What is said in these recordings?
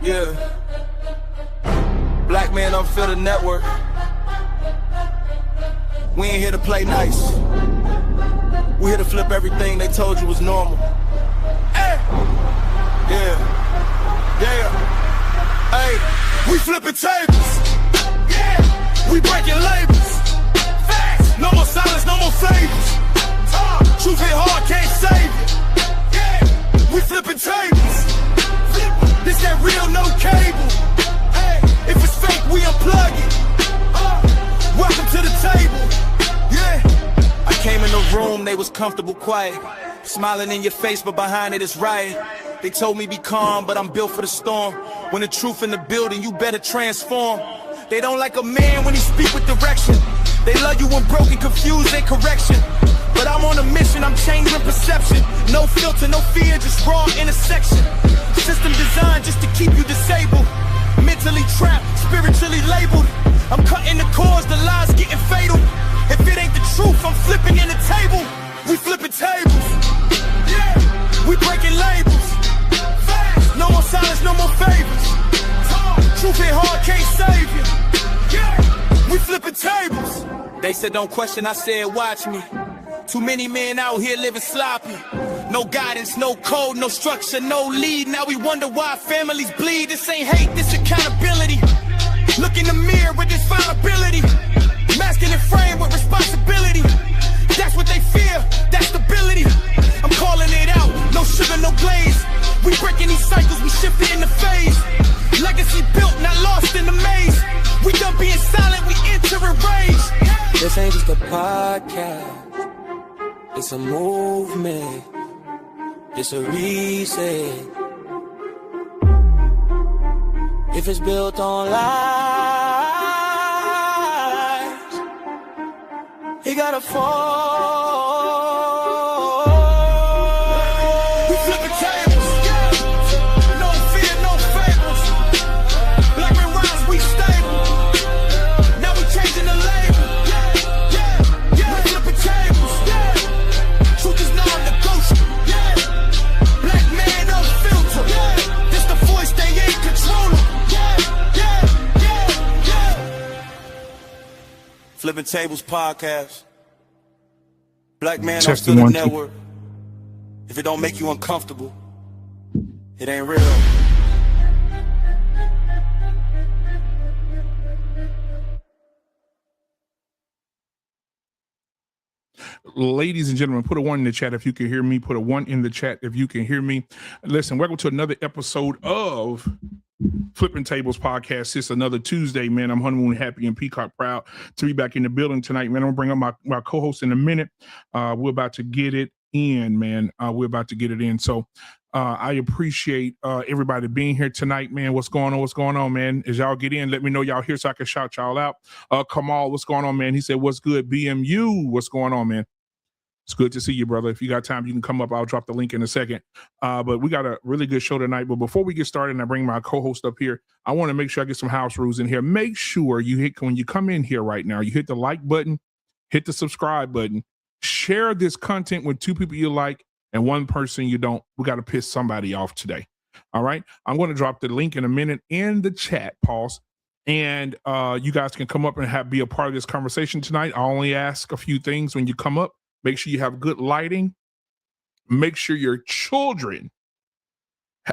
Yeah. Black Man Unfiltered Network. We ain't here to play nice. We here to flip everything they told you was normal. Hey! Yeah. Yeah. Hey, we flipping tables. Yeah. We breaking labels. Facts. No more silence, no more favors. Truth hit hard, can't save it. Yeah. We flipping tables. This that real, no cable. Hey, if it's fake, we unplug it. Welcome to the table. Yeah. I came in the room, they was comfortable, quiet. Smiling in your face, but behind it is riot. They told me be calm, but I'm built for the storm. When the truth in the building, you better transform. They don't like a man when he speak with direction. They love you when broken, confused, and correction. But I'm on a mission, I'm changing perception. No filter, no fear, just raw intersection. System designed just to keep you disabled. Mentally trapped, spiritually labeled. I'm cutting the cords, the lies getting fatal. If it ain't the truth, I'm flipping in the table. We flipping tables. Yeah. We breaking labels. Facts. No more silence, no more favors. Truth hit hard, can't save you. Yeah. We flipping tables. They said don't question, I said watch me. Too many men out here living sloppy. No guidance, no code, no structure, no lead. Now we wonder why families bleed. This ain't hate, this accountability. Look in the mirror with this vulnerability. Masking and frame with responsibility. That's what they fear, that stability. I'm calling it out, no sugar, no glaze. We breaking these cycles, we shifting in the phase. Legacy built, not lost in the maze. We done being silent, we enter a rage. This ain't just a podcast. It's a movement, it's a reset. If it's built on lies, it gotta fall. We flipping tables, yeah. No fear, no favors. Black men rise, we stable. Now we changing the label. Yeah. We flipping tables, yeah. Truth is non-negotiable, yeah. Black man unfiltered, yeah. This the voice they ain't controlling, yeah. Flipping Tables Podcast. Black Man Unfiltered Network. If it don't make you uncomfortable, it ain't real. Ladies and gentlemen, put a 1 in the chat if you can hear me. Put a 1 in the chat if you can hear me. Listen, welcome to another episode of Flipping Tables Podcast. It's another Tuesday, man. I'm honeymoon happy and peacock proud to be back in the building tonight, man. I'm gonna bring up my co-host in a minute. We're about to get it in, man. We're about to get it in. So I appreciate everybody being here tonight, man. What's going on, man? As y'all get in, let me know y'all here so I can shout y'all out. Kamal, what's going on, man? He said, what's good, BMU? What's going on, man? It's good to see you, brother. If you got time, you can come up. I'll drop the link in a second. But we got a really good show tonight. But before we get started and I bring my co-host up here, I want to make sure I get some house rules in here. Make sure you hit, when you come in here right now, you hit the like button, hit the subscribe button, share this content with 2 people you like and 1 person you don't. We got to piss somebody off today. All right. I'm going to drop the link in a minute in the chat, pause. And you guys can come up and be a part of this conversation tonight. I only ask a few things when you come up. Make sure you have good lighting. Make sure your children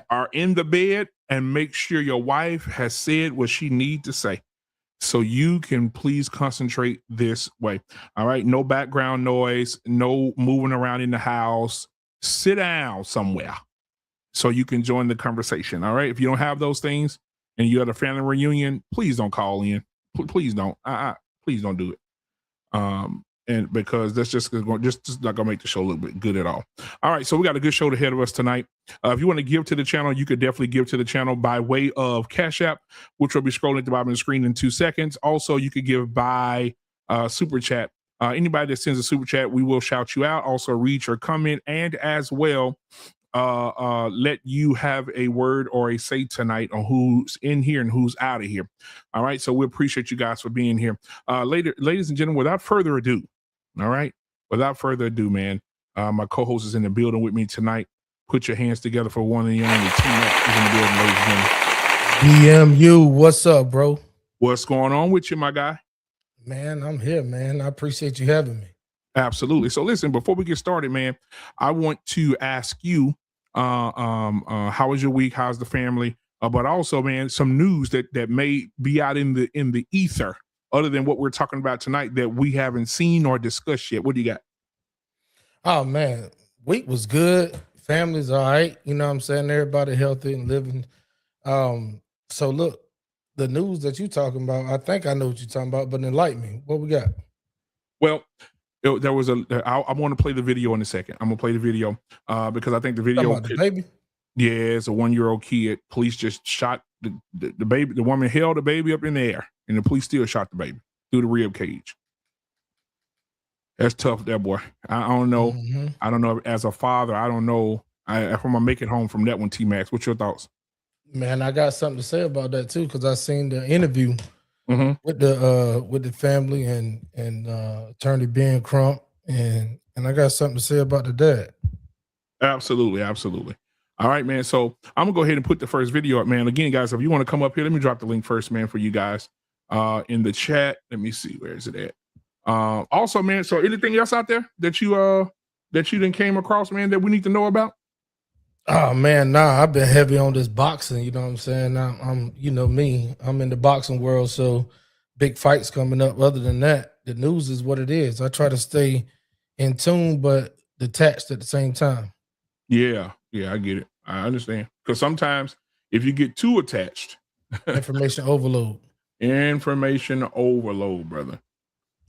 are in the bed, and make sure your wife has said what she needs to say so you can please concentrate this way. All right. No background noise, no moving around in the house. Sit down somewhere so you can join the conversation. All right. If you don't have those things and you're at a family reunion, please don't call in. Please don't. Please don't do it. And because that's just not gonna make the show a little bit good at all. All right, so we got a good show ahead of us tonight. If you want to give to the channel, you could definitely give to the channel by way of Cash App, which will be scrolling at the bottom of the screen in 2 seconds. Also, you could give by Super Chat. Anybody that sends a Super Chat, we will shout you out. Also, read your comment, and as well, let you have a word or a say tonight on who's in here and who's out of here. All right, so we appreciate you guys for being here. Ladies and gentlemen, without further ado, all right, without further ado, man, my co-host is in the building with me tonight. Put your hands together for one of the young. The team up is in the building, ladies and gentlemen. DMU, what's up, bro? What's going on with you, my guy? Man, I'm here, man. I appreciate you having me. Absolutely. So listen, before we get started, man, I want to ask you, how was your week? How's the family? But also, man, some news that may be out in the ether, other than what we're talking about tonight, that we haven't seen or discussed yet. What do you got? Oh man, week was good. Family's all right. You know what I'm saying? Everybody healthy and living. So look, the news that you talking about, I think I know what you're talking about, but enlighten me. What we got? Well, there was I want to play the video in a second. I'm gonna play the video because I think the video Talking about the baby? Yeah, it's a 1-year-old kid. Police just shot the baby. The woman held the baby up in the air, and the police still shot the baby through the rib cage. That's tough, that boy. I don't know. Mm-hmm. I don't know. As a father, I don't know if I'm gonna make it home from that one. T-Max, what's your thoughts? Man, I got something to say about that too, because I seen the interview Mm-hmm. with the family and attorney Ben Crump, and I got something to say about the dad. Absolutely, absolutely. All right, man. So I'm gonna go ahead and put the first video up, man. Again, guys, if you want to come up here, let me drop the link first, man, for you guys in the chat. Let me see, where is it at? Also, man, so anything else out there that you done came across, man, that we need to know about? Oh man, nah, I've been heavy on this boxing, you know what I'm saying? I'm you know me, I'm in the boxing world, so big fights coming up. Other than that, the news is what it is. I try to stay in tune but detached at the same time. Yeah, I get it. I understand. Because sometimes if you get too attached, Information overload. information overload, brother.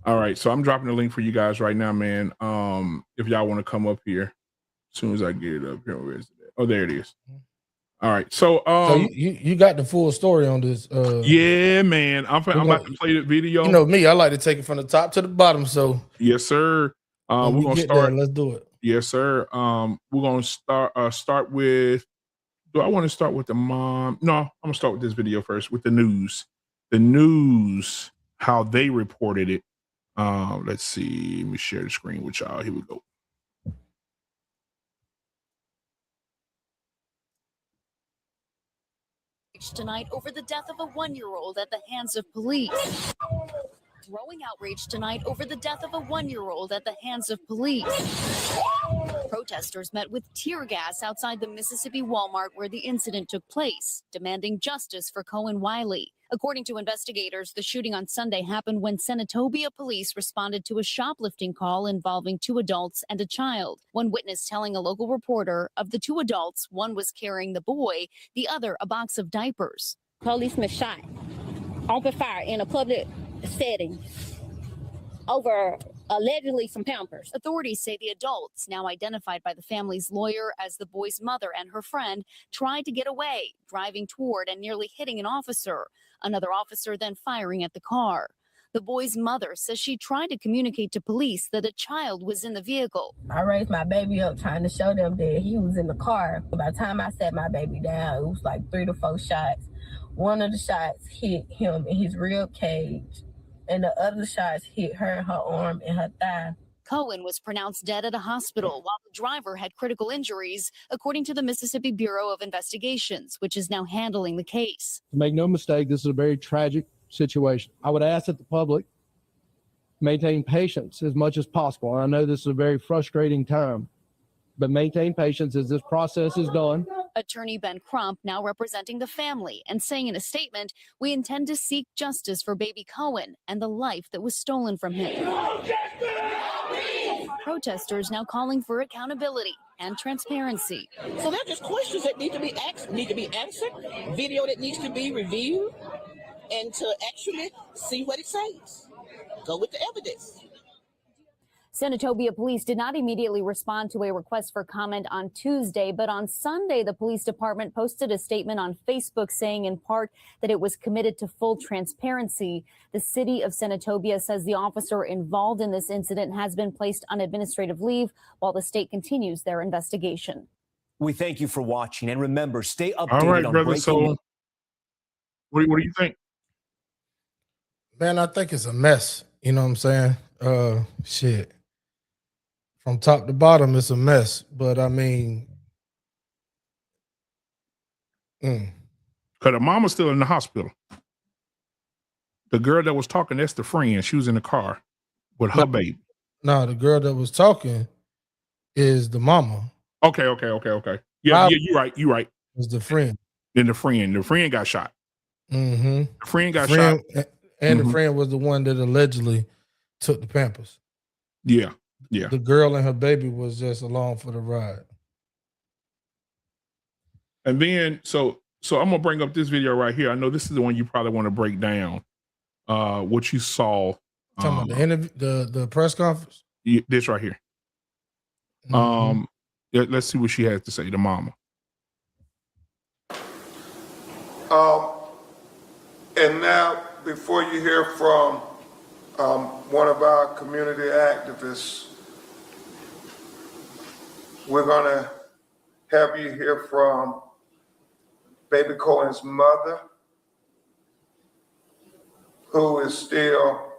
All right, so I'm dropping the link for you guys right now, man. If y'all want to come up here, as soon as I get it up here, where is it? Oh, there it is. All right, so So you got the full story on this. Yeah, man. I'm about to play the video. You know me, I like to take it from the top to the bottom. So yes, sir. when We're we gonna get start. there, let's do it. Yes, sir. We're gonna start with. Do I want to start with the mom? No, I'm gonna start with this video first with the news. The news, how they reported it. Let's see. Let me share the screen with y'all. Here we go. Tonight over the death of a 1-year-old at the hands of police. Growing outrage tonight over the death of a 1-year-old at the hands of police. Protesters met with tear gas outside the Mississippi Walmart where the incident took place, demanding justice for Kohen Wiley. According to investigators, the shooting on Sunday happened when Senatobia police responded to a shoplifting call involving 2 adults and a child. One witness telling a local reporter of the 2 adults, one was carrying the boy, the other a box of diapers. Policeman shot, open fire in a public setting over allegedly some Pampers. Authorities say the adults, now identified by the family's lawyer as the boy's mother and her friend, tried to get away, driving toward and nearly hitting an officer. Another officer then firing at the car. The boy's mother says she tried to communicate to police that a child was in the vehicle. I raised my baby up trying to show them that he was in the car. By the time I set my baby down, it was like 3 to 4 shots. One of the shots hit him in his rib cage, and the other shots hit her in her arm and her thigh. Kohen was pronounced dead at a hospital while the driver had critical injuries, according to the Mississippi Bureau of Investigations, which is now handling the case. Make no mistake, this is a very tragic situation. I would ask that the public maintain patience as much as possible. And I know this is a very frustrating time, but maintain patience as this process is done. Attorney Ben Crump now representing the family and saying in a statement, "We intend to seek justice for baby Kohen and the life that was stolen from him." Protesters now calling for accountability and transparency. So they're just questions that need to be answered, video that needs to be reviewed, and to actually see what it says. Go with the evidence. Senatobia police did not immediately respond to a request for comment on Tuesday, but on Sunday, the police department posted a statement on Facebook saying in part that it was committed to full transparency. The city of Senatobia says the officer involved in this incident has been placed on administrative leave while the state continues their investigation. We thank you for watching, and remember, stay updated All right, on brother. breaking So, what do you think? Man, I think it's a mess. You know what I'm saying? Shit. From top to bottom, it's a mess. But I mean, Because the mama's still in the hospital. The girl that was talking, that's the friend. She was in the car with her baby. No, the girl that was talking is the mama. Okay. Yeah, you're right. You're right. Was the friend. Then the friend got shot. Mm-hmm. The friend got shot. And the friend was the one that allegedly took the Pampers. Yeah. The girl and her baby was just along for the ride. And then, so I'm gonna bring up this video right here. I know this is the one you probably want to break down. What you saw. Talking about the interview, the press conference. This right here. Let's see what she has to say. The mama. And now, before you hear from one of our community activists, we're gonna have you hear from baby Kohen's mother, who is still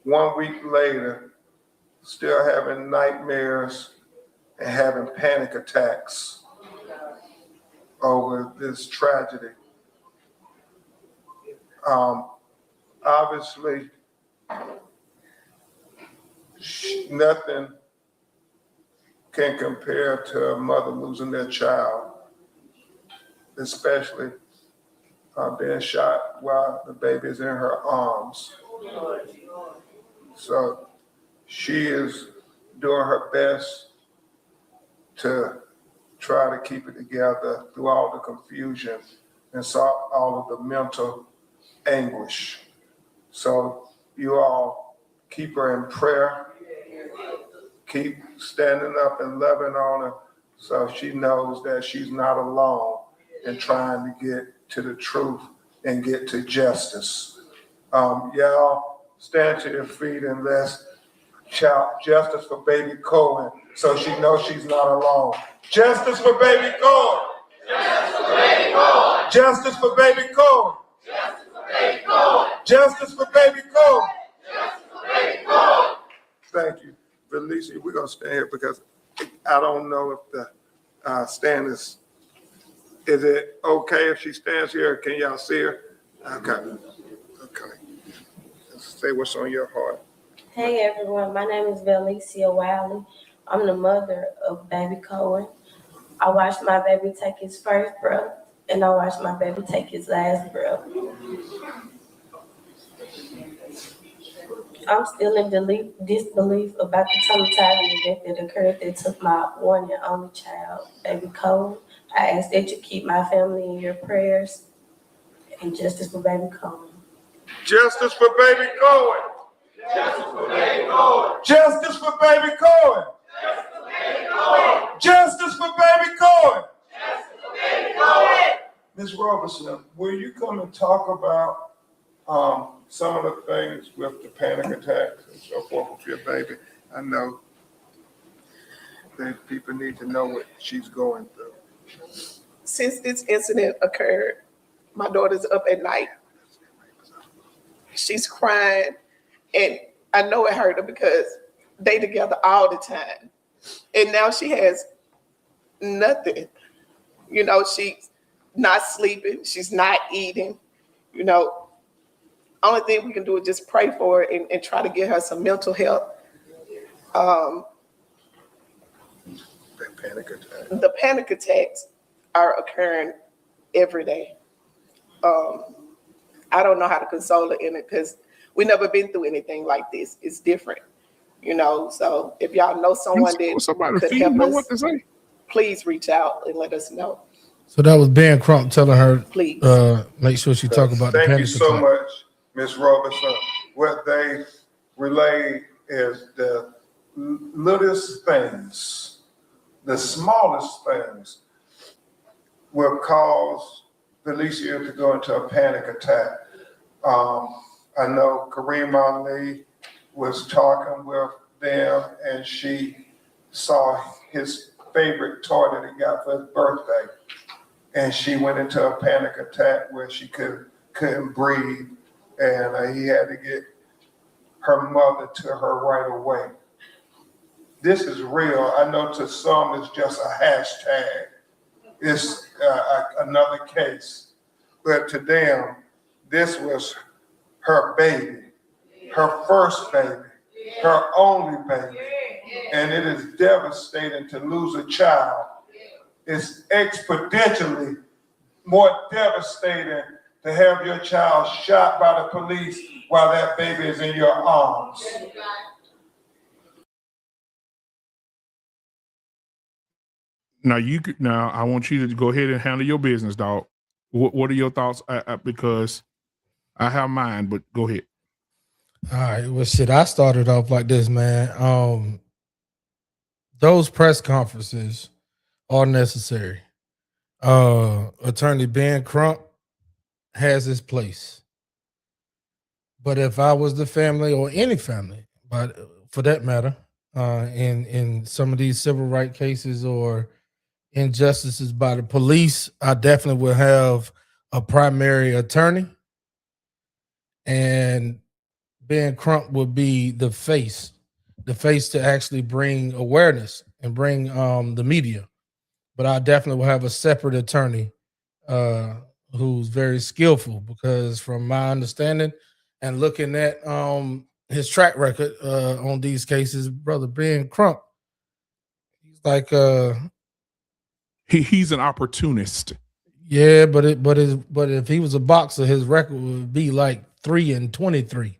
1 week later, still having nightmares and having panic attacks over this tragedy. Obviously, nothing can compare to a mother losing their child, especially being shot while the baby is in her arms. So she is doing her best to try to keep it together through all the confusion and all of the mental anguish. So you all keep her in prayer, keep standing up and loving on her so she knows that she's not alone in trying to get to the truth and get to justice. Y'all stand to your feet and let's shout justice for baby Kohen so she knows she's not alone. Justice for baby Kohen. Justice for baby Kohen. Justice for baby Kohen. Justice for baby Kohen. Justice for baby Kohen. Thank you. Felicia, we're going to stand here because I don't know if the stand is it okay if she stands here? Can y'all see her? Okay. Say what's on your heart. Hey everyone, my name is Kohen Wiley. I'm the mother of baby Kohen. I watched my baby take his first breath and I watched my baby take his last breath. I'm still in disbelief about the traumatizing event that occurred that took my one and only child, baby Kohen. I ask that you keep my family in your prayers and justice for baby Kohen. Justice for baby Kohen. Justice for baby Kohen. Justice for baby Kohen. Justice for baby Kohen. Justice for baby Kohen. Ms. Robertson, will you come and talk about some of the things with the panic attacks and so forth with your baby? I know that people need to know what she's going through. Since this incident occurred, my daughter's up at night. She's crying, and I know it hurt her because they together all the time. And now she has nothing. You know, she's not sleeping. She's not eating. You know, only thing we can do is just pray for her and try to get her some mental health. The panic attacks are occurring every day. I don't know how to console her in it because we never been through anything like this. It's different, you know. So if y'all know someone that could help us, please reach out and let us know. So that was Ben Crump telling her, please make sure she talk about the panic Thank you so attack. much, Ms. Robertson. What they relayed is the littlest things, the smallest things will cause Felicia to go into a panic attack. I know Kareem Ali was talking with them and she saw his favorite toy that he got for his birthday. And she went into a panic attack where she couldn't breathe. And he had to get her mother to her right away. This is real. I know to some it's just a hashtag. It's another case. but to them, this was her baby, her first baby, her only baby. And it is devastating to lose a child. It's exponentially more devastating to have your child shot by the police while that baby is in your arms. Now I want you to go ahead and handle your business, dog. What are your thoughts? Because I have mine, but go ahead. All right. Well, shit, I started off like this, man. Those press conferences are necessary. Attorney Ben Crump has his place. But if I was the family or any family, but for that matter, in some of these civil rights cases or injustices by the police, I definitely will have a primary attorney, and Ben Crump would be the face to actually bring awareness and bring the media. But I definitely will have a separate attorney who's very skillful, because from my understanding and looking at his track record on these cases, brother Ben Crump, he's like he's an opportunist. Yeah, but if he was a boxer, his record would be like 3-23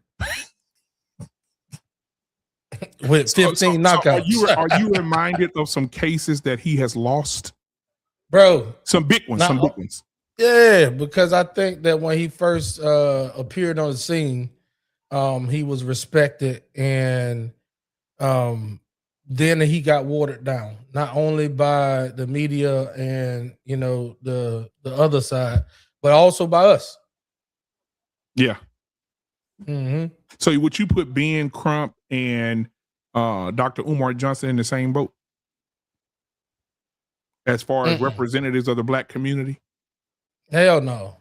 with 15 knockouts. Are you reminded of some cases that he has lost, bro? Some big ones. Yeah, because I think that when he first appeared on the scene, he was respected, and then he got watered down, not only by the media and the other side, but also by us. Yeah. Mm-hmm. So would you put Ben Crump and Dr. Umar Johnson in the same boat as far as representatives of the black community? Hell no.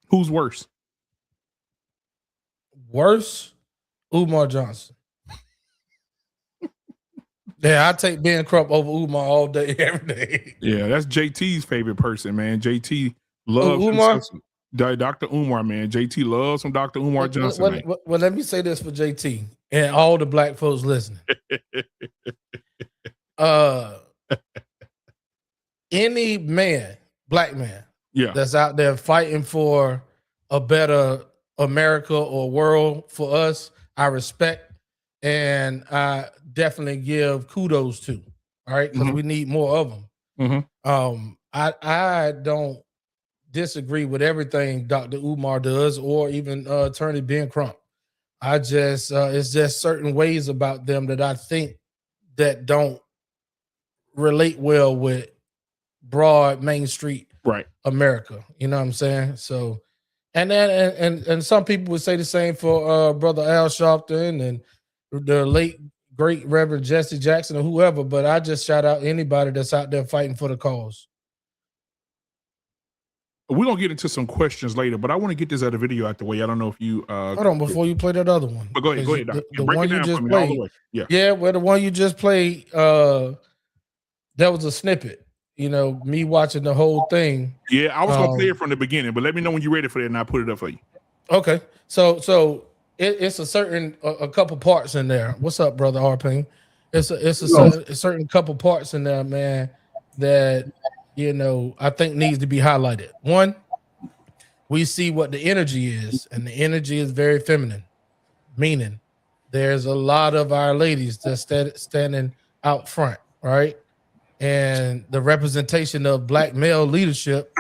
Who's worse? Worse? Umar Johnson. Yeah, I take Ben Crump over Umar all day, every day. Yeah, that's JT's favorite person, man. JT loves Umar? Dr. Umar, man. JT loves some Dr. Umar Johnson. Well, let me say this for JT and all the black folks listening. Any man, black man, that's out there fighting for a better America or world for us, I respect, and I definitely give kudos to. All right, because we need more of them. I don't disagree with everything Dr. Umar does, or even Attorney Ben Crump. I just it's just certain ways about them that I think that don't relate well with broad Main Street America. You know what I'm saying? So, and then and some people would say the same for Brother Al Sharpton and the late great Reverend Jesse Jackson or whoever. But I just shout out anybody that's out there fighting for the cause. We're gonna get into some questions later, but I want to get this other video out the way. I don't know if you hold on before you play that other one. But go ahead, Doc. The one you just played. Yeah, well, the one you just played, that was a snippet. You know, me watching the whole thing. Yeah, I was gonna play it from the beginning, but let me know when you're ready for that, and I'll put it up for you. Okay, so it's a certain a couple parts in there. What's up, brother Harping? It's a certain couple parts in there, man, that I think needs to be highlighted. One, we see what the energy is, and the energy is very feminine, meaning there's a lot of our ladies that's standing out front, right? And the representation of black male leadership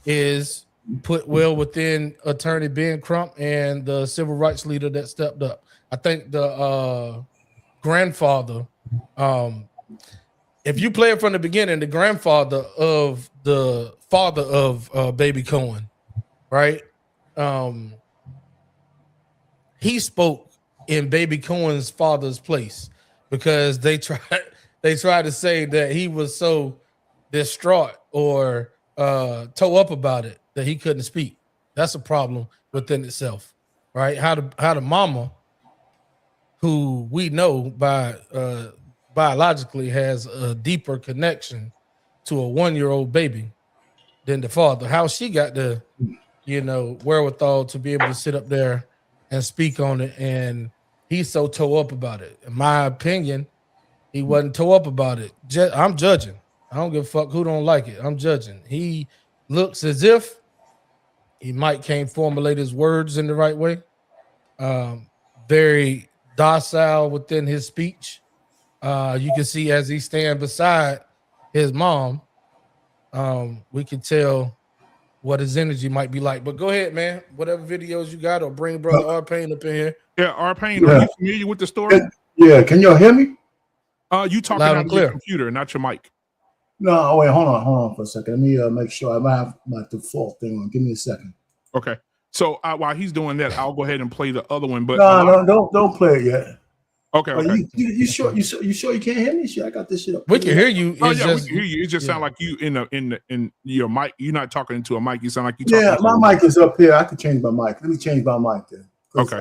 is put well within Attorney Ben Crump and the civil rights leader that stepped up. I think the grandfather, if you play it from the beginning, the grandfather of the father of Baby Cohen, right? He spoke in Baby Cohen's father's place because they tried to say that he was so distraught or toe up about it that he couldn't speak. That's a problem within itself, right? How the mama, who we know by biologically has a deeper connection to a 1-year-old baby, than the father. How she got the, wherewithal to be able to sit up there and speak on it, and he's so toe up about it. In my opinion, he wasn't toe up about it. I'm judging. I don't give a fuck who don't like it. I'm judging. He looks as if he can't formulate his words in the right way. Very docile within his speech. You can see as he stand beside his mom, we can tell what his energy might be like. But go ahead, man. Whatever videos you got, or bring brother R-Pain up in here. Yeah, R-Pain, are you familiar with the story? Yeah, can y'all hear me? You talking out of your computer, not your mic. No, wait, hold on for a second. Let me make sure I might have my default thing on. Give me a second. Okay. So while he's doing that, I'll go ahead and play the other one. But no, don't play it yet. Okay. You sure you can't hear me? Shit, I got this shit up. We can hear you. We can hear you. It just sound like you in your mic. You're not talking into a mic. You sound like you. Yeah, my mic is up here. I could change my mic. Let me change my mic then. Okay.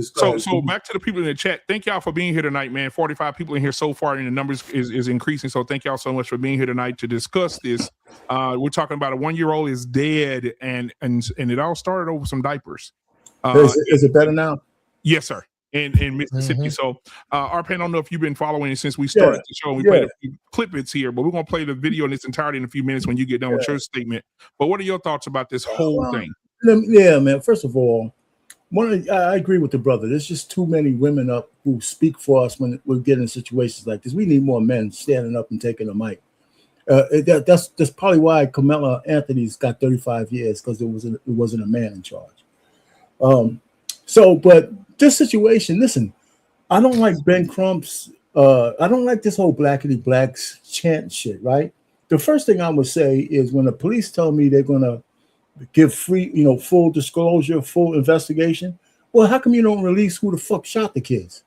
So back to the people in the chat. Thank y'all for being here tonight, man. 45 people in here so far, and the numbers is increasing. So thank y'all so much for being here tonight to discuss this. We're talking about a 1-year-old is dead, and it all started over some diapers. Is it better now? Yes, sir. In Mississippi. So R-Pain, I don't know if you've been following it since we started the show. We played a few clip here, but we're gonna play the video in its entirety in a few minutes when you get done with your statement. But what are your thoughts about this whole thing? Yeah, man. First of all, I agree with the brother. There's just too many women up who speak for us when we get in situations like this. We need more men standing up and taking a mic. That's probably why Carmela Anthony's got 35 years, because it wasn't a man in charge. But this situation, listen, I don't like Ben Crump's. I don't like this whole blackity blacks chant shit. Right. The first thing I would say is when the police tell me they're gonna give free, full disclosure, full investigation. Well, how come you don't release who the fuck shot the kids?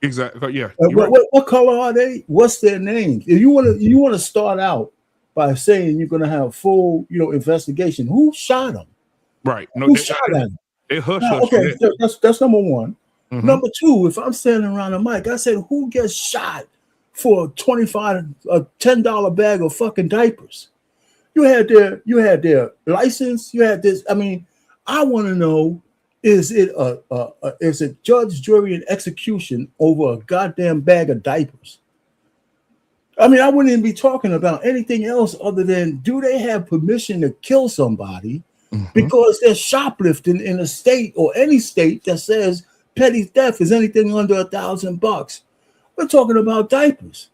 Exactly. Yeah. What color are they? What's their names? If you want to start out by saying you're going to have full, investigation, who shot them? Right. No, who shot them? They hush. Okay, that's number one. Mm-hmm. Number two, if I'm standing around a mic, I said, who gets shot for a $10 bag of fucking diapers? You had their license. You had this. I mean, I want to know: is it judge, jury, and execution over a goddamn bag of diapers? I mean, I wouldn't even be talking about anything else other than do they have permission to kill somebody because they're shoplifting in a state or any state that says petty theft is anything under $1,000. We're talking about diapers.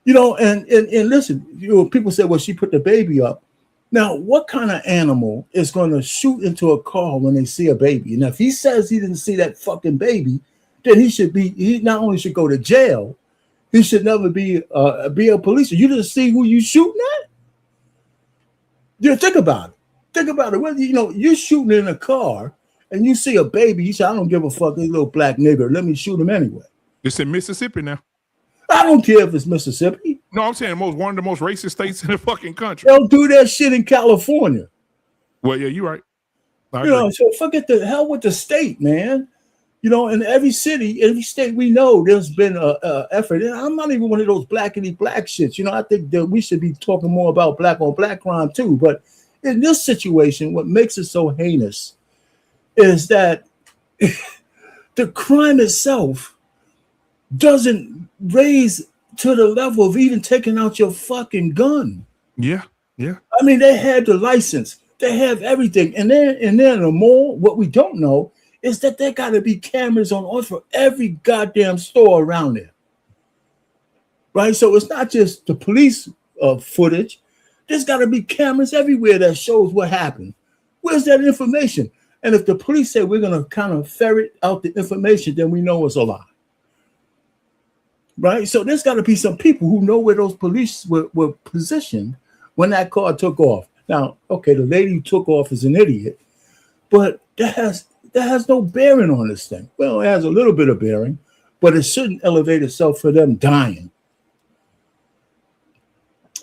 And listen, people say, well, she put the baby up. Now, what kind of animal is going to shoot into a car when they see a baby? And if he says he didn't see that fucking baby, then he not only should go to jail, he should never be a policeman. You didn't see who you shooting at? Yeah, think about it. Think about it. Whether you're shooting in a car and you see a baby, you say, I don't give a fuck, this little black nigger. Let me shoot him anyway. It's in Mississippi now. I don't care if it's Mississippi. No, I'm saying one of the most racist states in the fucking country. They'll do that shit in California. Well, yeah, you're right. So forget the hell with the state, man. In every city, every state we know, there's been a effort. And I'm not even one of those blackity black shits. I think that we should be talking more about black on black crime too. But in this situation, what makes it so heinous is that the crime itself doesn't raise to the level of even taking out your fucking gun. Yeah. I mean, they had the license, they have everything, and then in the mall, what we don't know is that there got to be cameras on for every goddamn store around there, right? So it's not just the police footage. There's got to be cameras everywhere that shows what happened. Where's that information? And if the police say we're going to kind of ferret out the information, then we know it's a lie. Right? So there's got to be some people who know where those police were positioned when that car took off. Now, okay, the lady who took off is an idiot, but that has no bearing on this thing. Well, it has a little bit of bearing, but it shouldn't elevate itself for them dying.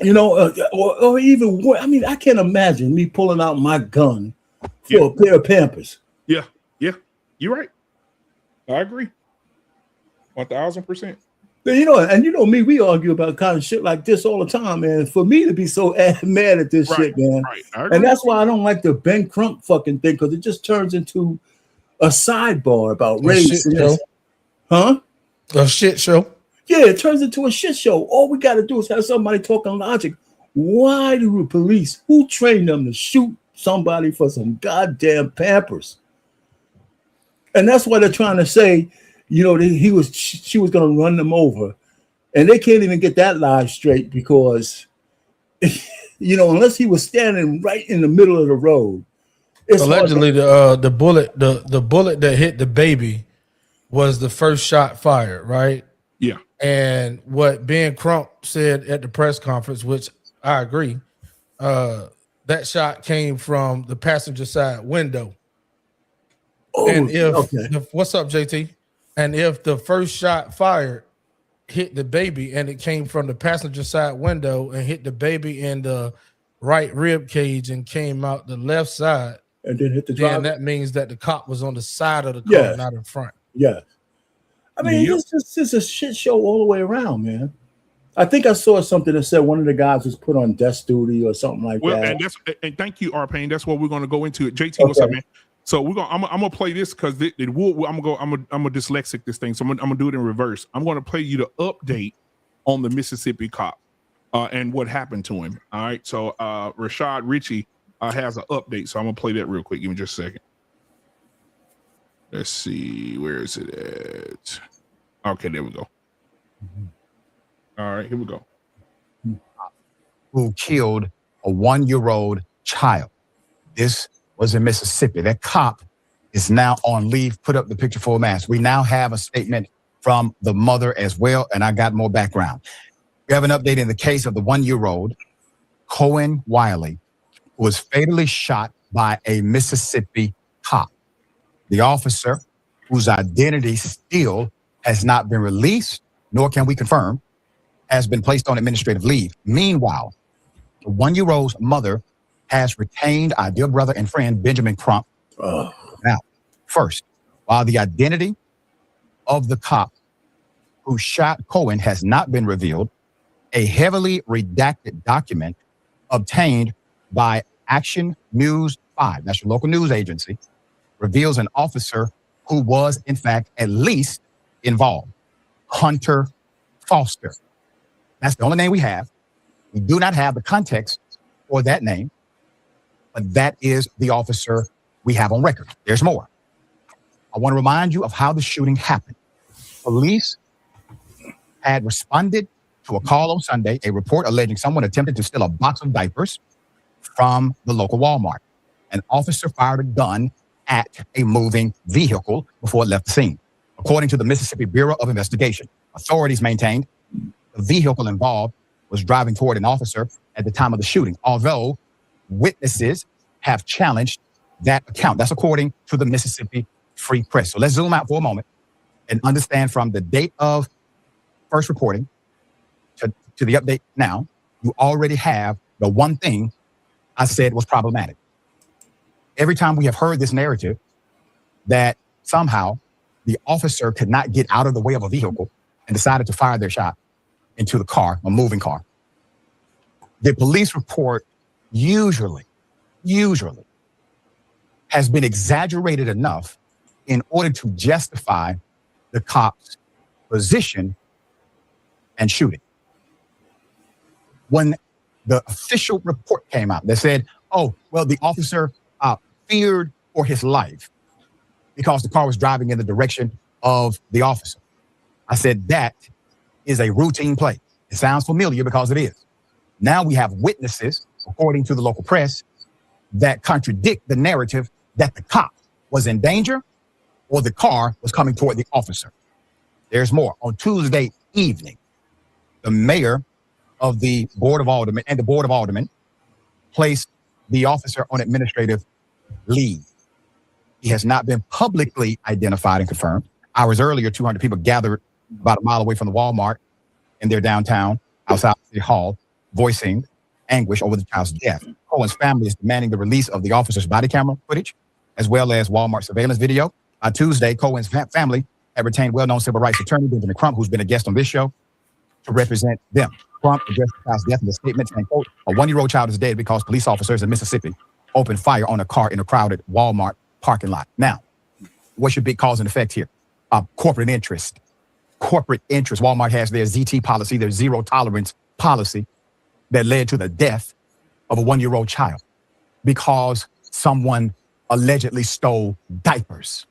Or even, I mean, I can't imagine me pulling out my gun for a pair of Pampers. Yeah, you're right. I agree. 1,000%. You know me, we argue about kind of shit like this all the time, man. For me to be so mad at this shit, man. Right. And that's why I don't like the Ben Crump fucking thing, because it just turns into a sidebar about race. And this. Huh? A shit show. Yeah, it turns into a shit show. All we got to do is have somebody talking logic. Why do the police, who trained them to shoot somebody for some goddamn Pampers? And that's why they're trying to say, you know, she was going to run them over. And they can't even get that lie straight because, you know, unless he was standing right in the middle of the road. Allegedly, the bullet that hit the baby was the first shot fired, right? Yeah. And what Ben Crump said at the press conference, which I agree, that shot came from the passenger side window. Oh, and what's up, JT? And if the first shot fired hit the baby and it came from the passenger side window and hit the baby in the right rib cage and came out the left side, and then hit the driver, then that means that the cop was on the side of the car, not in front. Yeah. I mean, this is a shit show all the way around, man. I think I saw something that said one of the guys was put on desk duty or something like that. And thank you, R-Pain. That's what we're going to go into it. JT, what's up, man? So I'm gonna play this because I'm a dyslexic this thing, so I'm gonna do it in reverse. I'm gonna play you the update on the Mississippi cop and what happened to him. All right, so Rashad Ritchie has an update, so I'm gonna play that real quick. Give me just a second. Let's see, where is it at? Okay, there we go. All right, here we go. Who killed a 1-year-old child? This was in Mississippi. That cop is now on leave. Put up the picture full mask. We now have a statement from the mother as well, and I got more background. We have an update in the case of the 1-year-old Kohen Wiley, who was fatally shot by a Mississippi cop. The officer, whose identity still has not been released, nor can we confirm, has been placed on administrative leave. Meanwhile, the 1-year-old's mother has retained our dear brother and friend, Benjamin Crump. Now, first, while the identity of the cop who shot Kohen has not been revealed, a heavily redacted document obtained by Action News 5, that's your local news agency, reveals an officer who was, in fact, at least involved, Hunter Foster. That's the only name we have. We do not have the context for that name, but that is the officer we have on record. There's more. I want to remind you of how the shooting happened. Police had responded to a call on Sunday, a report alleging someone attempted to steal a box of diapers from the local Walmart. An officer fired a gun at a moving vehicle before it left the scene. According to the Mississippi Bureau of Investigation, authorities maintained the vehicle involved was driving toward an officer at the time of the shooting, although witnesses have challenged that account. That's according to the Mississippi Free Press. So let's zoom out for a moment and understand from the date of first reporting to the update now, you already have the one thing I said was problematic. Every time we have heard this narrative that somehow the officer could not get out of the way of a vehicle and decided to fire their shot into the car, a moving car, the police report usually has been exaggerated enough in order to justify the cop's position and shooting. When the official report came out that said, oh, well, the officer feared for his life because the car was driving in the direction of the officer, I said that is a routine play. It sounds familiar because it is. Now we have witnesses, according to the local press, that contradict the narrative that the cop was in danger or the car was coming toward the officer. There's more. On Tuesday evening, the mayor of the Board of Aldermen and the Board of Aldermen placed the officer on administrative leave. He has not been publicly identified and confirmed. Hours earlier, 200 people gathered about a mile away from the Walmart in their downtown outside City Hall, voicing anguish over the child's death. Cohen's family is demanding the release of the officer's body camera footage, as well as Walmart surveillance video. On Tuesday, Cohen's family have retained well-known civil rights attorney Ben Crump, who's been a guest on this show, to represent them. Crump addressed the child's death in the statement saying, quote, a 1-year-old child is dead because police officers in Mississippi opened fire on a car in a crowded Walmart parking lot. Now, what's your big cause and effect here? Corporate interest. Corporate interest. Walmart has their ZT policy, their zero tolerance policy that led to the death of a 1-year-old child because someone allegedly stole diapers.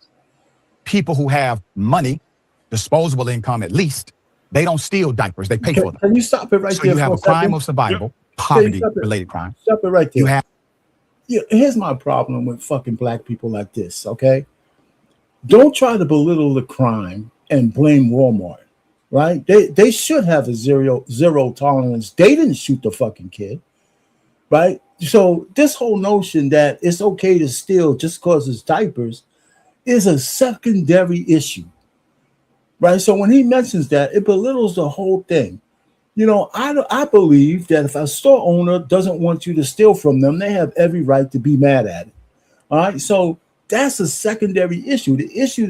People who have money, disposable income at least, they don't steal diapers, they pay for them. Can you stop it right so there? So you have a crime of survival, poverty-related crime. Stop it right there. You have. Here's my problem with fucking black people like this, okay? Don't try to belittle the crime and blame Walmart, right? They should have a zero tolerance. They didn't shoot the fucking kid, right? So this whole notion that it's okay to steal just because it's diapers is a secondary issue, right? So when he mentions that, it belittles the whole thing. You know, I believe that if a store owner doesn't want you to steal from them, they have every right to be mad at it. All right. So that's a secondary issue. The issue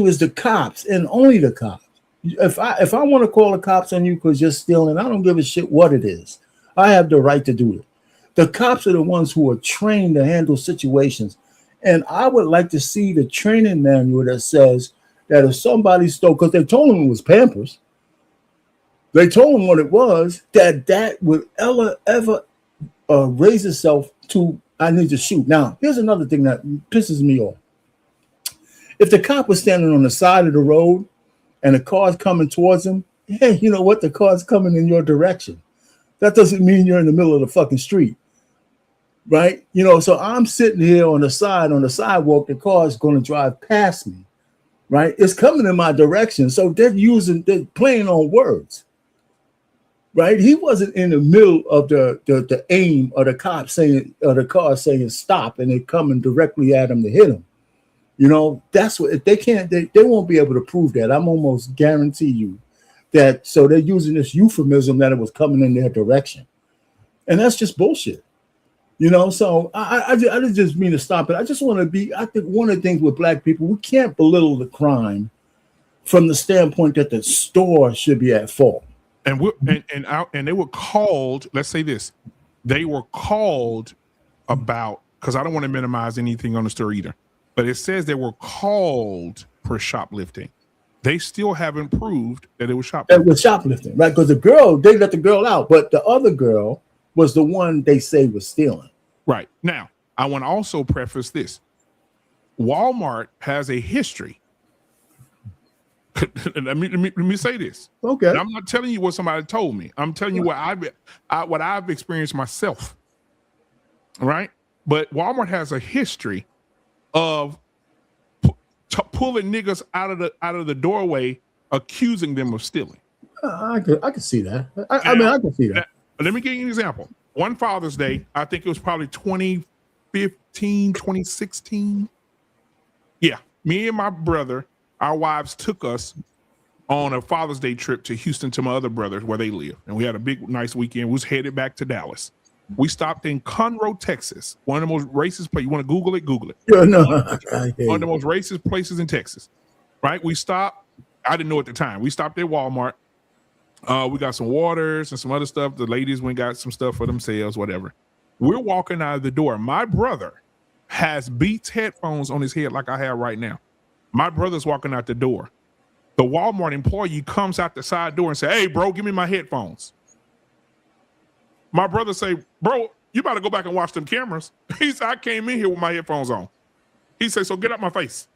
is the cops and only the cops. If I want to call the cops on you because you're stealing, I don't give a shit what it is. I have the right to do it. The cops are the ones who are trained to handle situations. And I would like to see the training manual that says that if somebody stole, because they told him it was Pampers, they told him what it was, that would ever raise itself to, I need to shoot. Now, here's another thing that pisses me off. If the cop was standing on the side of the road and the car's coming towards him, hey, you know what? The car's coming in your direction. That doesn't mean you're in the middle of the fucking street, right? You know, so I'm sitting here on the sidewalk, the car's going to drive past me, right? It's coming in my direction. So they're playing on words. Right, he wasn't in the middle of the aim of the cop saying, or the car saying stop, and they're coming directly at him to hit him. You know, that's what if they can't, they won't be able to prove that. I'm almost guarantee you that. So they're using this euphemism that it was coming in their direction, and that's just bullshit. You know, so I just mean to stop it. I just want to be. I think one of the things with black people, we can't belittle the crime from the standpoint that the store should be at fault. And they were called, let's say this, they were called about, because I don't want to minimize anything on the story either, but it says they were called for shoplifting. They still haven't proved that it was shoplifting. It was shoplifting, right? Because they let the girl out, but the other girl was the one they say was stealing. Right. Now, I want to also preface this. Walmart has a history. let me say this. Okay. And I'm not telling you what somebody told me. I'm telling you what I've experienced myself. Right? But Walmart has a history of pulling niggas out of the doorway, accusing them of stealing. I can see that. I mean, I can see that. Let me give you an example. One Father's Day, I think it was probably 2015, 2016. Yeah, me and my brother, our wives took us on a Father's Day trip to Houston to my other brothers where they live. And we had a big, nice weekend. We was headed back to Dallas. We stopped in Conroe, Texas, one of the most racist places. You want to Google it? Google it. Yeah, no, one of the most racist places in Texas, right? We stopped. I didn't know at the time. We stopped at Walmart. We got some waters and some other stuff. The ladies went and got some stuff for themselves, whatever. We're walking out of the door. My brother has Beats headphones on his head like I have right now. My brother's walking out the door. The Walmart employee comes out the side door and say, "Hey, bro, give me my headphones." My brother say, "Bro, you better go back and watch them cameras." He said, "I came in here with my headphones on." He said, "So get out my face."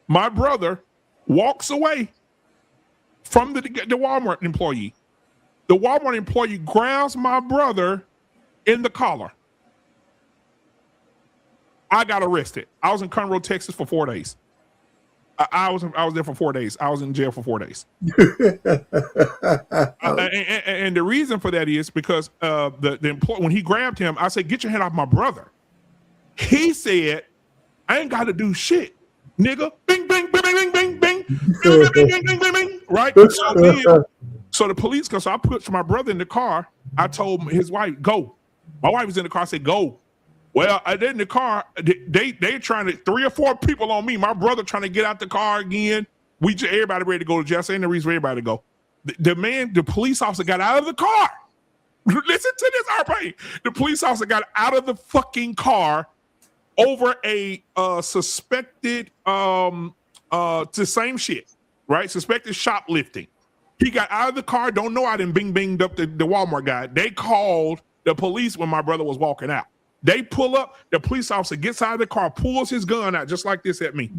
My brother walks away from the Walmart employee. The Walmart employee grabs my brother in the collar. I got arrested. I was in Conroe, Texas for 4 days. I was there for 4 days. I was in jail for 4 days. And the reason for that is because the employee, when he grabbed him, I said, "Get your hand off my brother." He said, "I ain't got to do shit, nigga." Bing, bing, bing, bing, bing, bing, bing, bing, bing, bing, bing, bing. Right? So the police come. So I put my brother in the car. I told his wife, "Go." My wife was in the car. I said, "Go." Well, I did in the car. They trying to 3 or 4 people on me. My brother trying to get out the car again. Everybody ready to go to jail. Ain't no reason for everybody to go. The police officer got out of the car. Listen to this, RP. The police officer got out of the fucking car over a suspected the same shit, right? Suspected shoplifting. He got out of the car. Don't know I done binged up the Walmart guy. They called the police when my brother was walking out. They pull up. The police officer gets out of the car, pulls his gun out just like this at me.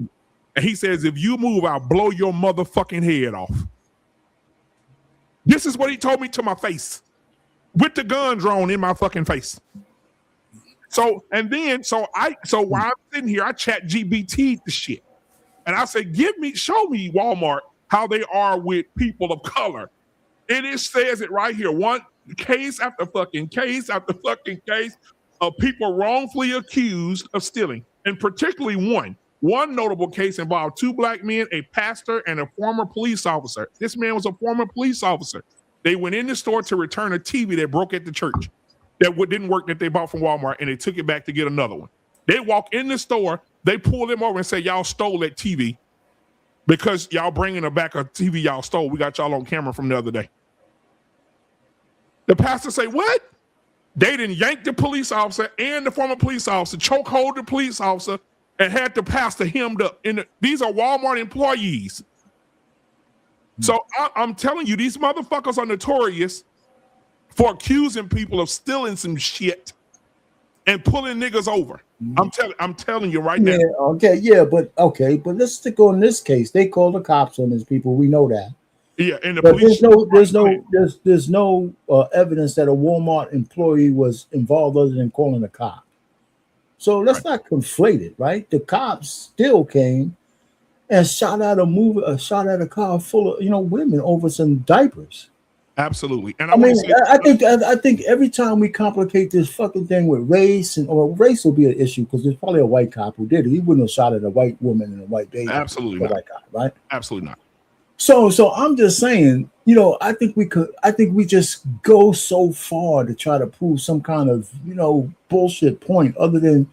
And he says, if you move, I'll blow your motherfucking head off. This is what he told me to my face with the gun drawn in my fucking face. So while I'm sitting here, I chat GBT the shit. And I say, show me Walmart how they are with people of color. And it says it right here. One case after fucking case after fucking case of people wrongfully accused of stealing. And particularly one notable case involved 2 black men, a pastor, and a former police officer. This man was a former police officer. They went in the store to return a TV that broke at the church that didn't work that they bought from Walmart, and they took it back to get another one. They walk in the store, they pull them over and say, y'all stole that TV because y'all bringing back a TV y'all stole. We got y'all on camera from the other day. The pastor say, what? They didn't yank the police officer and the former police officer, chokehold the police officer, and had the pastor hemmed up. These are Walmart employees. So I'm telling you, these motherfuckers are notorious for accusing people of stealing some shit and pulling niggas over. I'm telling you right now. But let's stick on this case. They called the cops on these people. We know that. Yeah, and the but police. There's no evidence that a Walmart employee was involved other than calling a cop. So let's not conflate it, right? The cops still came and shot at a car full of women over some diapers. Absolutely. And I think every time we complicate this fucking thing with race or race will be an issue because there's probably a white cop who did it. He wouldn't have shot at a white woman and a white baby. Absolutely not. White guy, right? Absolutely not. So I'm just saying, I think we just go so far to try to prove some kind of, bullshit point other than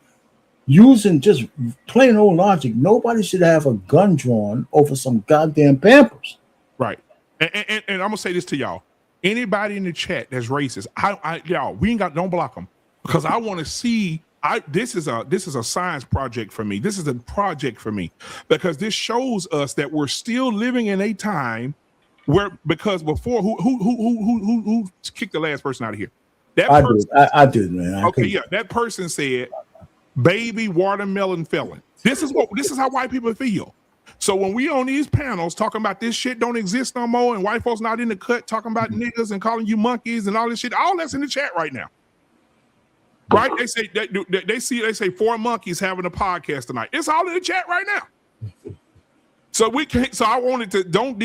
using just plain old logic. Nobody should have a gun drawn over some goddamn Pampers. Right. And I'm gonna say this to y'all. Anybody in the chat that's racist, don't block them because I want to see. This is a science project for me. This is a project for me because this shows us that we're still living in a time because before who kicked the last person out of here? I did, man. That person said, "Baby watermelon felon." This is how white people feel. So when we on these panels talking about this shit don't exist no more and white folks not in the cut talking about niggas and calling you monkeys and all this shit, all that's in the chat right now. Right? They say 4 monkeys having a podcast tonight. It's all in the chat right now. So we can't. So I wanted to don't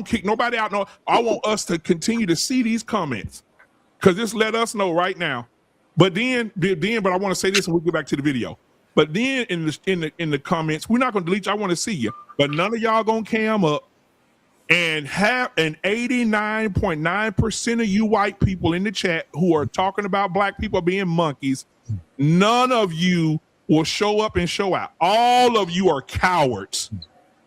kick nobody out. No, I want us to continue to see these comments because this let us know right now. But I want to say this and we'll get back to the video. But then in the comments, we're not gonna delete you. I want to see you, but none of y'all gonna cam up and have an 89.9% of you white people in the chat who are talking about black people being monkeys. None of you will show up and show out. All of you are cowards.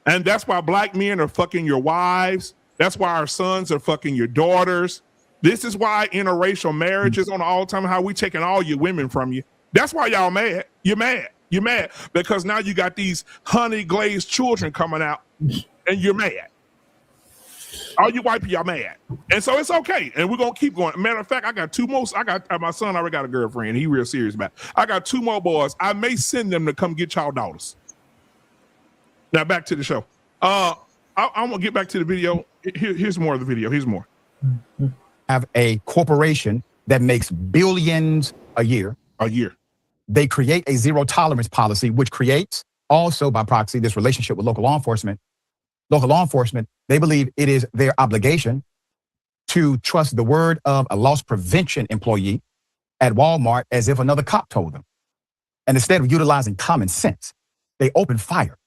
And that's why black men are fucking your wives. That's why our sons are fucking your daughters. This is why interracial marriage is on the all-time high. We taking all your women from you. That's why y'all mad. You're mad. You're mad because now you got these honey glazed children coming out and you're mad. All you white people, y'all mad. And so it's okay. And we're going to keep going. Matter of fact, I got 2 more. My son already got a girlfriend. He real serious about it. I got 2 more boys. I may send them to come get y'all daughters. Now back to the show. I'm going to get back to the video. Here's more of the video. Here's more. Have a corporation that makes billions a year. They create a zero tolerance policy, which creates also by proxy this relationship with local law enforcement. Local law enforcement, they believe it is their obligation to trust the word of a loss prevention employee at Walmart as if another cop told them. And instead of utilizing common sense, they open fire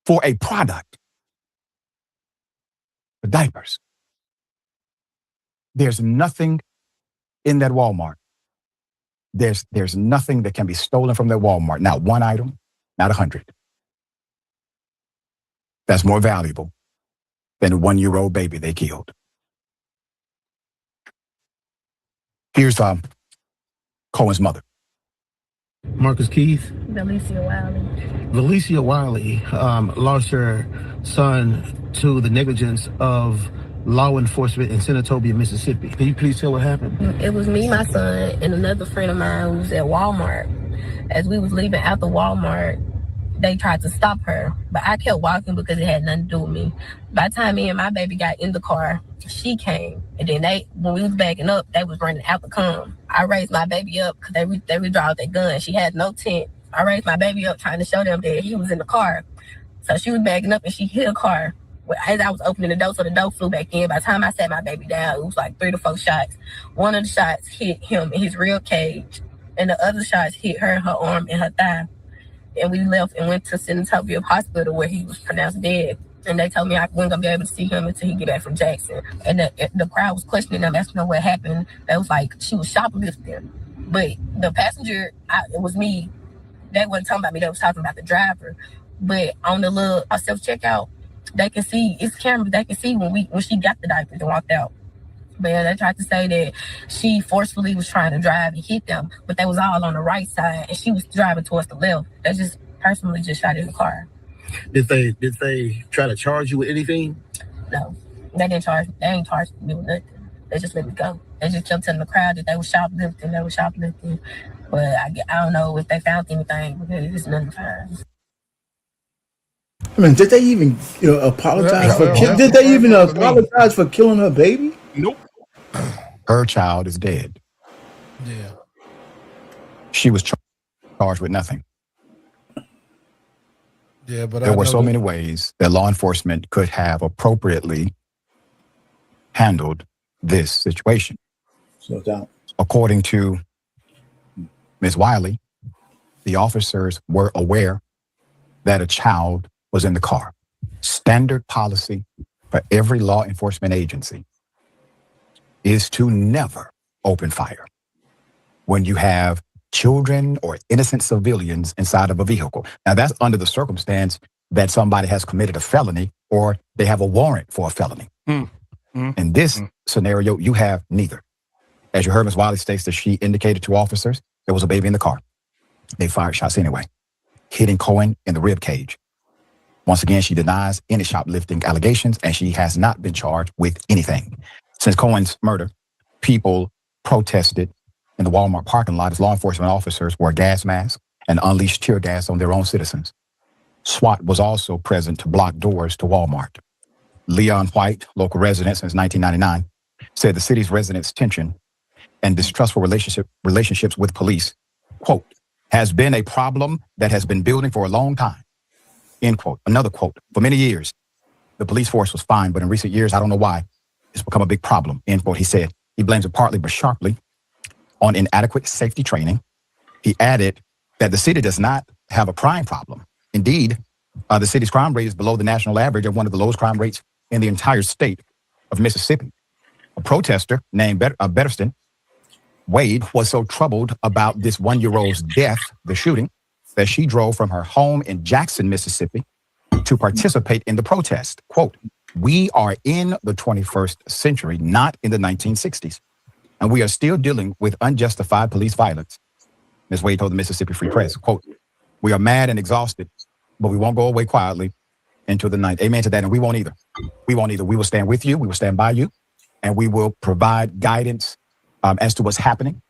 for a product, the diapers. There's nothing in that Walmart there's nothing that can be stolen from their Walmart. Not one item, not 100. That's more valuable than a 1-year-old baby they killed. Here's Cohen's mother. Marcus Keith. Valicia Wiley. Valicia Wiley lost her son to the negligence of law enforcement in Senatobia, Mississippi. Can you please tell what happened? It was me, my son, and another friend of mine who was at Walmart. As we was leaving out the Walmart, they tried to stop her, but I kept walking because it had nothing to do with me. By the time me and my baby got in the car, she came, and then when we was backing up, they was running out to come. I raised my baby up because they withdrew their gun. She had no tent. I raised my baby up trying to show them that he was in the car. So she was backing up and she hit a car. As I was opening the door, so the door flew back in. By the time I sat my baby down, it was like 3 to 4 shots. One of the shots hit him in his rib cage, and the other shots hit her arm, and her thigh. And we left and went to Senatobia Hospital where he was pronounced dead. And they told me I wasn't going to be able to see him until he get back from Jackson. And the crowd was questioning them, asking them what happened. They was like, she was shoplifting. But the passenger, it was me. They wasn't talking about me. They was talking about the driver. But on the little self-checkout, they can see, it's cameras, they can see when she got the diapers and walked out. But yeah, they tried to say that she forcefully was trying to drive and hit them, but they was all on the right side, and she was driving towards the left. They just personally just shot in the car. Did they try to charge you with anything? No, they ain't charged me with nothing. They just let me go. They just kept telling the crowd that they were shoplifting. But I don't know if they found anything because it's nothing found. I mean, did they even apologize for? Did they even apologize for killing her baby? Nope. Her child is dead. Yeah. She was charged with nothing. Yeah, but there were so many ways that law enforcement could have appropriately handled this situation. No doubt. According to Ms. Wiley, the officers were aware that a child was in the car. Standard policy for every law enforcement agency is to never open fire when you have children or innocent civilians inside of a vehicle. Now, that's under the circumstance that somebody has committed a felony or they have a warrant for a felony. In this scenario, you have neither. As you heard, Ms. Wiley states that she indicated to officers there was a baby in the car. They fired shots anyway, hitting Cohen in the rib cage. Once again, she denies any shoplifting allegations, and she has not been charged with anything. Since Cohen's murder, people protested in the Walmart parking lot as law enforcement officers wore gas masks and unleashed tear gas on their own citizens. SWAT was also present to block doors to Walmart. Leon White, local resident since 1999, said the city's residents' tension and distrustful relationships with police, quote, has been a problem that has been building for a long time, end quote. Another quote, for many years, the police force was fine, but in recent years, I don't know why, it's become a big problem, end quote. He said he blames it partly but sharply on inadequate safety training. He added that the city does not have a crime problem. Indeed, the city's crime rate is below the national average of one of the lowest crime rates in the entire state of Mississippi. A protester named Betterston Wade was so troubled about this 1-year-old's death, the shooting, that she drove from her home in Jackson, Mississippi, to participate in the protest. Quote, we are in the 21st century, not in the 1960s, and we are still dealing with unjustified police violence. Ms. Wade told the Mississippi Free Press, quote, we are mad and exhausted, but we won't go away quietly until the night. Amen to that, and we won't either. We won't either. We will stand with you, we will stand by you, and we will provide guidance as to what's happening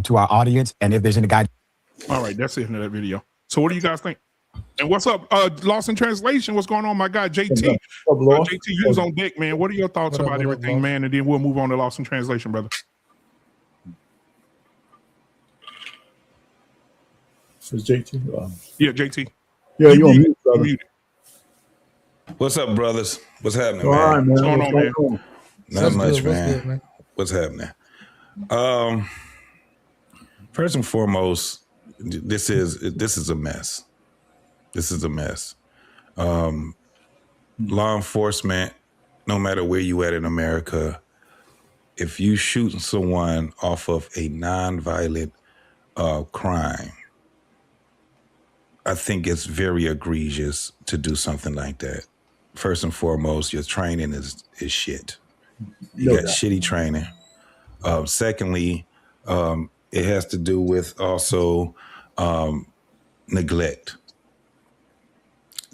to our audience, and if there's any guidance. All right, that's it in that video. So what do you guys think? And what's up? Lost in Translation, what's going on, my guy, JT? JT, you was on deck, man. What are your thoughts about everything, man? And then we'll move on to Lost in Translation, brother. So JT? Yeah, JT. Yeah, you're on mute, brother. What's up, brothers? What's happening, All right, man. What's going on, man? Not much, good, man. What's happening? First and foremost, this is a mess. This is a mess. Law enforcement, no matter where you at in America, if you shoot someone off of a non-violent crime, I think it's very egregious to do something like that. First and foremost, your training is shit. You got shitty training. Secondly, it has to do with also neglect.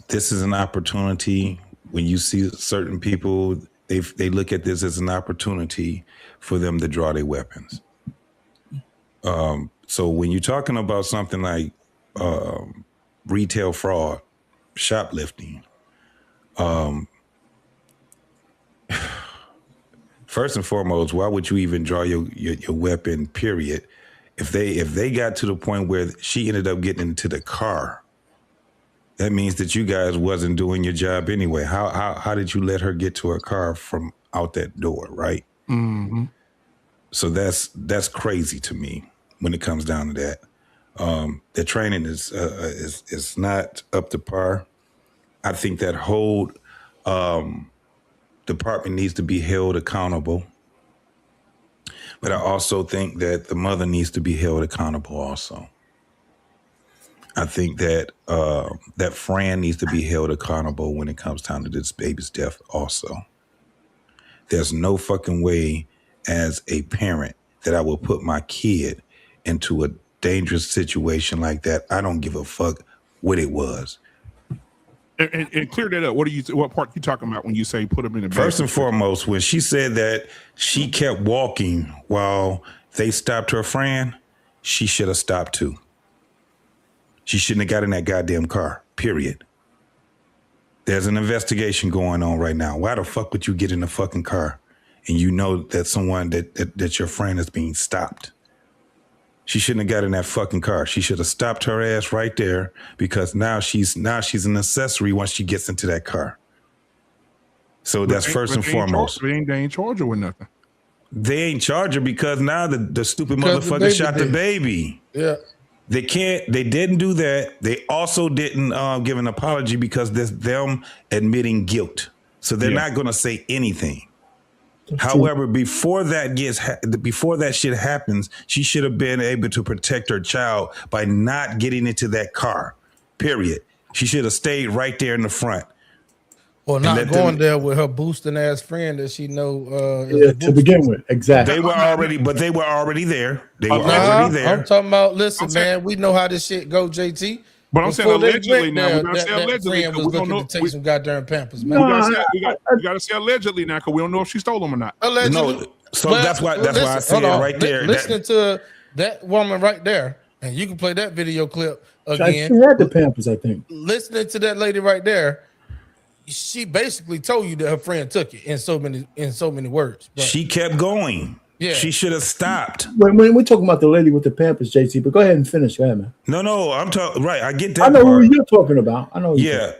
This is an opportunity. When you see certain people, they look at this as an opportunity for them to draw their weapons. So when you're talking about something like retail fraud, shoplifting, first and foremost, why would you even draw your weapon, period? If they got to the point where she ended up getting into the car, that means that you guys wasn't doing your job anyway. How did you let her get to her car from out that door, right? Mm-hmm. So that's crazy to me when it comes down to that. The training is not up to par. I think that whole department needs to be held accountable. But I also think that the mother needs to be held accountable also. I think that that Fran needs to be held accountable when it comes down to this baby's death also. There's no fucking way as a parent that I will put my kid into a dangerous situation like that. I don't give a fuck what it was. And clear that up. What part you talking about when you say put them in the bed? First and foremost, when she said that she kept walking while they stopped her Fran, she should have stopped too. She shouldn't have got in that goddamn car, period. There's an investigation going on right now. Why the fuck would you get in the fucking car and you know that someone that your friend is being stopped? She shouldn't have got in that fucking car. She should have stopped her ass right there because now she's an accessory once she gets into that car. So that's first and foremost. They ain't charge her with nothing. They ain't charge her because now the stupid motherfucker shot the baby. Yeah. They didn't do that. They also didn't give an apology because that's them admitting guilt. So they're not going to say anything. However, before that shit happens, she should have been able to protect her child by not getting into that car, period. She should have stayed right there in the front. Or not going there with her boosting ass friend that she know. To begin with, exactly. They were already there. They were already there. I'm talking about. Listen, man, we know how this shit go, JT. But I'm saying allegedly now. We gotta say that allegedly. friend was looking to take some goddamn Pampers, man. We gotta say allegedly now because we don't know if she stole them or not. Allegedly. No, so that's why I said right there. Listening to that woman right there, and you can play that video clip again. She had the Pampers, I think. Listening to that lady right there, she basically told you that her friend took it in so many words. But she kept going. Yeah, she should have stopped. When we're talking about the lady with the Pampers, JT, but go ahead and finish. Go ahead, man. No, I'm talking right. I get that. I know part. who you're talking about. I know.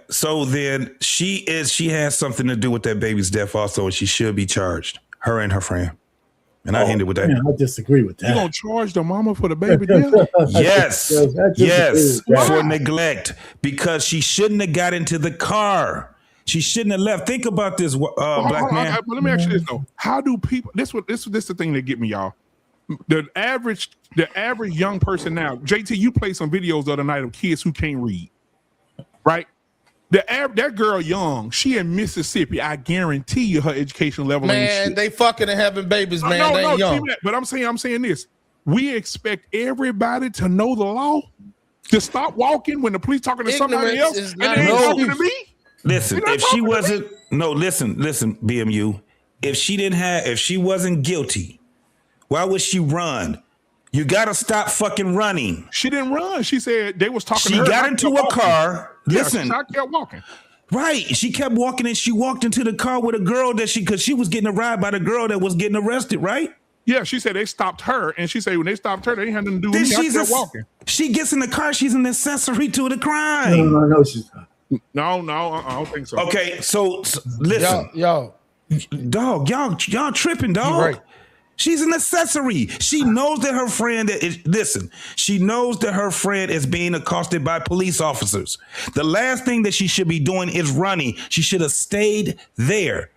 So then she has something to do with that baby's death also, and she should be charged. Her and her friend. And I ended with that. Man, I disagree with that. You gonna charge the mama for the baby death? Yes, for neglect because she shouldn't have got into the car. She shouldn't have left. Think about this, black man. But let me ask you this though: how do people? This the thing that get me, y'all. The average young person now. JT, you played some videos the other night of kids who can't read, right? That girl young, she in Mississippi. I guarantee you, her education level ain't shit. Man, they fucking and having babies, man. They young. But I'm saying this: we expect everybody to know the law, to stop walking when the police talking to somebody else, and they ain't talking to me. Listen, if she wasn't, listen, BMU. If she wasn't guilty, why would she run? You gotta stop fucking running. She didn't run. She said they was talking to her. She got into a car. Listen. I kept walking. Right. She kept walking and she walked into the car with a girl because she was getting a ride by the girl that was getting arrested, right? Yeah, she said they stopped her, and she said when they stopped her, they ain't had nothing to do with me. I kept walking. She gets in the car, she's an accessory to the crime. No, she's not. No, I don't think so. Okay, so listen, y'all tripping, dog. Right. She's an accessory. She knows that her friend she knows that her friend is being accosted by police officers. The last thing that she should be doing is running. She should have stayed there.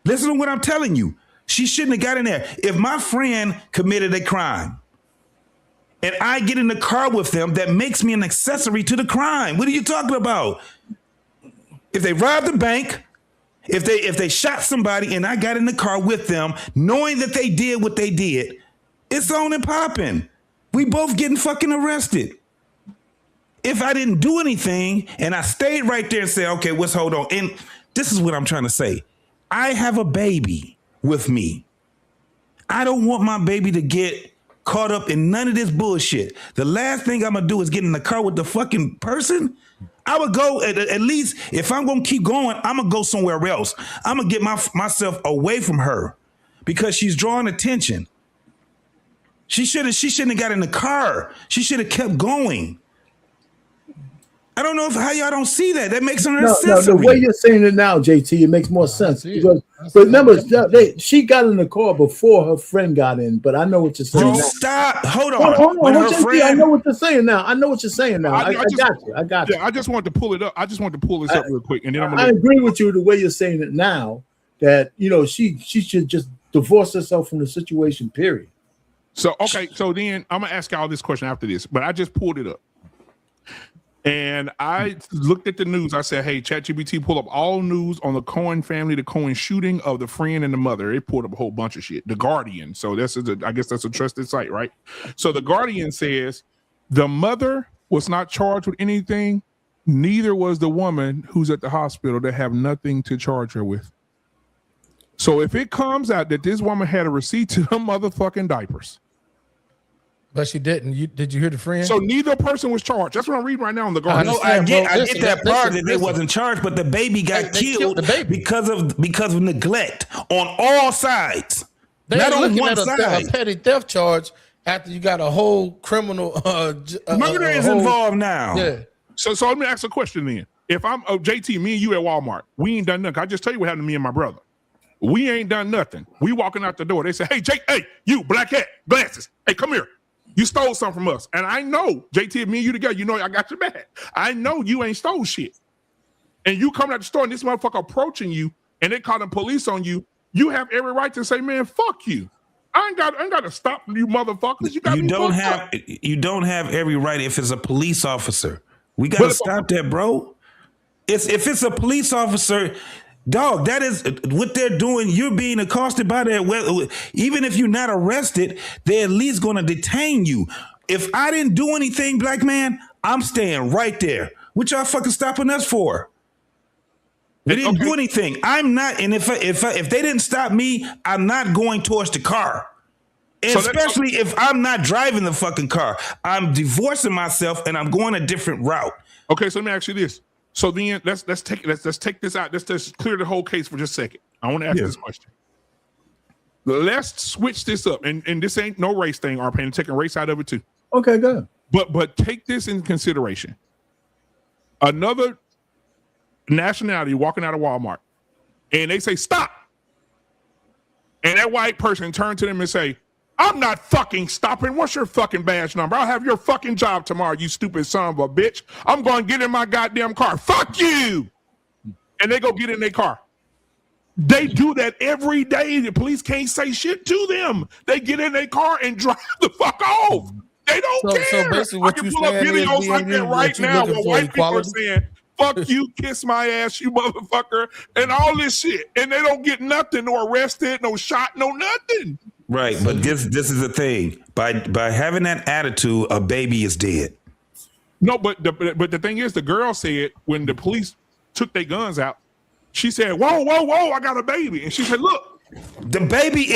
Listen to what I'm telling you. She shouldn't have got in there. If my friend committed a crime and I get in the car with them, that makes me an accessory to the crime. What are you talking about? If they robbed the bank, if they shot somebody and I got in the car with them, knowing that they did what they did, it's on and popping. We both getting fucking arrested. If I didn't do anything and I stayed right there and said, okay, let's hold on. And this is what I'm trying to say. I have a baby with me. I don't want my baby to get caught up in none of this bullshit. The last thing I'm gonna do is get in the car with the fucking person. I would go at least, if I'm gonna keep going, I'm gonna go somewhere else. I'm gonna get myself away from her because she's drawing attention. She shouldn't have got in the car. She should have kept going. I don't know how y'all don't see that. That makes her accessory. No, the way you're saying it now, JT, it makes more sense. Because remember, she got in the car before her friend got in, but I know what you're saying. Stop. Hold on. Hold on. JT, I know what you're saying now. I got you. Yeah, I just wanted to pull it up. I just wanted to pull this up real quick, and then I agree with you the way you're saying it now, that she should just divorce herself from the situation, period. So then I'm gonna ask y'all this question after this, but I just pulled it up. And I looked at the news. I said, hey, ChatGPT, pull up all news on the Kohen family, the Kohen shooting of the friend and the mother. It pulled up a whole bunch of shit. The Guardian. So I guess that's a trusted site, right? So the Guardian says the mother was not charged with anything. Neither was the woman who's at the hospital that have nothing to charge her with. So if it comes out that this woman had a receipt to her motherfucking diapers. But she didn't. Did you hear the friend? So neither person was charged. That's what I'm reading right now on the Guardian. I get that part that they wasn't charged, but the baby got killed because of neglect on all sides. They're not on one side. A petty theft charge after you got a whole criminal murder is involved now. Yeah. So let me ask a question then. If I'm JT, me and you at Walmart, we ain't done nothing. I just tell you what happened to me and my brother. We ain't done nothing. We walking out the door. They say, hey, Jake, hey, you, black hat, glasses. Hey, come here. You stole something from us. And I know, JT, me and you together, I got your back. I know you ain't stole shit. And you coming out the store and this motherfucker approaching you and they calling police on you, you have every right to say, man, fuck you. I ain't got to stop you motherfuckers. You don't have every right if it's a police officer. We got to stop that, bro. If it's a police officer, dog, that is what they're doing. You're being accosted by that. Well, even if you're not arrested, they're at least going to detain you. If I didn't do anything, black man, I'm staying right there. What y'all fucking stopping us for? We didn't do anything. I'm not. And if they didn't stop me, I'm not going towards the car. And so especially if I'm not driving the fucking car. I'm divorcing myself and I'm going a different route. Okay, so let me ask you this. So then let's take this out. Let's just clear the whole case for just a second. I want to ask this question. Let's switch this up. And this ain't no race thing, Arpain. I'm taking race out of it too. Okay, good. But take this in consideration. Another nationality walking out of Walmart and they say, stop. And that white person turn to them and say, I'm not fucking stopping. What's your fucking badge number? I'll have your fucking job tomorrow, you stupid son of a bitch. I'm going to get in my goddamn car. Fuck you. And they go get in their car. They do that every day. The police can't say shit to them. They get in their car and drive the fuck off. They don't care. So basically what I can pull up videos like that right now where white people are saying, fuck you, kiss my ass, you motherfucker, and all this shit. And they don't get nothing, no arrested, no shot, no nothing. Right, but this is the thing. By having that attitude, a baby is dead. No, but the thing is, the girl said when the police took their guns out, she said, whoa, I got a baby. And she said, look. The baby,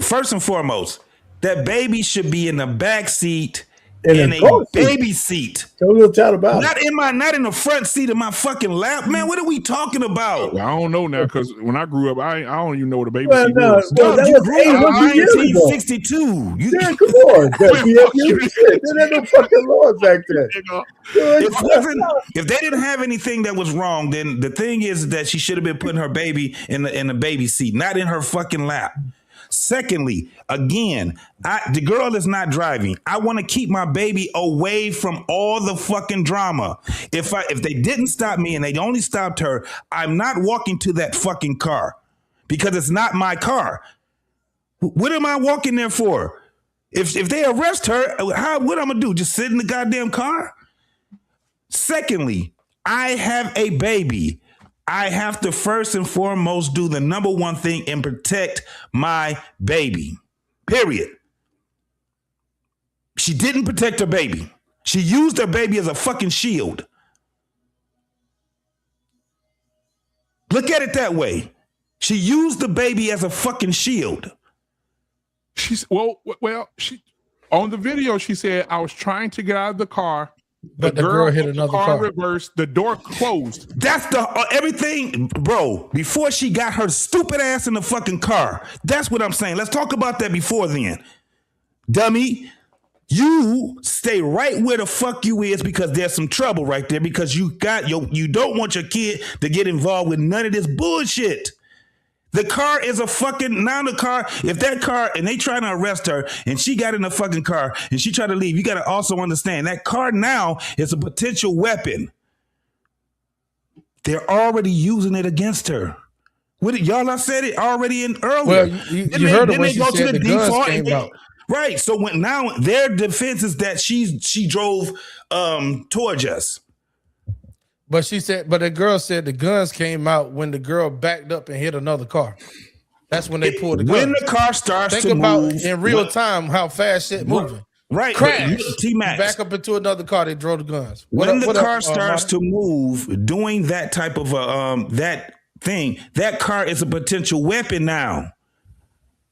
first and foremost, that baby should be in the back seat in a baby seat. Tell a little child about not in the front seat of my fucking lap. Man, what are we talking about? I don't know now, because when I grew up, I don't even know what a baby seat was. No, you grew up in 1962. Yeah, come on. There ain't no fucking laws back then. If they didn't have anything that was wrong, then the thing is that she should have been putting her baby in the baby seat, not in her fucking lap. Secondly, again, the girl is not driving. I want to keep my baby away from all the fucking drama. If they didn't stop me and they only stopped her, I'm not walking to that fucking car because it's not my car. What am I walking there for? If they arrest her, what I'm gonna do? Just sit in the goddamn car? Secondly, I have a baby. I have to first and foremost do the number one thing and protect my baby. Period. She didn't protect her baby. She used her baby as a fucking shield. Look at it that way. She used the baby as a fucking shield. She's she on the video she said, I was trying to get out of the car. But the girl hit another car. Reversed. The door closed. That's the everything, bro. Before she got her stupid ass in the fucking car. That's what I'm saying. Let's talk about that before then. Dummy, you stay right where the fuck you is because there's some trouble right there because you don't want your kid to get involved with none of this bullshit. The car is a fucking, now the car, if that car, and they trying to arrest her, and she got in the fucking car, and she tried to leave, you got to also understand, that car now is a potential weapon. They're already using it against her. Y'all, I said it already in earlier. Well, you heard it when she said the guns came out. Right, so now their defense is that she drove towards us. But the girl said the guns came out when the girl backed up and hit another car. That's when they pulled the guns. When the car starts Think to about move, in real time how fast shit moving. Right. Crash. T-Max. Back up into another car, they drove the guns. When the car starts to move, doing that type of that thing, that car is a potential weapon now.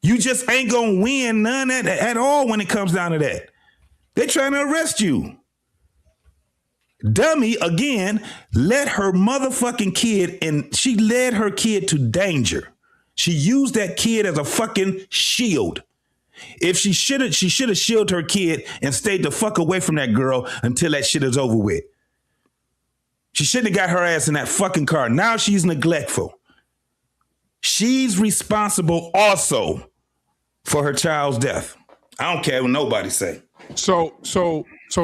You just ain't gonna win none at all when it comes down to that. They're trying to arrest you. Dummy, again, let her motherfucking kid, and she led her kid to danger. She used that kid as a fucking shield. If she should have shielded her kid and stayed the fuck away from that girl until that shit is over with. She shouldn't have got her ass in that fucking car. Now she's neglectful. She's responsible also for her child's death. I don't care what nobody say. So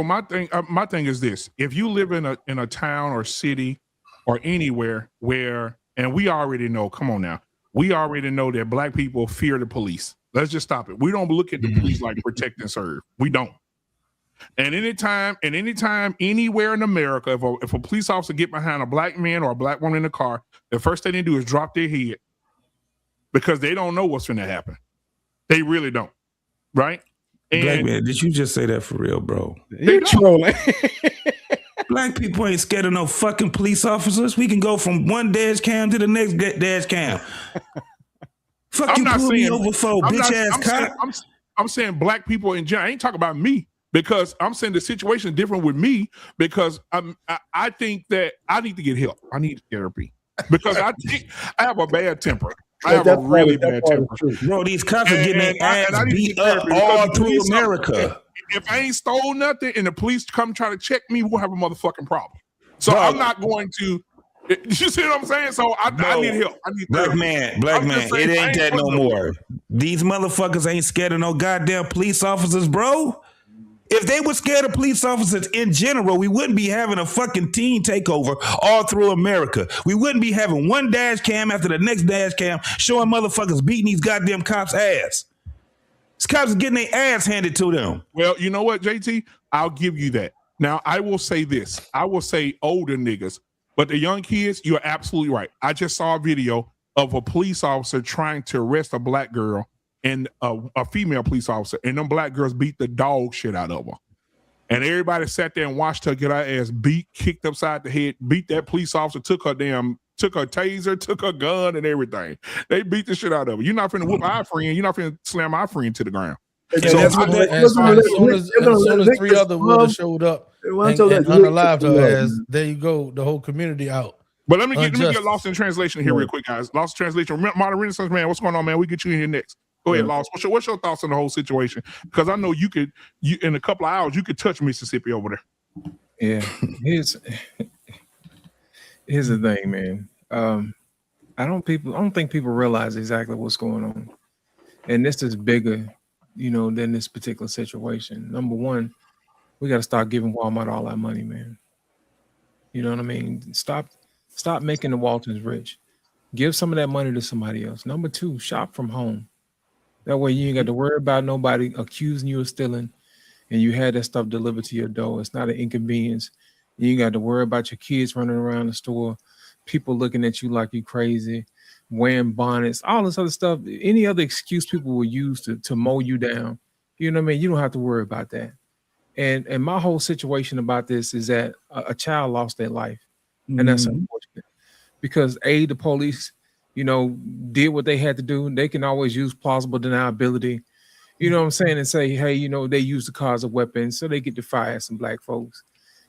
my thing is this: if you live in a town or city or anywhere where, and we already know, come on now, we already know that black people fear the police. Let's just stop it. We don't look at the police like protect and serve. We don't. And anytime, anywhere in America, if a police officer get behind a black man or a black woman in the car, the first thing they do is drop their head because they don't know what's going to happen. They really don't, right? And Black man, did you just say that for real, bro? They trolling. Black people ain't scared of no fucking police officers. We can go from one dash cam to the next dash cam. Fuck, you pull me over for bitch ass cop. I'm saying black people in general. I ain't talking about me because I'm saying the situation is different with me because I think that I need to get help. I need therapy because I think I have a bad temper. I have a really bad temper. Bro, these cops are getting their ass beat up all through America. If I ain't stole nothing and the police come try to check me, we'll have a motherfucking problem. So I'm not going to. You see what I'm saying? So I need help. I need black man, it ain't that no more. These motherfuckers ain't scared of no goddamn police officers, bro. If they were scared of police officers in general, we wouldn't be having a fucking teen takeover all through America. We wouldn't be having one dash cam after the next dash cam showing motherfuckers beating these goddamn cops' ass. These cops are getting their ass handed to them. Well, you know what, JT? I'll give you that. Now, I will say this. I will say older niggas, but the young kids, you're absolutely right. I just saw a video of a police officer trying to arrest a black girl and a female police officer, and them black girls beat the dog shit out of her. And everybody sat there and watched her get her ass beat, kicked upside the head, beat that police officer, took her taser, took her gun and everything. They beat the shit out of her. You're not finna whoop our friend. You're not finna slam our friend to the ground. As soon as three other women showed up and unalived her ass, there you go, the whole community out. But let me get lost in translation here real quick, guys. Lost in translation. Modern Renaissance man, what's going on, man? We get you in here next. Go ahead, Lost. What's your thoughts on the whole situation? Because I know you in a couple of hours you could touch Mississippi over there. Yeah, here's the thing, man. I don't think people realize exactly what's going on, and this is bigger, than this particular situation. Number one, we got to start giving Walmart all our money, man. You know what I mean? Stop making the Waltons rich. Give some of that money to somebody else. Number two, shop from home. That way you ain't got to worry about nobody accusing you of stealing, and you had that stuff delivered to your door. It's not an inconvenience. You ain't got to worry about your kids running around the store, people looking at you like you crazy, wearing bonnets, all this other stuff. Any other excuse people will use to mow you down. You know what I mean? You don't have to worry about that. And my whole situation about this is that a child lost their life. And that's unfortunate. Because the police, did what they had to do. They can always use plausible deniability, you know what I'm saying, and say, hey, they use the car as a weapon, so they get to fire some black folks.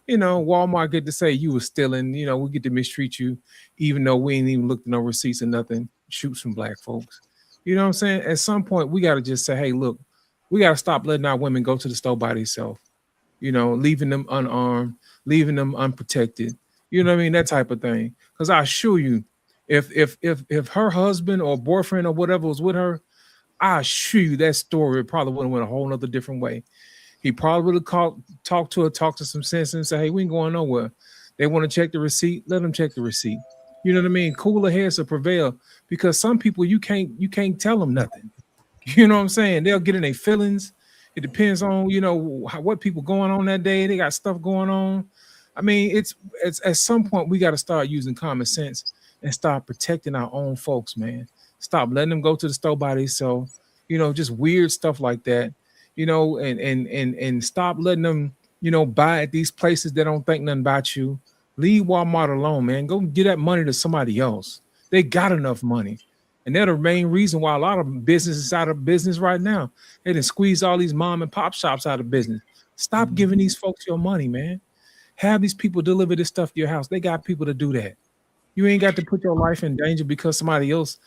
Walmart get to say you were stealing, we get to mistreat you, even though we ain't even looked at no receipts or nothing, shoot some black folks. You know what I'm saying? At some point, we got to just say, hey, look, we got to stop letting our women go to the store by themselves, leaving them unarmed, leaving them unprotected. You know what I mean? That type of thing. Because I assure you, if her husband or boyfriend or whatever was with her, I assure you that story probably would have went a whole nother different way. He probably would have talked to some sense and say, hey, we ain't going nowhere. They want to check the receipt, let them check the receipt. You know what I mean? Cooler heads will prevail, because some people you can't tell them nothing. You know what I'm saying? They'll get in their feelings. It depends on, what people going on that day. They got stuff going on. I mean, it's at some point we got to start using common sense and start protecting our own folks, man. Stop letting them go to the store by themselves, just weird stuff like that, and stop letting them, buy at these places that don't think nothing about you. Leave Walmart alone, man. Go get that money to somebody else. They got enough money. And they're the main reason why a lot of businesses is out of business right now. They done squeeze all these mom and pop shops out of business. Stop giving these folks your money, man. Have these people deliver this stuff to your house. They got people to do that. You ain't got to put your life in danger because somebody else,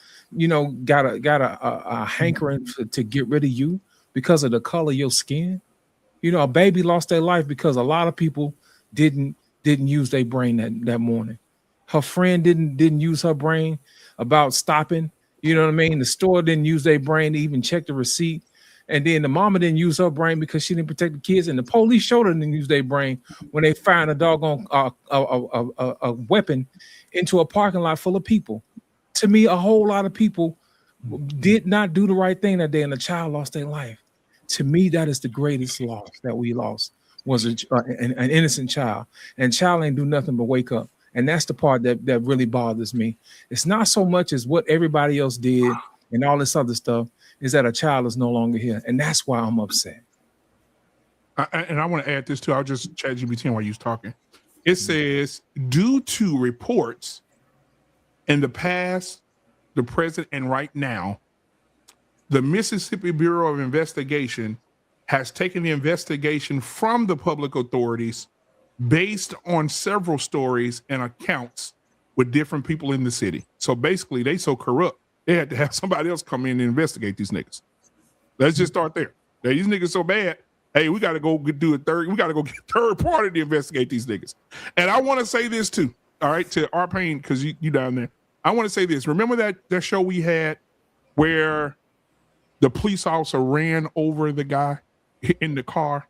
got a hankering to get rid of you because of the color of your skin. A baby lost their life because a lot of people didn't use their brain that morning. Her friend didn't use her brain about stopping. You know what I mean? The store didn't use their brain to even check the receipt. And then the mama didn't use her brain because she didn't protect the kids. And the police showed her didn't use their brain when they found a doggone a weapon into a parking lot full of people. To me, a whole lot of people did not do the right thing that day, and a child lost their life. To me, that is the greatest loss that we lost, was an innocent child. And child ain't do nothing but wake up. And that's the part that really bothers me. It's not so much as what everybody else did and all this other stuff, is that a child is no longer here. And that's why I'm upset. And I want to add this too. I'll just chat GPT while you was talking. It says, due to reports in the past, the present, and right now, the Mississippi Bureau of Investigation has taken the investigation from the public authorities based on several stories and accounts with different people in the city. So basically, they so corrupt, they had to have somebody else come in and investigate these niggas. Let's just start there. These niggas so bad. Hey, we got to go do we got to go get third party to investigate these niggas. And I want to say this too, all right, to our pain, because you down there. I want to say this. Remember that show we had where the police officer ran over the guy in the car?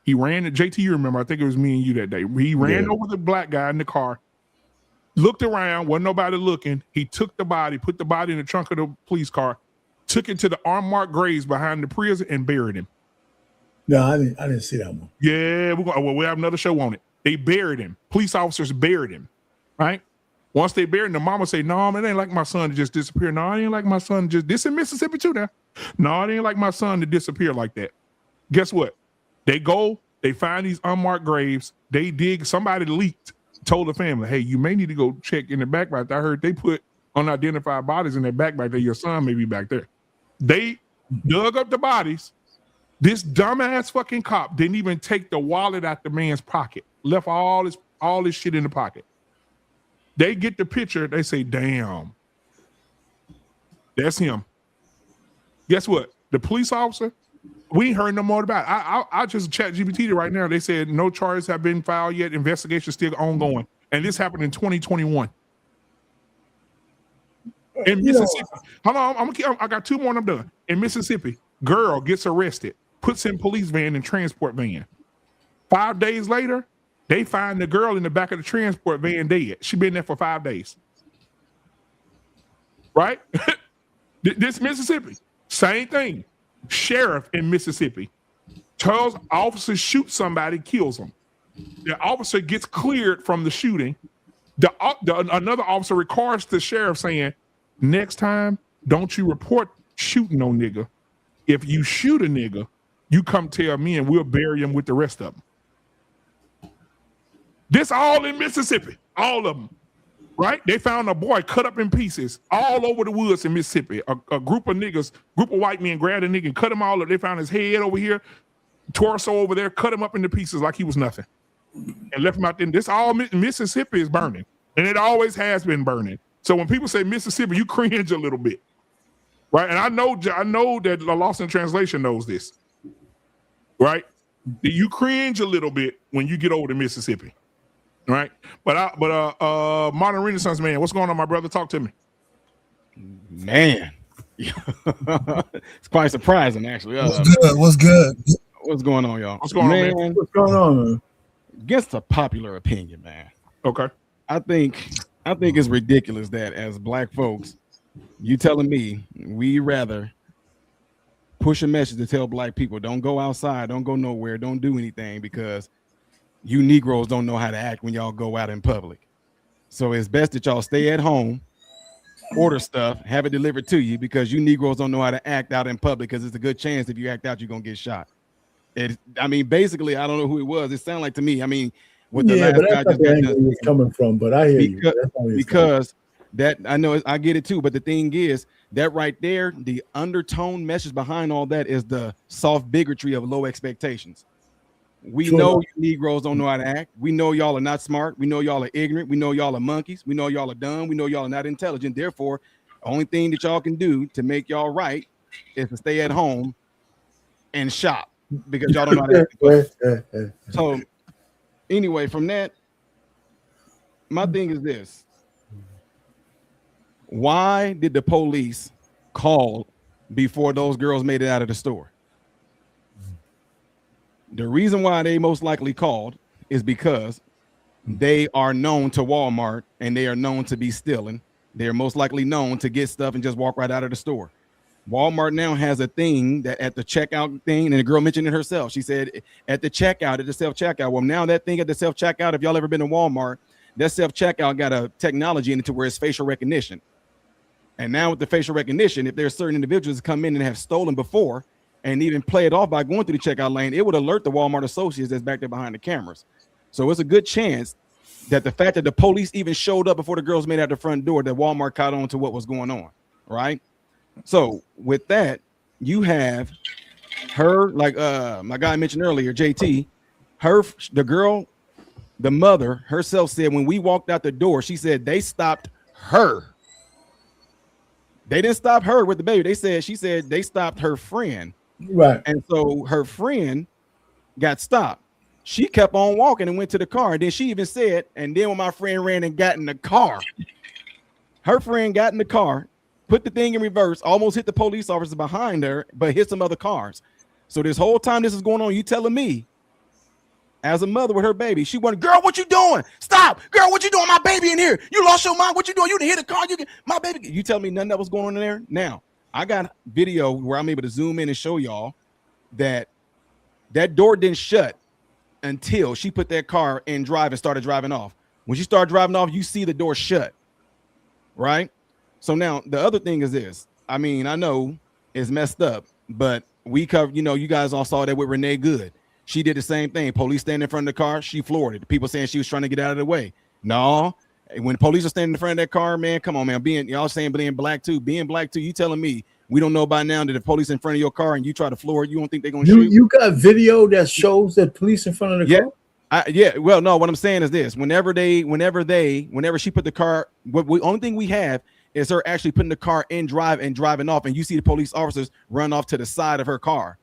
He ran, JT, you remember, I think it was me and you that day. He ran over the black guy in the car, looked around, wasn't nobody looking. He took the body, put the body in the trunk of the police car, took it to the unmarked graves behind the prison and buried him. No, I didn't see that one. Yeah, we have another show on it. They buried him. Police officers buried him, right? Once they buried him, the mama say, no, man, it ain't like my son to just disappear. No, it ain't like my son to just, this in Mississippi too now. No, it ain't like my son to disappear like that. Guess what? They go, they find these unmarked graves. They dig, somebody leaked, told the family, hey, you may need to go check in the back right there. I heard they put unidentified bodies in their back right there. Your son may be back there. They dug up the bodies. This dumbass fucking cop didn't even take the wallet out the man's pocket. Left all this shit in the pocket. They get the picture. They say, damn, that's him. Guess what? The police officer, we ain't heard no more about it. I just chat GPT right now. They said no charges have been filed yet. Investigation still ongoing. And this happened in 2021. In Mississippi. Hold on, I got two more and I'm done. In Mississippi, girl gets arrested, puts in police van and transport van. 5 days later, they find the girl in the back of the transport van dead. She been there for 5 days. Right? This Mississippi. Same thing. Sheriff in Mississippi tells officers shoot somebody, kills them. The officer gets cleared from the shooting. Another officer records the sheriff saying, next time, don't you report shooting no nigga. If you shoot a nigga, you come tell me and we'll bury him with the rest of them. This all in Mississippi, all of them, right? They found a boy cut up in pieces all over the woods in Mississippi. A group of niggas, group of white men grabbed a nigga and cut him all up. They found his head over here, torso over there, cut him up into pieces like he was nothing and left him out there. This all Mississippi is burning, and it always has been burning. So when people say Mississippi, you cringe a little bit, right? And I know that the Lost in Translation knows this, right? You cringe a little bit when you get over to Mississippi, right? But Modern Renaissance man, what's going on, my brother? Talk to me. Man, it's quite surprising, actually. What's good? What's going on, y'all? What's going on, man? What's going on, man? Against a popular opinion, man. Okay. I think it's ridiculous that as black folks, you telling me we rather push a message to tell black people don't go outside, don't go nowhere, don't do anything because you Negroes don't know how to act when y'all go out in public. So it's best that y'all stay at home, order stuff, have it delivered to you because you Negroes don't know how to act out in public because it's a good chance if you act out, you're going to get shot. Basically, I don't know who it was. It sounded like to me, what the last guy just got done. Was coming from, but I hear you. Because that I know I get it too. But the thing is that right there, the undertone message behind all that is the soft bigotry of low expectations. We know you Negroes don't know how to act. We know y'all are not smart. We know y'all are ignorant. We know y'all are monkeys. We know y'all are dumb. We know y'all are not intelligent. Therefore, the only thing that y'all can do to make y'all right is to stay at home and shop because y'all don't know how to act. So anyway, from that, my thing is this. Why did the police call before those girls made it out of the store? The reason why they most likely called is because they are known to Walmart and they are known to be stealing. They're most likely known to get stuff and just walk right out of the store. Walmart now has a thing that at the checkout thing, and the girl mentioned it herself. She said at the checkout, at the self-checkout. Well, now that thing at the self-checkout, if y'all ever been to Walmart, that self-checkout got a technology in it to where it's facial recognition. And now with the facial recognition, if there's certain individuals that come in and have stolen before and even play it off by going through the checkout lane, it would alert the Walmart associates that's back there behind the cameras. So it's a good chance that the fact that the police even showed up before the girls made it out the front door, that Walmart caught on to what was going on, right? So with that, you have her, like my guy mentioned earlier, JT, the mother herself said when we walked out the door, she said they stopped her. They didn't stop her with the baby. She said they stopped her friend. Right. And so her friend got stopped. She kept on walking and went to the car. And then she even said, and then when my friend ran and got in the car, her friend got in the car, put the thing in reverse, almost hit the police officer behind her, but hit some other cars. So this whole time this is going on, you telling me, as a mother with her baby, she went, girl, what you doing? Stop. Girl, what you doing? My baby in here. You lost your mind. What you doing? You didn't hit the car. My baby. You tell me nothing that was going on in there? Now, I got video where I'm able to zoom in and show y'all that door didn't shut until she put that car in drive and started driving off. When she started driving off, you see the door shut, right? So now the other thing is this. I know it's messed up, but we covered, you guys all saw that with Renee Good. She did the same thing. Police standing in front of the car, she floored it. People saying she was trying to get out of the way. No, when police are standing in front of that car, man, come on, man. Y'all saying being black too. You telling me we don't know by now that if police in front of your car and you try to floor it, you don't think they're gonna shoot? You got video that shows that police in front of the car? Well, no, what I'm saying is this. Whenever she put the car, only thing we have is her actually putting the car in drive and driving off, and you see the police officers run off to the side of her car.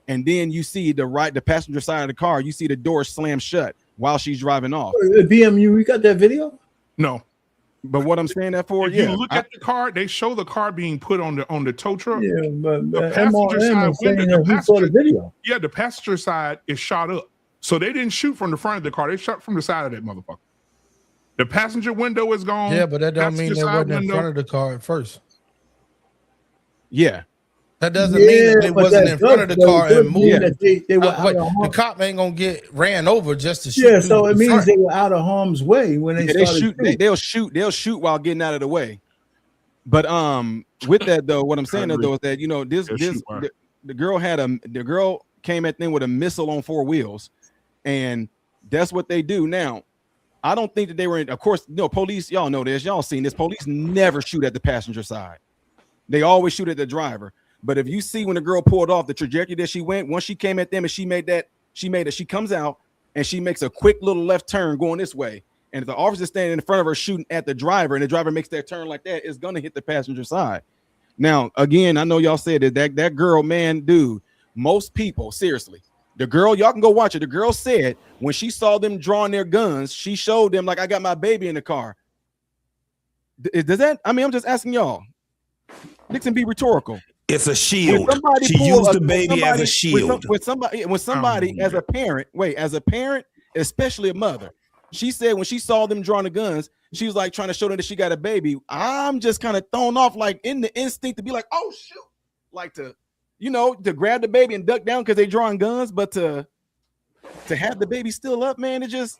And then you see the passenger side of the car, you see the door slam shut while she's driving off. BMU, you got that video? No. But what I'm saying that for, if you look at the car, they show the car being put on the tow truck. Yeah, but the passenger side window, the video. Yeah, the passenger side is shot up. So they didn't shoot from the front of the car, they shot from the side of that motherfucker. The passenger window is gone. Yeah, but that don't mean they wasn't in front of the car at first. Yeah. That doesn't mean that it but wasn't that in front of the does- car does and mean moved. that they were out Wait, of the harm. cop ain't gonna get ran over just to shoot. Yeah, so through it the means front. they were out of harm's way when they They started shoot. shooting. They'll shoot while getting out of the way. But with that though, what I'm saying though is that the girl came at them with a missile on 4 wheels, and that's what they do now. I don't think that they were in. Of course, police. Y'all know this. Y'all seen this. Police never shoot at the passenger side. They always shoot at the driver. But if you see when the girl pulled off the trajectory that she went, once she came at them and she comes out and she makes a quick little left turn going this way. And if the officer standing in front of her shooting at the driver and the driver makes that turn like that, it's gonna hit the passenger side. Now, again, I know y'all said that girl, man, dude, most people, seriously, the girl, y'all can go watch it. The girl said when she saw them drawing their guns, she showed them like, I got my baby in the car. Does that? I mean, I'm just asking y'all. Nixon, be rhetorical. It's a shield. She used the baby as a shield. When somebody as a parent, especially a mother, she said when she saw them drawing the guns, she was like trying to show them that she got a baby. I'm just kind of thrown off, like in the instinct to be like, oh shoot, like to grab the baby and duck down because they drawing guns, but to have the baby still up, man, it just.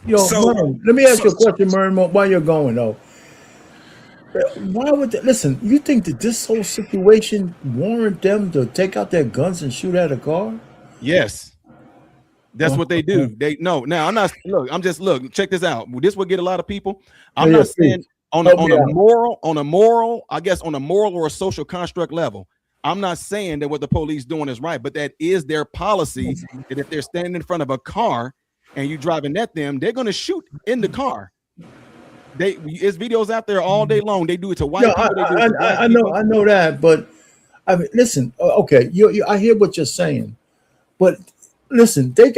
Merm, let me ask you a question, Merm, while you're going though. Why would they, listen? You think that this whole situation warrant them to take out their guns and shoot at a car? Yes, that's what they do. They no. Now I'm not. Check this out. This will get a lot of people. I'm not saying on a moral, I guess on a moral or a social construct level. I'm not saying that what the police doing is right, but that is their policy. That if they're standing in front of a car and you driving at them, they're going to shoot in the car. There's videos out there all day long. They do it to white people. I know that, but I mean, listen. Okay, I hear what you're saying, but listen, they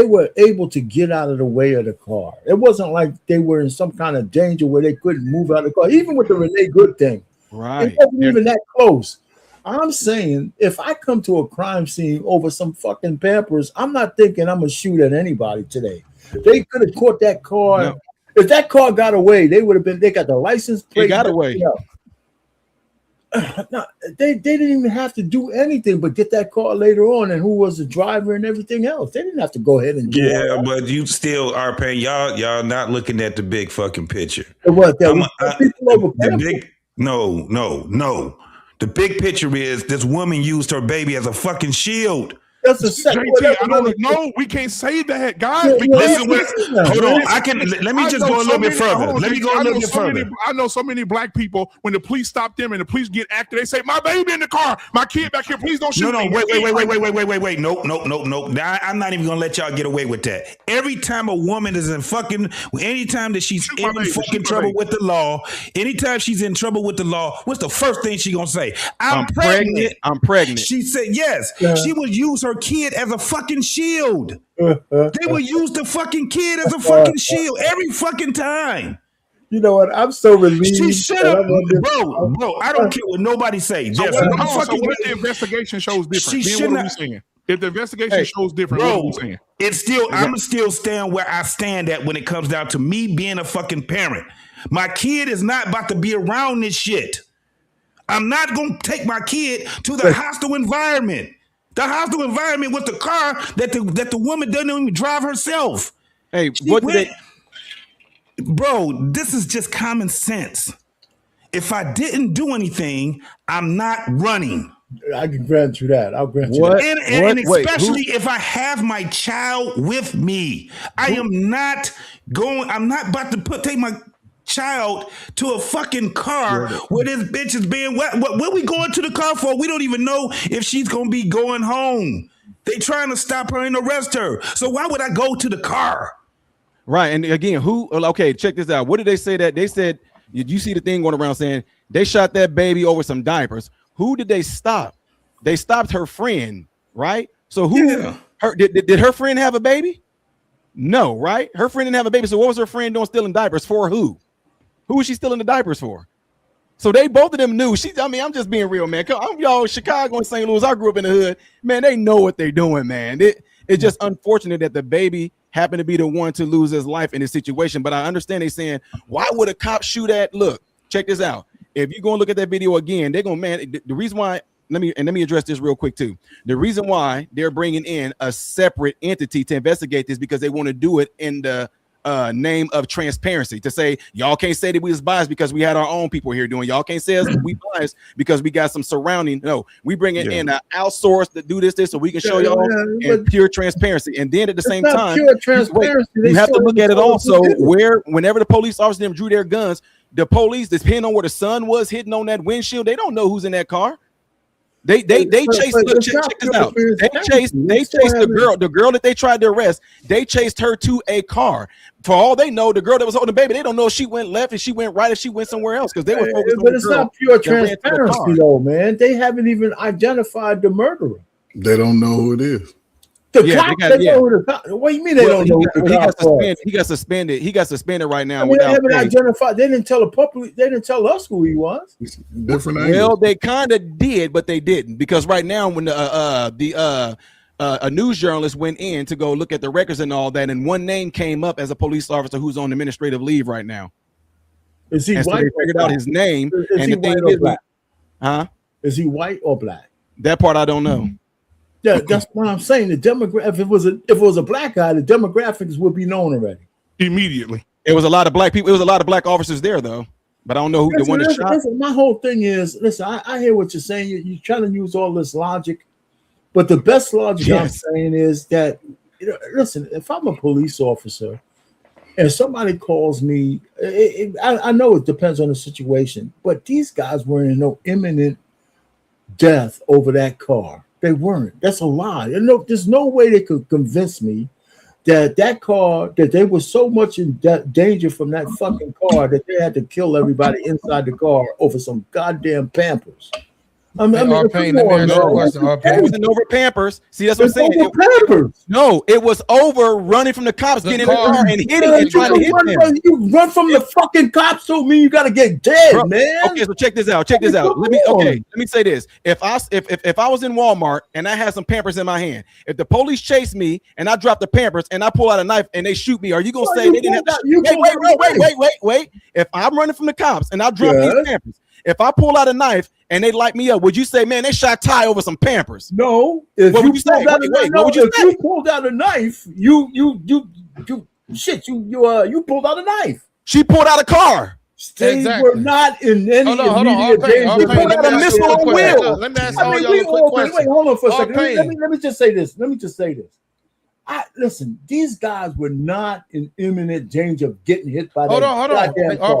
were able to get out of the way of the car. It wasn't like they were in some kind of danger where they couldn't move out of the car. Even with the Renee Good thing, right? It wasn't even that close. I'm saying if I come to a crime scene over some fucking Pampers, I'm not thinking I'm gonna shoot at anybody today. They could have caught that car. No. If that car got away, they would have been. They got the license plate. They got away. No, they didn't even have to do anything but get that car later on, and who was the driver and everything else. They didn't have to go ahead and do all that. But you still are paying. Y'all not looking at the big fucking picture. What? No. The big picture is this woman used her baby as a fucking shield. That's a second. No, we can't say that, guys. Hold on. Let me just go a little bit further. Let me go a little bit further. I know so many black people, when the police stop them and the police get active, they say, my baby in the car, my kid back here, please don't shoot me. Wait. No. I'm not even gonna let y'all get away with that. Every time a woman is anytime that she's in fucking trouble with the law, anytime she's in trouble with the law, what's the first thing she gonna say? I'm pregnant. I'm pregnant. She said yes. Yeah. She would use her kid as a fucking shield. They will use the fucking kid as a fucking shield every fucking time. You know what? I'm so relieved. She shut up, bro. I don't care what nobody say. So what the investigation shows different? What are we saying? If the investigation shows different, what are we saying? It's still, I'm still stand where I stand at when it comes down to me being a fucking parent. My kid is not about to be around this shit. I'm not gonna take my kid to the hostile environment. The hostile environment with the car that the woman doesn't even drive herself. Hey, bro, this is just common sense. If I didn't do anything, I'm not running. I can grant you that. I'll grant you that. And especially if I have my child with me. I'm not about to take my child to a fucking car where this bitch is being what we going to the car for? We don't even know if she's gonna be going home. They trying to stop her and arrest her. So why would I go to the car? Right. And again, check this out. What did they say? That they said, you see the thing going around saying they shot that baby over some diapers. Who did they stop? They stopped her friend, right? So did her friend have a baby? No, right? Her friend didn't have a baby. So what was her friend doing stealing diapers for? Who was she stealing the diapers for? So they both of them knew. I'm just being real, man. Y'all, Chicago and St. Louis, I grew up in the hood. Man, they know what they're doing, man. It's just unfortunate that the baby happened to be the one to lose his life in this situation. But I understand they saying, why would a cop shoot at? Look, check this out. If you're going to look at that video again, they're going, man, the reason why, let me address this real quick too. The reason why they're bringing in a separate entity to investigate this because they want to do it in the name of transparency, to say y'all can't say that we was biased because we had our own people here doing. Y'all can't say us we biased because we got some surrounding. No, we bring it in an outsource to do this so we can show y'all in pure transparency. And then at the same time, pure transparency. you have to look at it also where whenever the police officers them drew their guns, the police, depending on where the sun was hitting on that windshield, they don't know who's in that car. They chased. Look, check this out. They chased the girl that they tried to arrest. They chased her to a car. For all they know, the girl that was holding the baby, they don't know if she went left, if she went right, if she went somewhere else because they were focused on the girl. But it's not pure transparency, though, man. They haven't even identified the murderer. They don't know who it is. The cops, they know who the cops. What do you mean they don't know who the cops are? He got suspended. He got suspended right now. I mean, they haven't identified. They didn't tell the public. They didn't tell us who he was. Different angle. Well, they kind of did, but they didn't, because right now when a news journalist went in to go look at the records and all that, and one name came up as a police officer who's on administrative leave right now. Is he white? So they figured out his name. Is he white or black? Huh? Is he white or black? That part I don't know. Yeah, that's what I'm saying. The demographic. If it was a black guy, the demographics would be known already immediately. It was a lot of black people. It was a lot of black officers there, though. But I don't know who the one that shot. My whole thing is, listen. I hear what you're saying. You're trying to use all this logic, but the best logic I'm saying is that, listen. If I'm a police officer and somebody calls me, I know it depends on the situation, but these guys were in no imminent death over that car. They weren't. That's a lie. There's no way they could convince me that car, that they were so much in danger from that fucking car that they had to kill everybody inside the car over some goddamn Pampers. It wasn't over Pampers. See, that's what I'm saying. It was over running from the cops, getting in the car and hitting and trying to hit them. You run from the fucking cops, don't mean you gotta get dead, man. Okay, so check this out. Let me say this. If I was in Walmart and I had some Pampers in my hand, if the police chase me and I drop the Pampers and I pull out a knife and they shoot me, are you gonna say they didn't have to wait? If I'm running from the cops and I drop these Pampers, if I pull out a knife and they light me up, would you say, man, they shot Ty over some Pampers? No. What would you say? What would you say? If you pulled out a knife, you pulled out a knife. She pulled out a car. They were not in any immediate danger. She pulled out a missile on wheels. Let me ask all y'all a quick question. Wait, hold on for a second. Let me just say this. Listen, these guys were not in imminent danger of getting hit by hold on.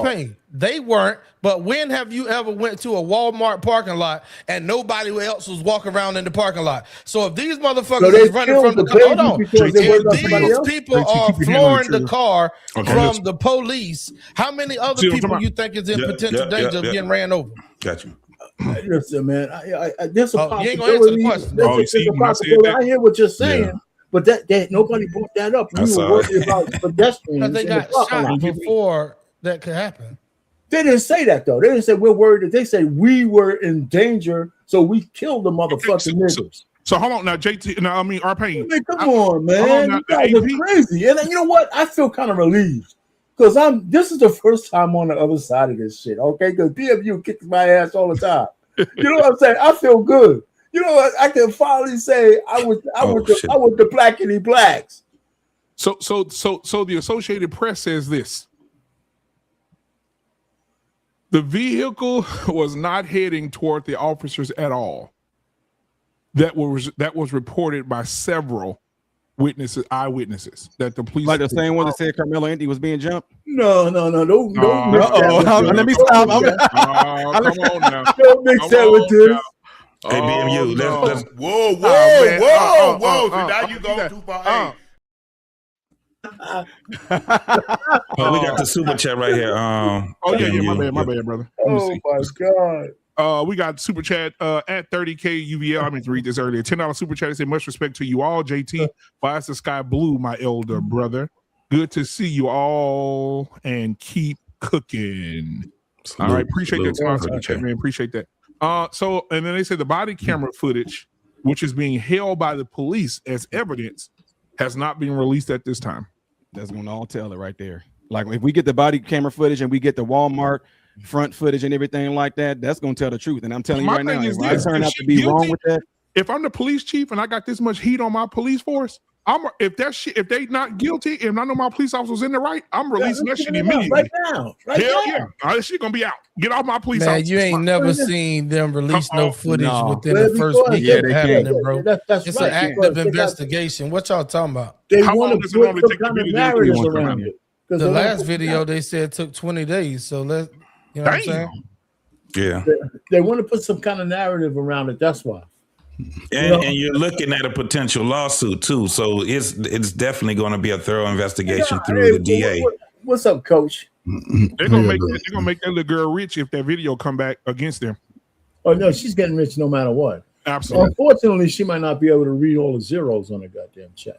Payne, they weren't. But when have you ever went to a Walmart parking lot and nobody else was walking around in the parking lot? So if these motherfuckers is running from the car, hold on. If these people are flooring the car from the police, how many other people you think is in potential danger of getting ran over? Got you. Listen, man, there's a you ain't gonna answer the question. I hear what you're saying. Yeah. But that nobody brought that up. We were worried about pedestrians. Because they got shot before that could happen. They didn't say that though. They didn't say we're worried. They said we were in danger, so we killed the motherfucking niggas. So hold on now, JT. No, I mean R-Pain. Come on, man. You guys are crazy. And you know what? I feel kind of relieved because this is the first time on the other side of this shit. Okay, because DMU kicks my ass all the time. You know what I'm saying? I feel good. You know what? I can finally say I was the blackity blacks. So the Associated Press says this. The vehicle was not heading toward the officers at all. That was reported by several eyewitnesses that the police, like the same one that said Carmelo Anthony was being jumped. No. Let me stop. Come on now. Don't mix that with this. Hey, BMU, let's whoa. So now you go too far. We got the super chat right here. My bad, brother. Oh my God. We got super chat at 30K UVL. I meant to read this earlier. $10 super chat. It said, much respect to you all. JT, why is the sky blue, my elder brother? Good to see you all and keep cooking. All right, appreciate that. Super chat, man. Appreciate that. So, and then they say the body camera footage, which is being held by the police as evidence, has not been released at this time. That's going to all tell it right there. Like if we get the body camera footage and we get the Walmart front footage and everything like that, that's gonna tell the truth. And I'm telling you My right now, thing is if I this, turn if out she to be wrong guilty- with that, If I'm the police chief and I got this much heat on my police force, if they not guilty and I know my police officers in the right, I'm releasing that shit immediately. Right now. Hell yeah. That shit gonna be out. Get off my police Man, officers. you ain't never seen them release no footage within Well, the first because week they- of happening, bro. That's It's right, an because active they got- investigation. What y'all talking about? They How want long to does it normally put some take to kind of do the narrative video? around it. 'Cause The they last want- video they said took 20 days. So let's, you know what I'm saying? Yeah. They want to put some kind of narrative around it. That's why. And you're looking at a potential lawsuit too, so it's definitely going to be a thorough investigation through the DA. What's up, Coach? They're gonna make that little girl rich if that video come back against them. Oh no, she's getting rich no matter what. Absolutely. Unfortunately, she might not be able to read all the zeros on a goddamn check.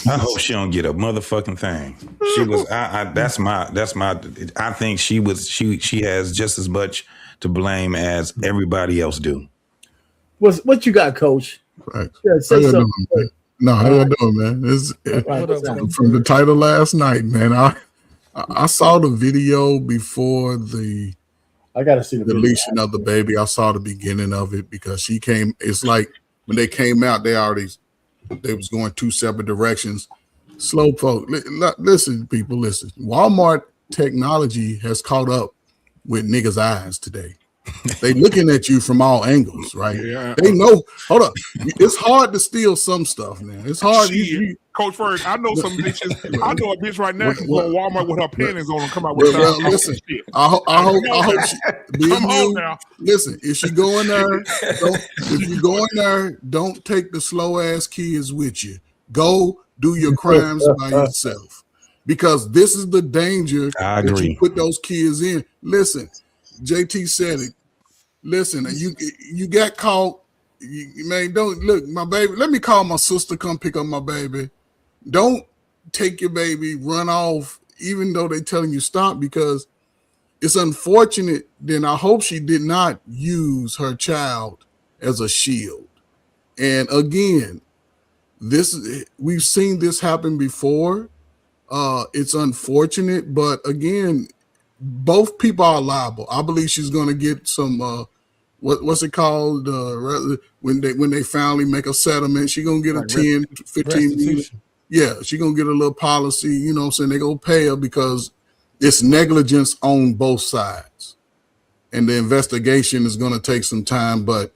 I hope she don't get a motherfucking thing. She was. That's my. I think she was. She has just as much to blame as everybody else do. What you got, Coach? Right. Yeah, say How y'all something. doing, man? No, how y'all doing, man? This from the title last night, man. I saw the video before I gotta see the deletion of the baby. I saw the beginning of it because she came. It's like when they came out, they was going two separate directions. Slowpoke. Listen, people, listen. Walmart technology has caught up with niggas' eyes today. They looking at you from all angles, right? Yeah. They know. Hold up. It's hard to steal some stuff, man. It's hard. Coach Ferg, I know some bitches. I know a bitch right now can go to Walmart with her panties on and come out with Well, listen. shit. I hope she, Come on now. Listen, if she go in there, if you go in there, don't take the slow ass kids with you. Go do your crimes by yourself, because this is the danger I that agree. you put those kids in. Listen, JT said it. Listen, you got caught. Man, don't look, my baby. Let me call my sister. Come pick up my baby. Don't take your baby, run off, even though they telling you stop, because it's unfortunate. Then I hope she did not use her child as a shield. And again, we've seen this happen before. It's unfortunate, but again, both people are liable. I believe she's going to get some. What's it called? When they finally make a settlement, she's going to get a 10, 15 million. Yeah, she's going to get a little policy, you know what I'm saying? They're going to pay her because it's negligence on both sides. And the investigation is going to take some time, but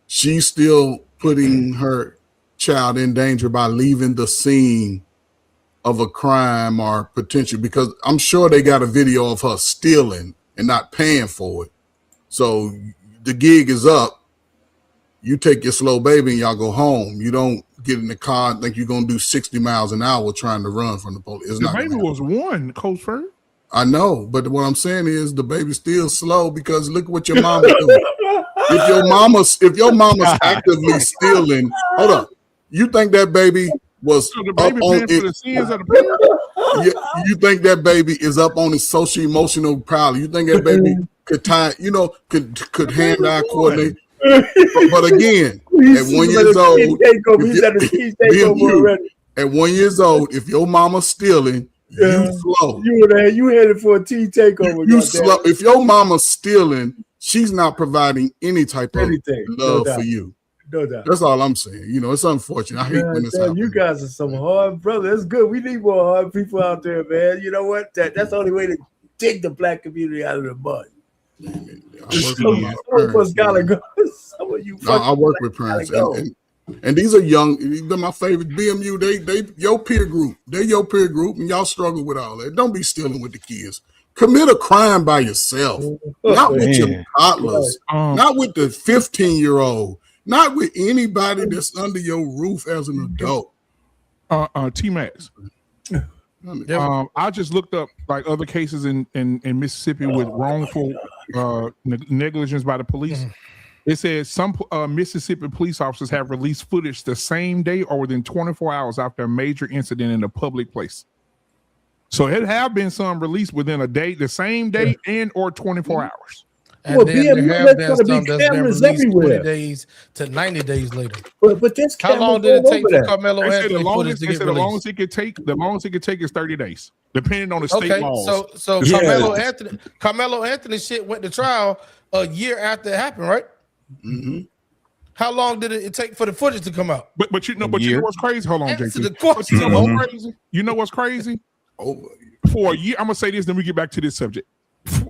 she's still putting her child in danger by leaving the scene of a crime or potential, because I'm sure they got a video of her stealing and not paying for it. So the gig is up. You take your slow baby and y'all go home. You don't get in the car and think you're going to do 60 miles an hour trying to run from the police. It's The not baby was one, Coach Ferg. I know, but what I'm saying is the baby's still slow because look what your mama doing. If your mama's actively stealing, hold up. You think that baby was So the baby up on paying for it? the sins of the parent? You think that baby is up on his social emotional power? You think that baby could could hand-eye coordinate? But again, at 1 year old, at 1 year old, if your mama's stealing, you slow. You headed for a tea takeover. You slow. If your mama's stealing, she's not providing any type of love for you. No doubt. That's all I'm saying. You know, it's unfortunate. I hate when this happens. You guys are some hard brothers. That's good. We need more hard people out there, man. You know what? That's the only way to dig the black community out of the mud. Some of us gotta go. Some of you. I work with parents, and these are young. They're my favorite. BMU. They your peer group. They're your peer group, and y'all struggle with all that. Don't be stealing with the kids. Commit a crime by yourself, not with your toddlers, not with the 15-year-old, not with anybody that's under your roof as an adult. T-Max. I just looked up like other cases in Mississippi with wrongful negligence by the police. It says some Mississippi police officers have released footage the same day or within 24 hours after a major incident in a public place. So it have been some released within a day, the same day and or 24 hours. And Well, then there BMU, have there's been gonna be some that's been cameras released 20 everywhere. days to 90 days later. But there's How long cameras did it all take over for that. Carmelo They said Anthony the footage longest. to They get said the longest released? the longest it could take is 30 days, depending on the state Okay, laws. so Yeah. Carmelo Anthony shit went to trial a year after it happened, right? Mm-hmm. How long did it take for the footage to come out? But you know what's crazy? Hold on, Answer JT. the question. You know what's crazy? You know what's crazy? Over. For a year, I'm gonna say this, then we get back to this subject.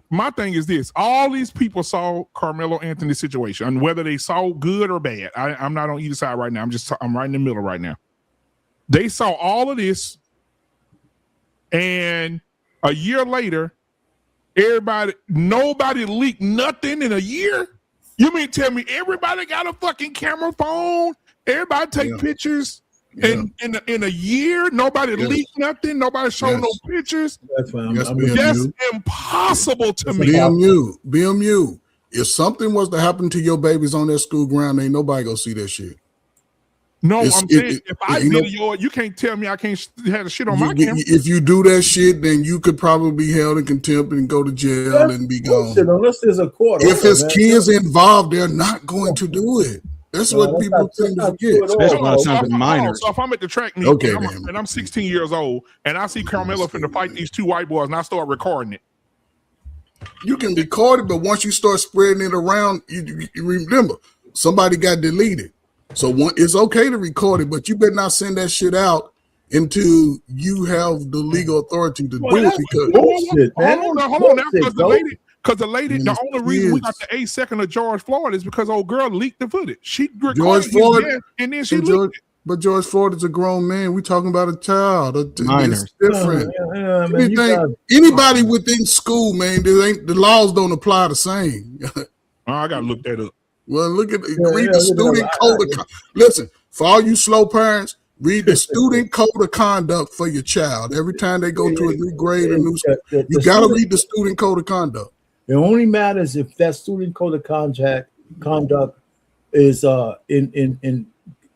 My thing is this: all these people saw Carmelo Anthony's situation, and whether they saw good or bad, I'm not on either side right now. I'm right in the middle right now. They saw all of this, and a year later, nobody leaked nothing in a year. You mean tell me everybody got a fucking camera phone? Everybody take pictures in a year? Nobody leaked nothing? Nobody showed no pictures? That's fine. That's impossible to me. BMU. If something was to happen to your babies on that school ground, ain't nobody gonna see that shit. No, I'm saying if I video it, you can't tell me I can't have the shit on my camera. If you do that shit, then you could probably be held in contempt and go to jail and be gone. Unless there's a court. If it's kids involved, they're not going to do it. That's what people tend to forget. So if I'm at the track meet and I'm 16 years old and I see Carmelo finna fight these two white boys and I start recording it. You can record it, but once you start spreading it around, you remember somebody got deleted. So it's okay to record it, but you better not send that shit out until you have the legal authority to do it. Because bullshit, man. Hold on now, because the lady, the only reason we got the 8 second of George Floyd is because old girl leaked the footage. She recorded it and then she leaked it. But George Floyd is a grown man. We're talking about a child. It's different. Anybody within school, man, the laws don't apply the same. I gotta look that up. Well, read the student code of listen, for all you slow parents, read the student code of conduct for your child. Every time they go to a new grade or new school, you gotta read the student code of conduct. It only matters if that student code of conduct is in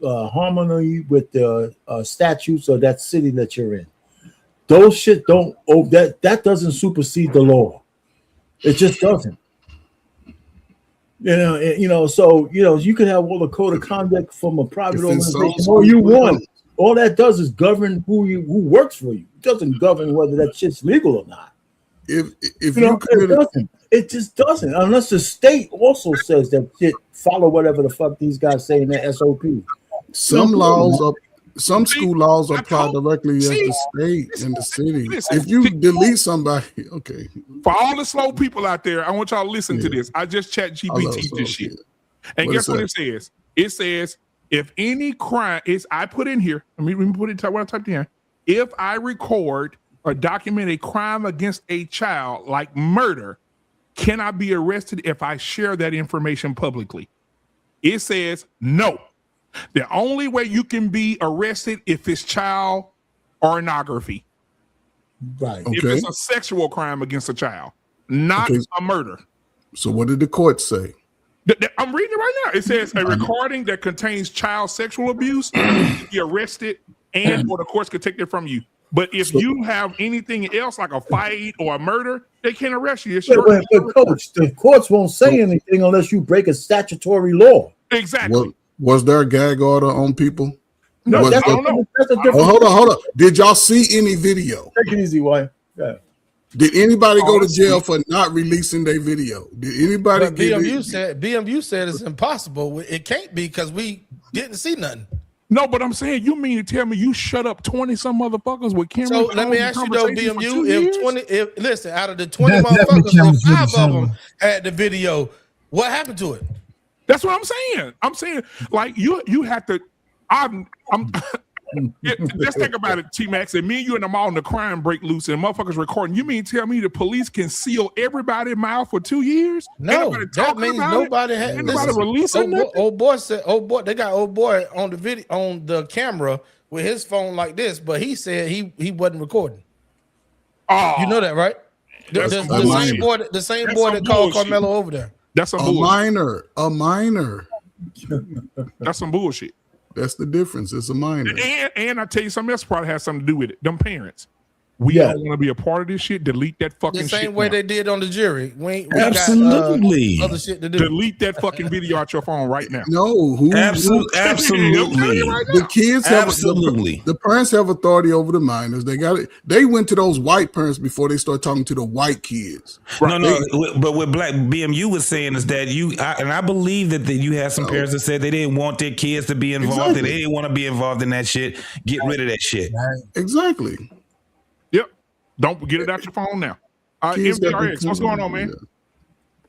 harmony with the statutes of that city that you're in. Those shit that doesn't supersede the law. It just doesn't. So you can have all the code of conduct from a private organization all you want. All that does is govern who works for you. It doesn't govern whether that shit's legal or not. It just doesn't, unless the state also says that shit follow whatever the fuck these guys say in their SOP. Some school laws apply directly at the state and the city. If you delete somebody, okay. For all the slow people out there, I want y'all to listen to this. I just chat GPT this shit. And guess what it says? It says, if any crime is, I put in here, let me put it what I typed in. If I record or document a crime against a child like murder, can I be arrested if I share that information publicly? It says no. The only way you can be arrested if it's child pornography. Right. If it's a sexual crime against a child, not a murder. So what did the court say? I'm reading it right now. It says a recording that contains child sexual abuse can be arrested and or the courts could take it from you. But if you have anything else like a fight or a murder, they can't arrest you. But coach, the courts won't say anything unless you break a statutory law. Exactly. Was there a gag order on people? No, that's a different. Hold on. Did y'all see any video? Take it easy, wife. Yeah. Did anybody go to jail for not releasing their video? Did anybody? BMU said it's impossible. It can't be because we didn't see nothing. No, but I'm saying you mean to tell me you shut up 20 some motherfuckers with cameras? So let me ask you though, BMU, listen, out of the 20 motherfuckers, 5 of them had the video. What happened to it? That's what I'm saying. I'm saying like you have to. Just think about it, T-Max. And me and you in the mall and the crime break loose and motherfuckers recording. You mean tell me the police can seal everybody's mouth for 2 years? No, that means nobody had anybody releasing it. Old boy said, they got old boy on the video on the camera with his phone like this, but he said he wasn't recording. Oh, you know that, right? The same boy that called Carmelo over there. That's a minor. That's some bullshit. That's the difference. It's a minor. And I tell you something else probably has something to do with it. Them parents. We Yeah. don't want to be a part of this shit. Delete that fucking The shit. same way now. they did on the jury. We Absolutely. got other shit to do. Delete that fucking video out your phone right now. No, Absolutely. The kids have Absolutely. The parents have authority over the minors. They got it. They went to those white parents before they start talking to the white kids. No, but what Black BMU was saying is that I believe that you had some parents that said they didn't want their kids to be involved, Exactly. and they didn't want to be involved in that shit. Get rid of that shit. Exactly. Yep. Don't get it out your phone now. Kids got MPRX, the what's going on, man?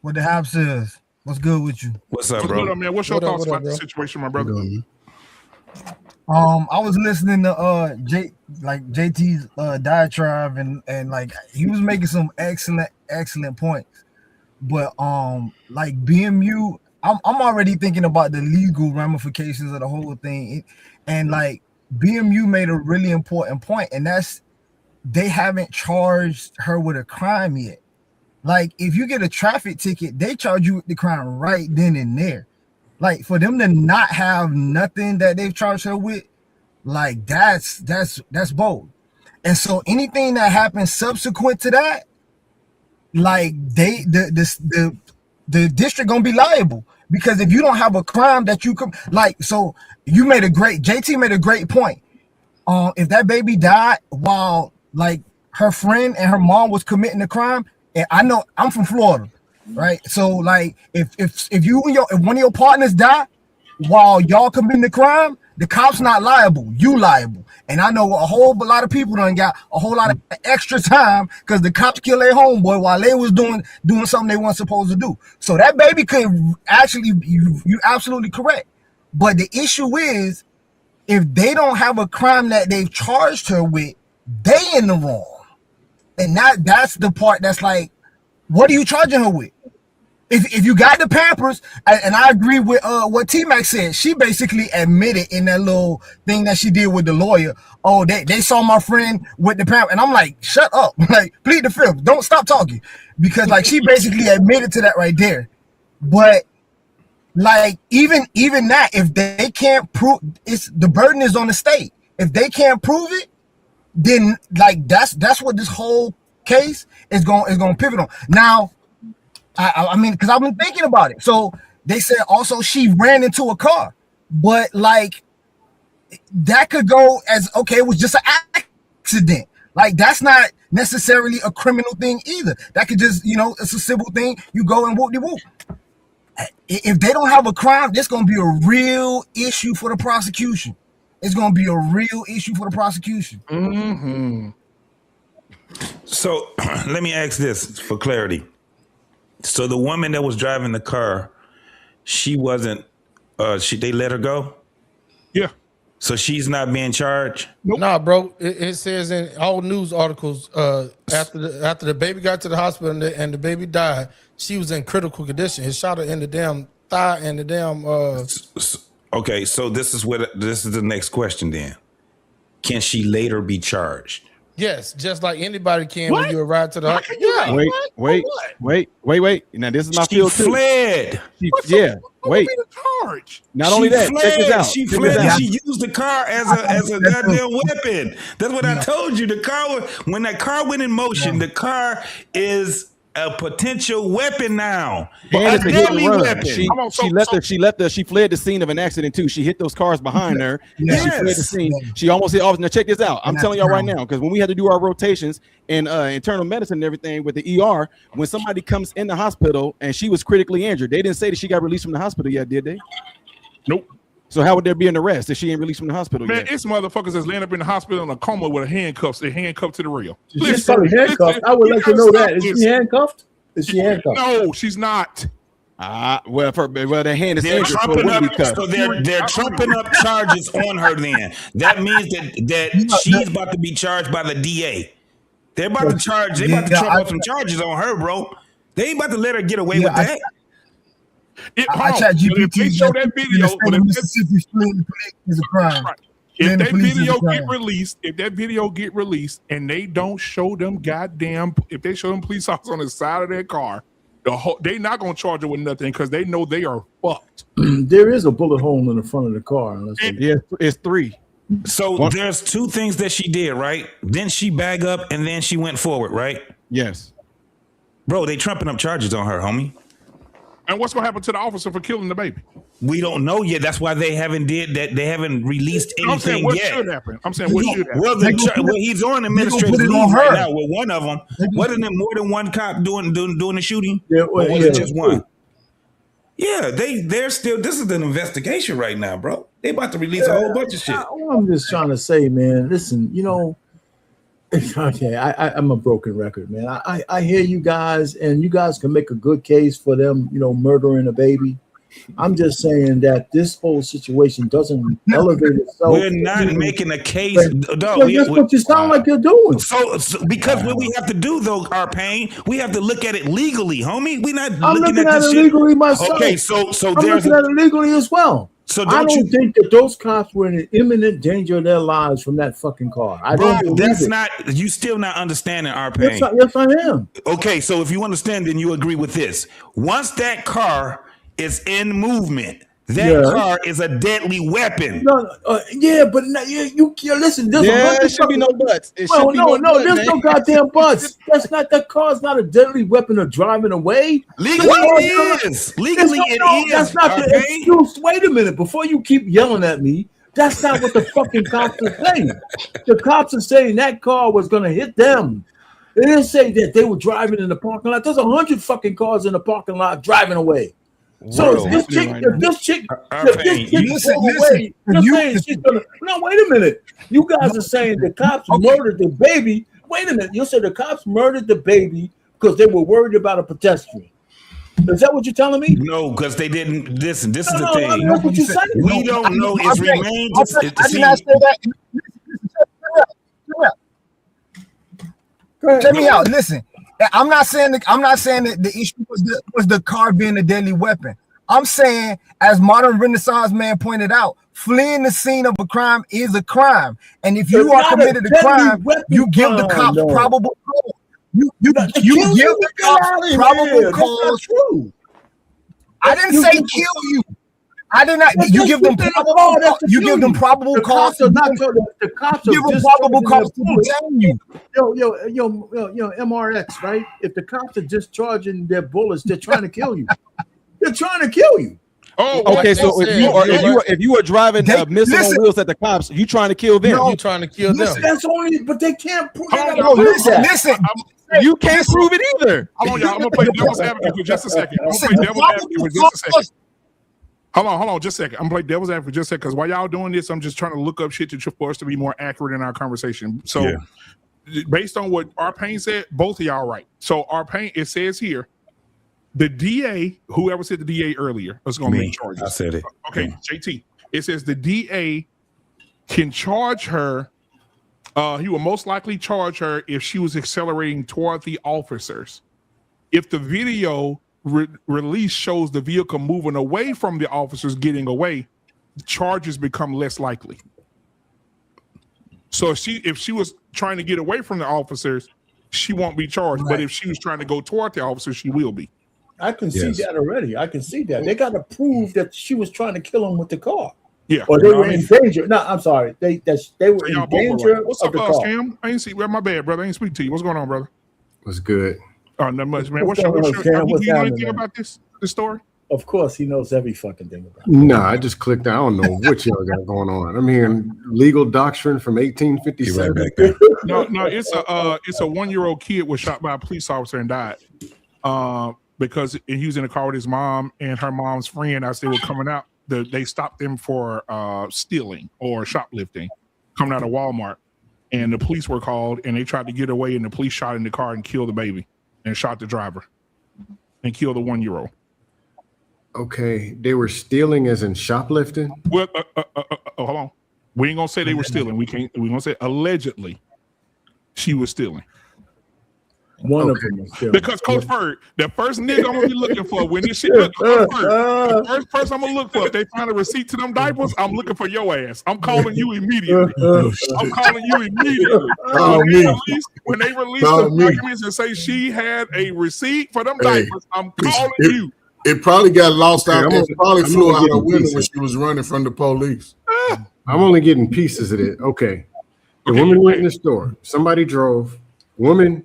What the house is? What's good with you? What's up, What's bro? good up, man? What's your What up, thoughts what up, about the bro? situation, my brother? I was listening to JT's diatribe and like he was making some excellent points. But like BMU, I'm already thinking about the legal ramifications of the whole thing. And like BMU made a really important point, and that's they haven't charged her with a crime yet. Like if you get a traffic ticket, they charge you with the crime right then and there. Like for them to not have nothing that they've charged her with, like that's bold. And so anything that happens subsequent to that, like the district gonna be liable, because if you don't have a crime that you could so JT made a great point. If that baby died while like her friend and her mom was committing the crime, and I know I'm from Florida, right? So like if one of your partners die while y'all committing the crime, the cop's not liable, you liable. And I know a whole lot of people done got a whole lot of extra time because the cops killed their homeboy while they was doing something they weren't supposed to do. So that baby could actually, you absolutely correct. But the issue is, if they don't have a crime that they've charged her with, they in the wrong. And that's the part that's like, what are you charging her with? If you got the Pampers, and I agree with what T-Mac said, she basically admitted in that little thing that she did with the lawyer, oh, they saw my friend with the Pampers. And I'm like, shut up. Like, plead the fifth. Don't stop talking. Because like she basically admitted to that right there. But like even that, if they can't prove, the burden is on the state. If they can't prove it, then like that's what this whole case is going to pivot on. Now, I mean, because I've been thinking about it. So they said also she ran into a car, but like that could go as, okay, it was just an accident. Like that's not necessarily a criminal thing either. That could just, it's a civil thing. You go and whoop-de-whoop. If they don't have a crime, this going to be a real issue for the prosecution. It's going to be a real issue for the prosecution. Mm-hmm. So let me ask this for clarity. So the woman that was driving the car, she wasn't, they let her go? Yeah. So she's not being charged? Nope. Nah, bro. It says in all news articles, after the baby got to the hospital and the baby died, she was in critical condition. It shot her in the damn thigh and the damn. Okay, so this is the next question then. Can she later be charged? Yes, just like anybody can when you arrive to the hospital. Yeah. Wait. Now this is my field too. Fled. Wait. Charge. Not only that, check this out. She fled and she used the car as a goddamn weapon. That's what I told you. The car, when that car went in motion, the car is a potential weapon now. A deadly weapon. She fled the scene of an accident too. She hit those cars behind her. Yes. She fled the scene. She almost hit officer. Now check this out. I'm telling y'all right now, because when we had to do our rotations in internal medicine and everything with the ER, when somebody comes in the hospital and she was critically injured, they didn't say that she got released from the hospital yet, did they? Nope. So how would there be an arrest if she ain't released from the hospital Man, yet? it's motherfuckers that's laying up in the hospital in a coma with handcuffs. They're handcuffed to the rail. She's probably handcuffed. I would like to know that. Is she handcuffed? Is she handcuffed? No, she's not. Well, their hand is they're injured. trumping up, so they're trumping up charges on her. Then that means that she's about to be charged by the DA. They're about to charge. They about to trump up some charges on her, bro. They ain't about to let her get away with that. I chat GPT. If they show that video, Mississippi is a crime. If that video get released, and they don't show them if they show them police officers on the side of their car, they not gonna charge her with nothing because they know they are fucked. There is a bullet hole in the front of the car. Yeah, it's 3. So there's two things that she did, right? Then she bag up and then she went forward, right? Yes. Bro, they trumping up charges on her, homie. And what's gonna happen to the officer for killing the baby? We don't know yet. That's why they haven't did that. They haven't released anything I'm saying what yet. should happen. I'm saying what should happen. Well, he's on administrative leave right now with one of them. Wasn't there more than one cop doing the shooting? Yeah, or was it just one? Yeah, they're still. This is an investigation right now, bro. They about to release a whole bunch of shit. All I'm just trying to say, man. Listen, you know, okay, I'm a broken record, man. I hear you guys, and you guys can make a good case for them, you know, murdering a baby. I'm just saying that this whole situation doesn't elevate itself. We're not making a case. That's what you sound like you're doing. So because what we have to do, though, our pain, we have to look at it legally, homie. We're not I'm looking looking at at this it shit. legally myself. Okay, so I'm there's looking at it legally as well. So I don't think that those cops were in imminent danger of their lives from that fucking car. I don't believe that's it. not. You still not understanding our pain. Yes, I am. Okay, so if you understand, then you agree with this. Once that car is in movement, that car is a deadly weapon. Yeah, but you listen. There's there should be no buts. There's no goddamn buts. That's not. That car's not a deadly weapon of driving away. Legally, it is. Legally, it is. That's not the excuse. Wait a minute. Before you keep yelling at me, that's not what the fucking cops are saying. The cops are saying that car was going to hit them. They didn't say that they were driving in the parking lot. There's 100 fucking cars in the parking lot driving away. So if this chick away, she's gonna. No, wait a minute. You guys are saying the cops murdered the baby. Wait a minute. You said the cops murdered the baby because they were worried about a pedestrian. Is that what you're telling me? No, because they didn't. Listen, this is the I thing. mean, that's what you said. We don't know. It's remained. I did not say that. Check me out. Listen, I'm not saying that the issue was the car being a deadly weapon. I'm saying, as modern Renaissance man pointed out, fleeing the scene of a crime is a crime, and if you are committed a crime, you give the cops probable cause. You give the cops probable cause. I didn't say kill you. I did not. You give them probable. You give them probable cause. The cops give them probable cause to detain you. Yo, MRX, right? If the cops are discharging their bullets, they're trying to kill you. They're trying to kill you. Oh, okay. So if you are driving missile on wheels at the cops, you trying to kill them? You trying to kill them? That's only, but they can't prove that. Listen. You can't prove it either. Hold on, y'all. I'm gonna play devil's advocate for just a second. I'm gonna play devil's advocate for just a second. Hold on, just a second. I'm gonna play devil's advocate for just a second because while y'all doing this, I'm just trying to look up shit for us to be more accurate in our conversation. So, based on what our pain said, both of y'all right. So, our pain, it says here, the DA, whoever said the DA earlier, was going to make charges. I said it. Okay, JT. It says the DA can charge her. He will most likely charge her if she was accelerating toward the officers. If the video release shows the vehicle moving away from the officers, getting away, charges become less likely. So if she was trying to get away from the officers, she won't be charged. Right. But if she was trying to go toward the officers, she will be. I can see that already. I can see that. They got to prove that she was trying to kill him with the car. Yeah. Or they were in danger. No, I'm sorry. They were in danger. What's up, Cam? I ain't see. My bad, brother. I ain't speak to you. What's going on, brother? What's good? Oh, not much, man. What's your do you know anything about this story? Of course, he knows every fucking thing about it. No, I just clicked. I don't know what y'all got going on. I'm hearing legal doctrine from 1857. Right back there. No, it's a 1-year-old kid was shot by a police officer and died. Because he was in a car with his mom and her mom's friend as they were coming out. They stopped them for stealing or shoplifting, coming out of Walmart, and the police were called and they tried to get away, and the police shot in the car and killed the baby and shot the driver and killed the 1-year-old. Okay, they were stealing as in shoplifting? Well, hold on. We ain't gonna say they were stealing. We're gonna say allegedly she was stealing. One of them was stealing. Because Coach Bird, the first nigga I'm gonna be looking for when this shit look, the first person I'm gonna look for, if they find a receipt to them diapers, I'm looking for your ass. I'm calling you immediately. I'm calling you immediately. When they release the documents and say she had a receipt for them diapers, I'm calling you. It probably got lost out. It probably flew out the window when she was running from the police. I'm only getting pieces of it. Okay. The woman went in the store. Somebody drove. Woman,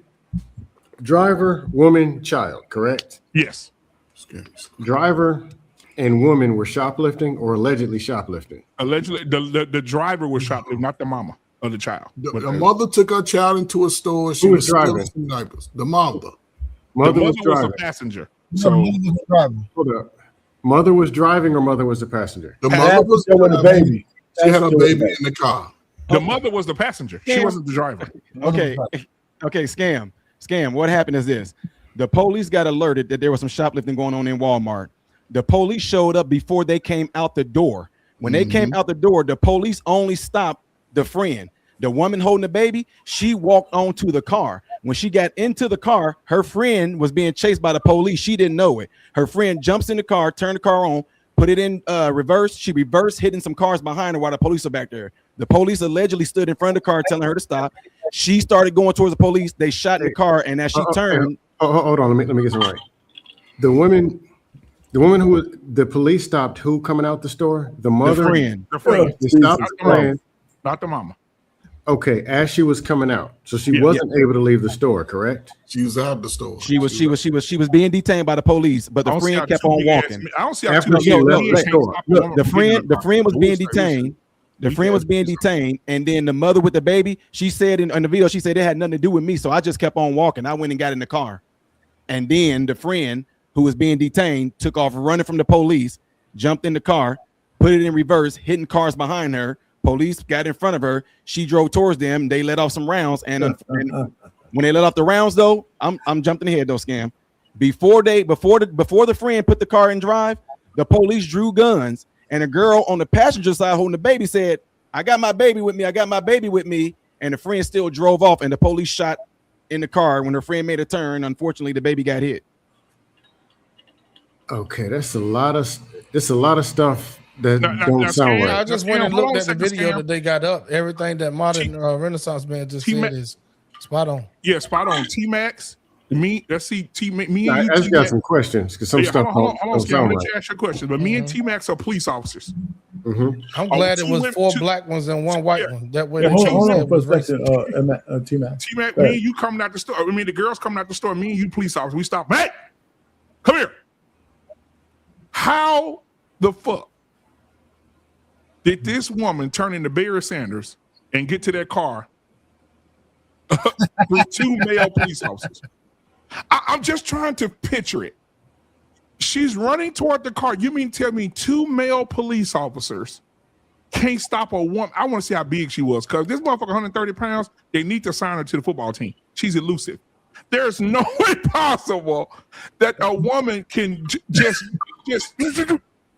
driver, woman, child, correct? Yes. Driver and woman were shoplifting or allegedly shoplifting. Allegedly, the driver was shoplifting, not the mama of the child. The mother took her child into a store. She was driving some diapers. The mother. Mother the was mother was driving. the passenger. So hold up. Mother was driving or mother was the passenger? The mother was with the baby. She had a baby in the car. The mother was the passenger. She wasn't the driver. Okay, scam. What happened is this: the police got alerted that there was some shoplifting going on in Walmart. The police showed up before they came out the door. When they came out the door, the police only stopped the friend. The woman holding the baby, she walked onto the car. When she got into the car, her friend was being chased by the police. She didn't know it. Her friend jumps in the car, turned the car on, put it in reverse. She reversed, hitting some cars behind her while the police are back there. The police allegedly stood in front of the car telling her to stop. She started going towards the police. They shot in the car, and as she turned... hold on, let me get some right. The woman who the police stopped, who coming out the store? The mother? The friend. They stopped the friend. Not the mama. Okay, as she was coming out. So she wasn't able to leave the store, correct? She was out the store. She was being detained by the police, but the friend kept on walking. I don't see how After she left the store. The friend was being detained. The friend was being detained, and then the mother with the baby, she said in the video, she said it had nothing to do with me, so I just kept on walking. I went and got in the car, and then the friend who was being detained took off running from the police, jumped in the car, put it in reverse, hitting cars behind her. Police got in front of her. She drove towards them. They let off some rounds, and when they let off the rounds, though, I'm jumping ahead though, scam. Before the friend put the car in drive, the police drew guns. And a girl on the passenger side holding the baby said, I got my baby with me. I got my baby with me. And the friend still drove off, and the police shot in the car. When her friend made a turn, unfortunately, the baby got hit. Okay, that's a lot of stuff that don't sound right. I just went and looked at the video that they got up. Everything that modern Renaissance man just said is spot on. Yeah, spot on. T-Max. Let's see. Me and I you. just got some questions because some stuff Hold on, sound let you ask your question. But me and T-Max are police officers. I'm glad it was 4 black ones and 1 white one. That way, hold on for a second, T-Max. T-Max, me and you coming out the store. I mean, the girls coming out the store. Me and you, police officers. We stop. Hey, come here. How the fuck did this woman turn into Barry Sanders and get to that car with 2 male police officers? I'm just trying to picture it. She's running toward the car. You mean tell me 2 male police officers can't stop a woman? I want to see how big she was, because this motherfucker 130 pounds, they need to sign her to the football team. She's elusive. There's no way possible that a woman can just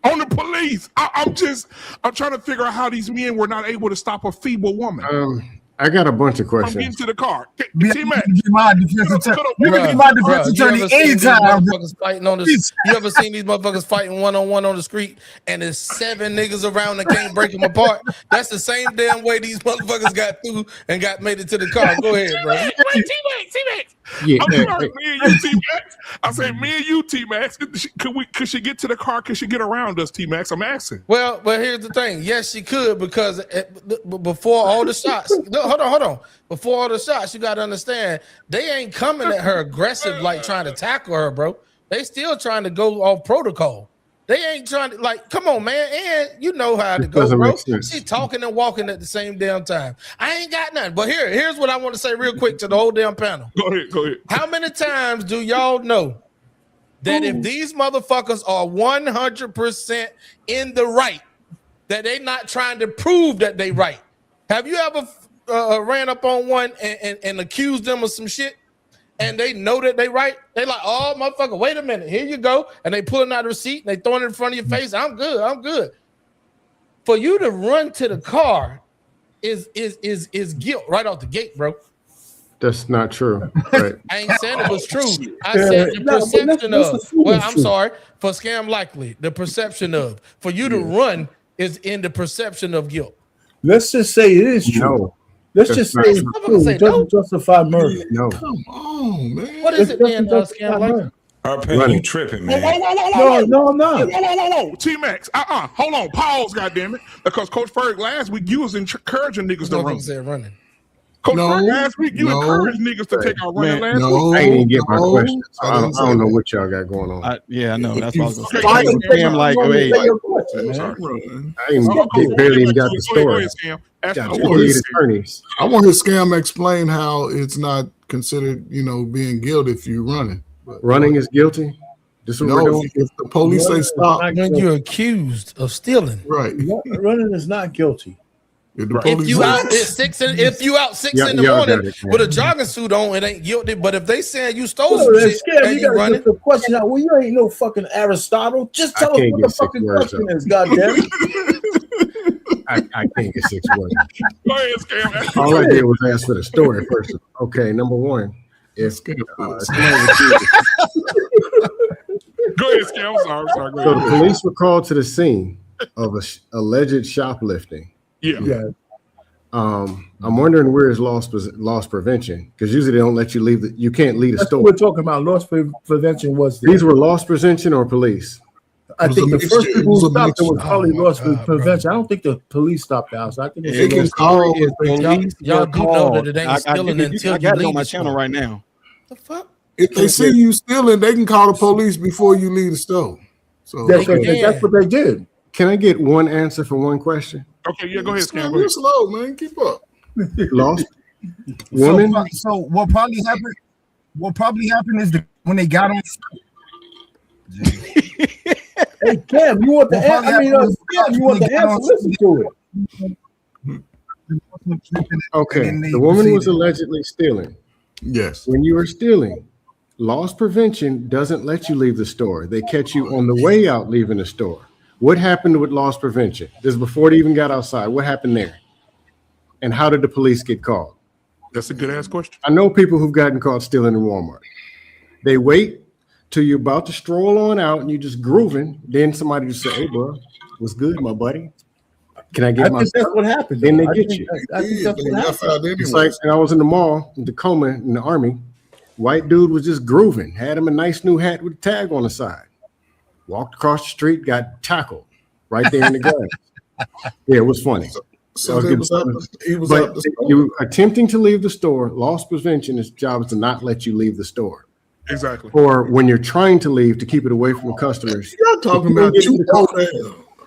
on the police. I'm trying to figure out how these men were not able to stop a feeble woman. I got a bunch of I'm questions. getting to the car. You can be my defense attorney anytime. Fighting on this, you ever seen these motherfuckers fighting one-on-one on the street and there's 7 niggas around that can't break them apart? That's the same damn way these motherfuckers got through and got made it to the car. Go ahead, bro. T-Max. Yeah, I'm sorry, me and you, T-Max. I said, me and you, T-Max. Could she get to the car? Could she get around us, T-Max? I'm asking. Well, but here's the thing. Yes, she could, because before all the shots, hold on. Before all the shots, you got to understand, they ain't coming at her aggressive, like trying to tackle her, bro. They still trying to go off protocol. They ain't trying to, like, come on, man. And you know how to go, bro. She talking and walking at the same damn time. I ain't got nothing. But here's what I want to say real quick to the whole damn panel. Go ahead. How many times do y'all know that if these motherfuckers are 100% in the right, that they not trying to prove that they right? Have you ever ran up on one and accused them of some shit, and they know that they right? They like, oh, motherfucker, wait a minute, here you go. And they pulling out a receipt, and they throwing it in front of your face. I'm good. For you to run to the car is guilt right off the gate, bro. That's not true. Right. I ain't saying it was true. I said the perception of. Well, I'm sorry. For scam likely, the perception of. For you to run is in the perception of guilt. Let's just say it is true. No, let's just say it's true. It doesn't justify murder. No. Come on, man. What is it then, scam likely? You tripping, man. No, I'm not. Whoa. T-Max, hold on. Pause, goddammit. Because Coach Ferg, last week, you was encouraging niggas to run. Said running. Coach Ferg, last week, you encouraged niggas to take out running last week. I didn't even get my question. So I don't know what y'all got going on. I know. That's what I was going to say. Cam, like, wait. I barely even got the story. I want his Scam explain how it's not considered, being guilty if you're running. Running is guilty? This is what we're doing? If the police say stop. When you're accused of stealing. Right. Running is not guilty. If you out at 6 in the morning with a jogging suit on, it ain't guilty. But if they saying you stole some shit and you running, the question out. Well, you ain't no fucking Aristotle. Just tell us what the fucking question is. Goddamn it. I can't get 6 words. Go ahead, Scam. All I did was ask for the story first. Okay, number one. Go ahead, Scam. I'm sorry. So the police were called to the scene of alleged shoplifting. Yeah. I'm wondering where is loss prevention, because usually they don't let you leave. You can't leave a store. We're talking about loss prevention. These were loss prevention or police? I think the first people who stopped it was probably loss prevention. I don't think the police stopped the house. I think it was called. Y'all do know that it ain't stealing until I got it on my channel right now. The fuck? If they see you stealing, they can call the police before you leave the store. So that's what they did. Can I get one answer for one question? Okay, yeah, go ahead, Scam. You're slow, man. Keep up. Lost woman. So what probably happened? What probably happened is when they got on. Hey, Cam, you want the answer? I mean, Cam, you want the answer? Listen to it. Okay, the woman was allegedly stealing. Yes. When you are stealing, loss prevention doesn't let you leave the store. They catch you on the way out leaving the store. What happened with loss prevention? This is before they even got outside. What happened there? And how did the police get called? That's a good ass question. I know people who've gotten caught stealing in Walmart. They wait till you're about to stroll on out and you're just grooving. Then somebody just say, "Hey, bro, what's good, my buddy? Can I get my stuff?" That's what happened. Then they get you. I think that's what happened. It's like, and I was in the mall in Tacoma in the Army. White dude was just grooving. Had him a nice new hat with a tag on the side. Walked across the street, got tackled right there in the grass. Yeah, it was funny. So he was up the store. You attempting to leave the store, loss prevention, its job is to not let you leave the store. Exactly. Or when you're trying to leave, to keep it away from the customers. You're talking about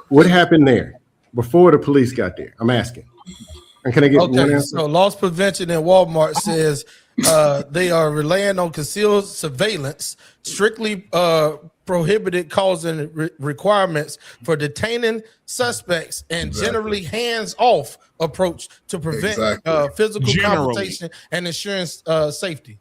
what happened there before the police got there? I'm asking. And can I get one answer? So loss prevention in Walmart says they are relying on concealed surveillance, strictly prohibited causing requirements for detaining suspects, and generally hands-off approach to prevent physical confrontation and ensuring safety.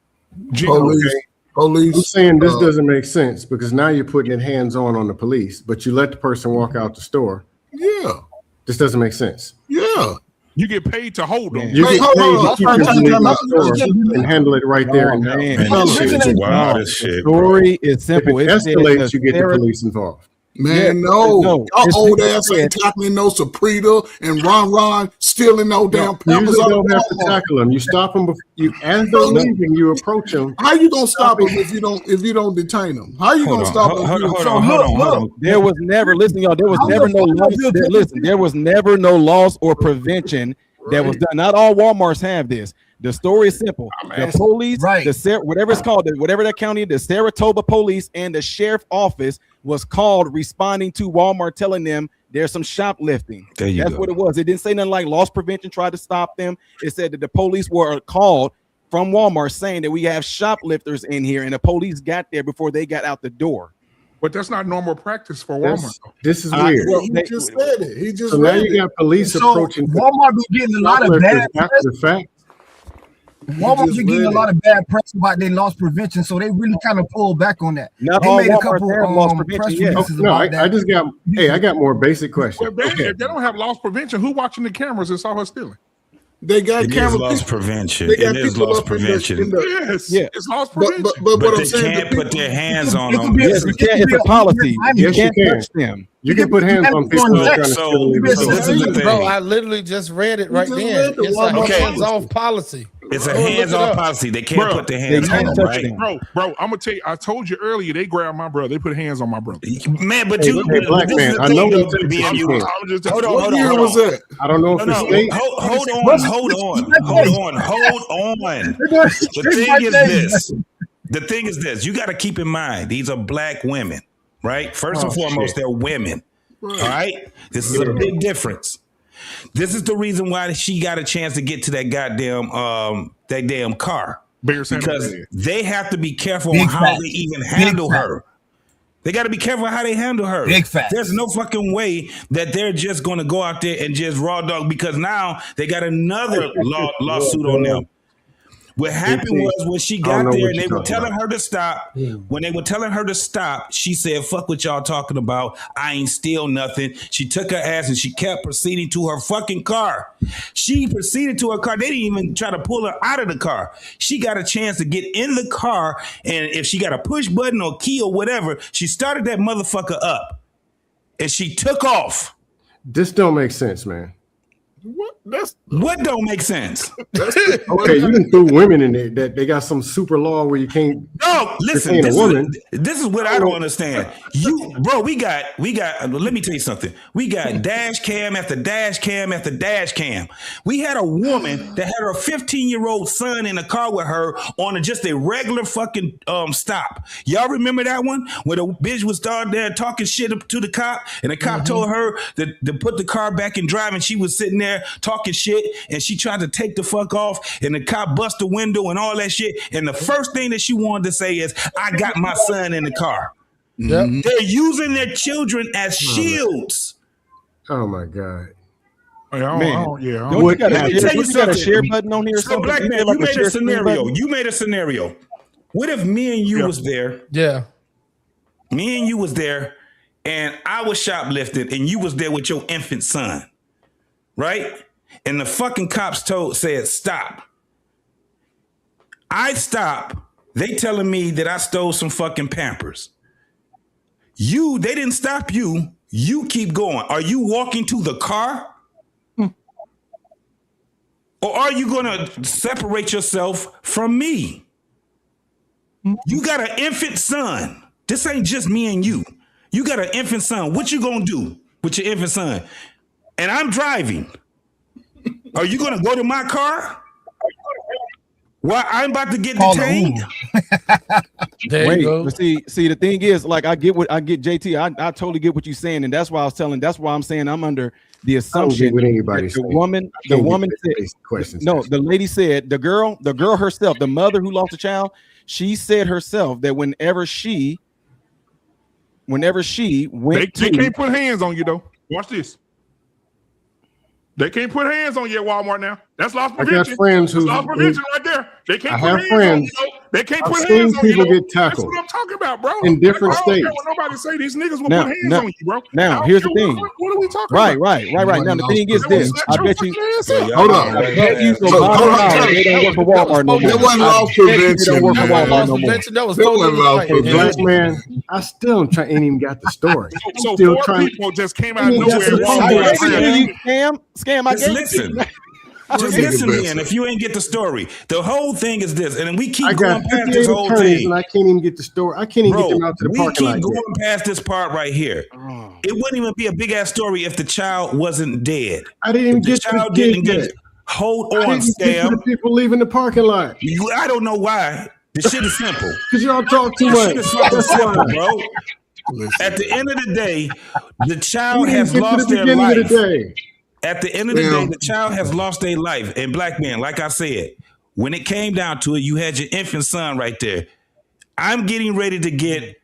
Police. I'm saying this doesn't make sense, because now you're putting it hands-on the police, but you let the person walk out the store. Yeah. This doesn't make sense. Yeah. You get paid to hold them. You get paid to keep them in the store and handle it right there. Wild as shit. The story is simple. If it escalates, you get the police involved. Man, no. Y'all old ass ain't tackling no Saprita and Ron stealing no damn peppers. You don't have to tackle them. You stop them. As they're leaving, you approach them. How you gonna stop them if you don't detain them? How you gonna stop them? Hold on. There was never, listen, y'all. There was never no loss. Listen, there was never no loss or prevention that was done. Not all Walmarts have this. The story is simple. The police, whatever it's called, whatever that county, the Senatobia police and the sheriff office was called, responding to Walmart, telling them there's some shoplifting. That's what it was. It didn't say nothing like loss prevention tried to stop them. It said that the police were called from Walmart saying that we have shoplifters in here, and the police got there before they got out the door. But that's not normal practice for Walmart. This is weird. He just said it. He just so now you got police approaching. Walmart be getting a lot of bad after the fact. Walmart be getting a lot of bad press about their loss prevention, so they really kind of pulled back on that. Not they all made a Walmart couple have loss prevention press yet. releases No, about that. I just got. Hey, I got more basic questions. Well, Ben, if they don't have loss prevention, who watching the cameras and saw her stealing? They got cameras. Loss prevention. It is loss prevention. Yes, it's loss prevention. But what they I'm saying, can't put their hands on them. Yes, you can. It's a policy. You can't touch them. You can put hands on people who are trying to steal. Bro, I literally just read it right there. It's a hands-off policy. It's a Look it hands-off up. policy. They can't Bro, put their hands on them, right? Bro, I'm gonna tell you. I told you earlier. They grabbed my brother. They put hands on my brother. Man, but Hey, you, hey, black this man, is the I know thing, in though, Texas you BMU. can't. Hold on. What year was that? I don't know if it's state. Hold on. The thing is this. You got to keep in mind, these are black women, right? First and foremost, they're women. All right? This is a big difference. This is the reason why she got a chance to get to that goddamn that damn car. Because they have to be careful on how they even handle her. They got to be careful how they handle her. Big facts. There's no fucking way that they're just going to go out there and just raw dog, because now they got another lawsuit on them. What happened was when she got there and they were telling her to stop, when they were telling her to stop, she said, fuck what y'all talking about. I ain't steal nothing. She took her ass and she kept proceeding to her fucking car. She proceeded to her car. They didn't even try to pull her out of the car. She got a chance to get in the car, and if she got a push button or key or whatever, she started that motherfucker up and she took off. This don't make sense, man. What don't make sense? Okay, you done threw women in there that they got some super law where you can't. No, listen. detain This is what I don't understand. We got. Let me tell you something. We got dash cam after dash cam after dash cam. We had a woman that had her 15-year-old son in the car with her on just a regular fucking stop. Y'all remember that one where the bitch was out there talking shit to the cop, and the cop told her to put the car back in drive, and she was sitting there talking shit, and she tried to take the fuck off, and the cop bust the window and all that shit, and the first thing that she wanted to say is, I got my son in the car. Yep. They're using their children as shields. Oh my God. Don't you got a share button on here or So something? black man, you made a scenario. You made a scenario. What if me and you was there? Yeah. Me and you was there, and I was shoplifting, and you was there with your infant son. Right? And the fucking cops said, stop. I stop. They telling me that I stole some fucking Pampers. They didn't stop you. You keep going. Are you walking to the car? Or are you going to separate yourself from me? You got an infant son. This ain't just me and you. You got an infant son. What you going to do with your infant son? And I'm driving. Are you going to go to my car? Well, I'm about to get detained. Wait, but see, the thing is, like, I get JT. I totally get what you're saying, and that's why I'm saying I'm under the assumption that the woman said, no, the lady said, the girl herself, the mother who lost a child, she said herself that whenever she went, they can't put hands on you though. Watch this. They can't put hands on you at Walmart now. That's loss prevention. I got friends That's loss prevention right there. They can't put hands on you. They can't I've put seen hands on you. people get That's tackled what I'm talking about, bro. in different I don't care states. what nobody say. These niggas will Now- put hands now- on you, bro. now, I here's don't the care thing. What are we talking Right. about? Now the thing is this. I bet you. Hold on. I bet you from bottom line, they don't work for Walmart no more. That wasn't loss I bet you prevention. they don't work for man. Walmart no more. That was That wasn't loss Hey, black prevention. man, I still ain't even got the story. So Still four trying. people just came out of Ain't got nowhere. the Walmart story. said, Scam. I Just gave listen. it. Just listen, man. If you ain't get the story, the whole thing is this, and we keep I going got past 58 this whole attorneys thing. and I can't even get the story. I can't even get them out to the we parking keep lot going yet. past this part right here. It wouldn't even be a big ass story if the child wasn't dead. I didn't even If the get to the child kid didn't get. yet. Hold I on, didn't get to Scam. the people leaving the parking lot I don't know why. The shit is simple. because y'all talk too The much. shit is fucking That's simple, why. bro. At the end of the day, the We child didn't has get to lost the their beginning life. of the day. At the end of the day, Damn. the child has lost their life. And black man, like I said, when it came down to it, you had your infant son right there. I'm getting ready to get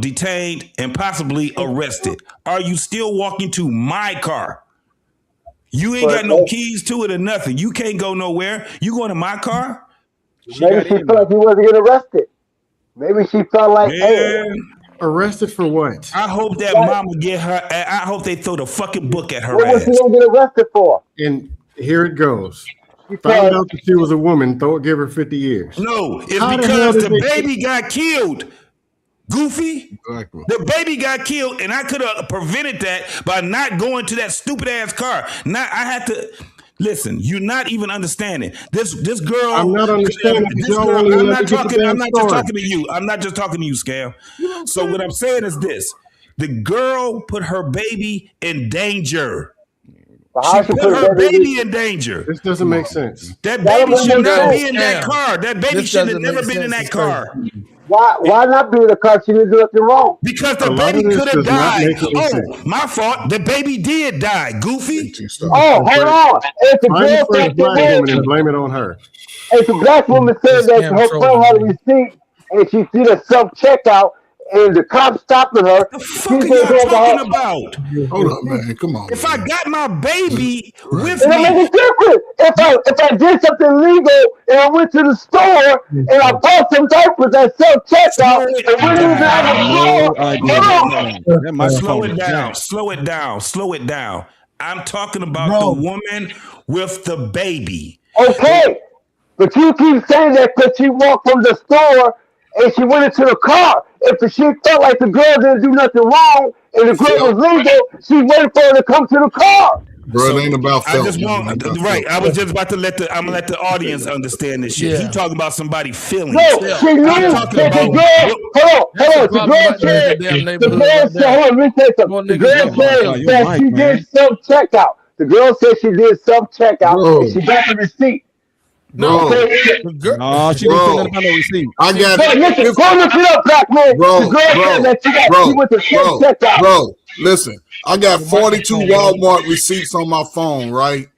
detained and possibly arrested. Are you still walking to my car? You ain't got no keys to it or nothing. You can't go nowhere. You going to my car? Maybe she felt like he wasn't getting arrested. Maybe she felt like, hey, Man, Arrested for what? I hope that mama get her. I hope they throw the fucking book at her what was ass. he gonna get arrested for? And here it goes. Found out that she was a woman. Give her 50 years. No, it's How the hell because did the they- baby got killed. Goofy. Exactly. The baby got killed, and I could have prevented that by not going to that stupid ass car. Not I had to Listen, you're not even understanding. This girl. I'm not understanding. This girl, I'm not just talking to you. I'm not just talking to you, Scam. So what I'm saying is this: the girl put her baby in danger. She put her baby in danger. This doesn't make sense. That baby should not be in that car. That baby should have never been in that car. Why not be in the car? She didn't do nothing wrong. Because the baby could have died. Oh, my fault. The baby did die. Goofy. Oh, hold on. If the girl said black woman and blame it on her. If the black woman said that her friend had a receipt and she did a self-checkout and the cop stopping her, what the fuck are y'all talking about? Hold up, man. Come on. If I got my baby with it me, make a difference. If I did something legal and I went to the store and I bought some diapers at self-checkout and went into the store, slow it down. I'm talking about the woman with the baby. Okay, but you keep saying that because she walked from the store and she went into the car. If she felt like the girl didn't do nothing wrong and the girl was legal, she waited for her to come to the car. Bro, it ain't about I just want I was just about to let the audience understand this shit. Yeah. He talking about somebody's feelings. No, she knew that the girl. The girl said, hold on, let me say something. The girl said that she did self-checkout. The girl said she did self-checkout and she got the receipt. No, she didn't say nothing about no receipt. I got listen, go look it up, black man. Bro, the girl said that she went to self-checkout. Bro, listen, I got 42 Walmart receipts on my phone, right?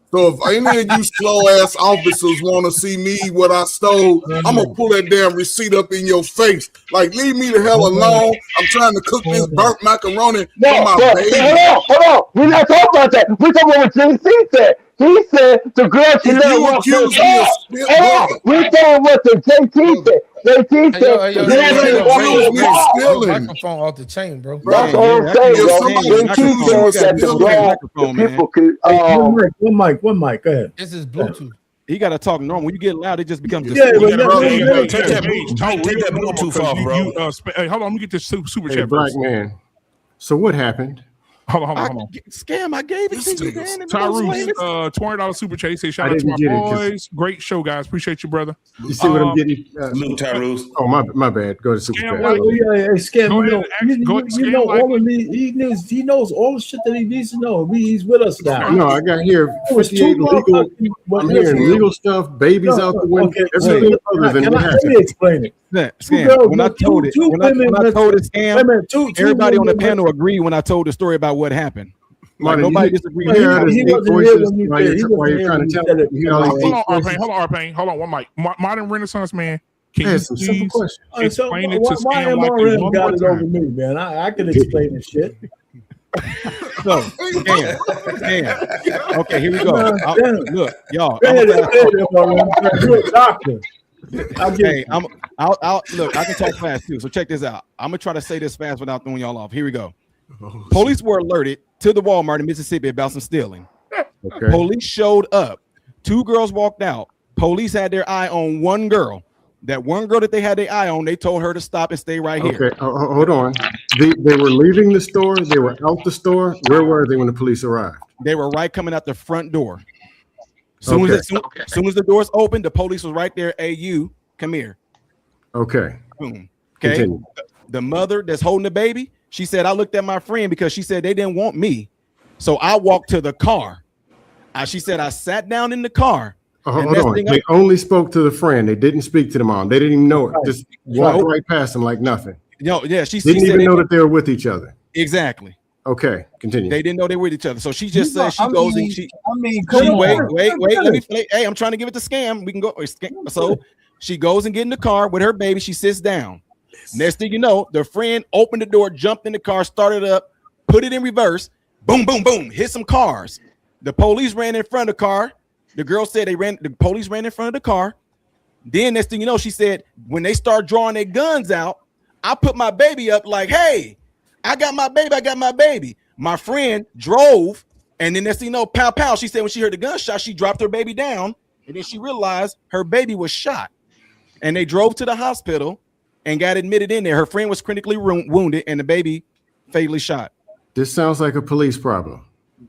So if any of you slow ass officers want to see me what I stole, I'm gonna pull that damn receipt up in your face. Like, leave me the hell alone. I'm trying to cook this burnt macaroni for my baby. Hold on. We're not talking about that. We're talking about what JC said. He said the girl should never walk to the car. We're saying what the JT said. JT said microphone off the chain, bro. That's all I'm saying, bro. JT said that the people could. One mic. Go ahead. This is Bluetooth. He got to talk normal. When you get loud, it just becomes. Take that Bluetooth off, bro. Hey, hold on. Let me get this super chat. Black man. So what happened? Hold on. Scam, I gave it to you, man. Tyrus, $20 super chat. He said, shout out to my boys. Great show, guys. Appreciate you, brother. You see what I'm getting? Tyrus. Oh, my bad. Go to super chat. Scam. You know all of me. He knows all the shit that he needs to know. He's with us now. No, I got here 58 legal. I'm hearing legal stuff, babies out the window, everything other than what happened. Let me explain it. Scam. When I told it, Scam, everybody on the panel agreed when I told the story about what happened. Like, nobody disagreed. He wasn't here when you said it. Hold on, Arpain. Hold on, one mic. Modern Renaissance man. Can you simple question. Explain it to Why Scam like MRM got it over me, man? I can explain this shit. So, Scam. Okay, here we go. Look, y'all. You're a doctor. Hey, look, I can talk fast too. So check this out. I'm gonna try to say this fast without throwing y'all off. Here we go. Police were alerted to the Walmart in Mississippi about some stealing. Okay. Police showed up. 2 girls walked out. Police had their eye on one girl. That one girl that they had their eye on, they told her to stop and stay right here. Okay, hold on. They were leaving the store. They were out the store. Where were they when the police arrived? They were right coming out the front door. Soon as the doors opened, the police was right there. Hey, you, come here. Okay. Boom. Okay. The mother that's holding the baby, she said, I looked at my friend because she said they didn't want me. So I walked to the car. She said, I sat down in the car. Hold on. They only spoke to the friend. They didn't speak to the mom. They didn't even know it. Just walked right past them like nothing. Yeah, she didn't even know that they were with each other. Exactly. Okay, continue. They didn't know they were with each other. So she just said wait, let me play. Hey, I'm trying to give it to Scam. We can go. So she goes and get in the car with her baby. She sits down. Next thing you know, the friend opened the door, jumped in the car, started up, put it in reverse, boom, boom, boom, hit some cars. The police ran in front of the car. The girl said the police ran in front of the car. Then next thing you know, she said, when they start drawing their guns out, I put my baby up like, hey, I got my baby. My friend drove, and then next thing you know, pow, pow. She said when she heard the gunshot, she dropped her baby down, and then she realized her baby was shot. And they drove to the hospital and got admitted in there. Her friend was critically wounded, and the baby fatally shot. This sounds like a police problem.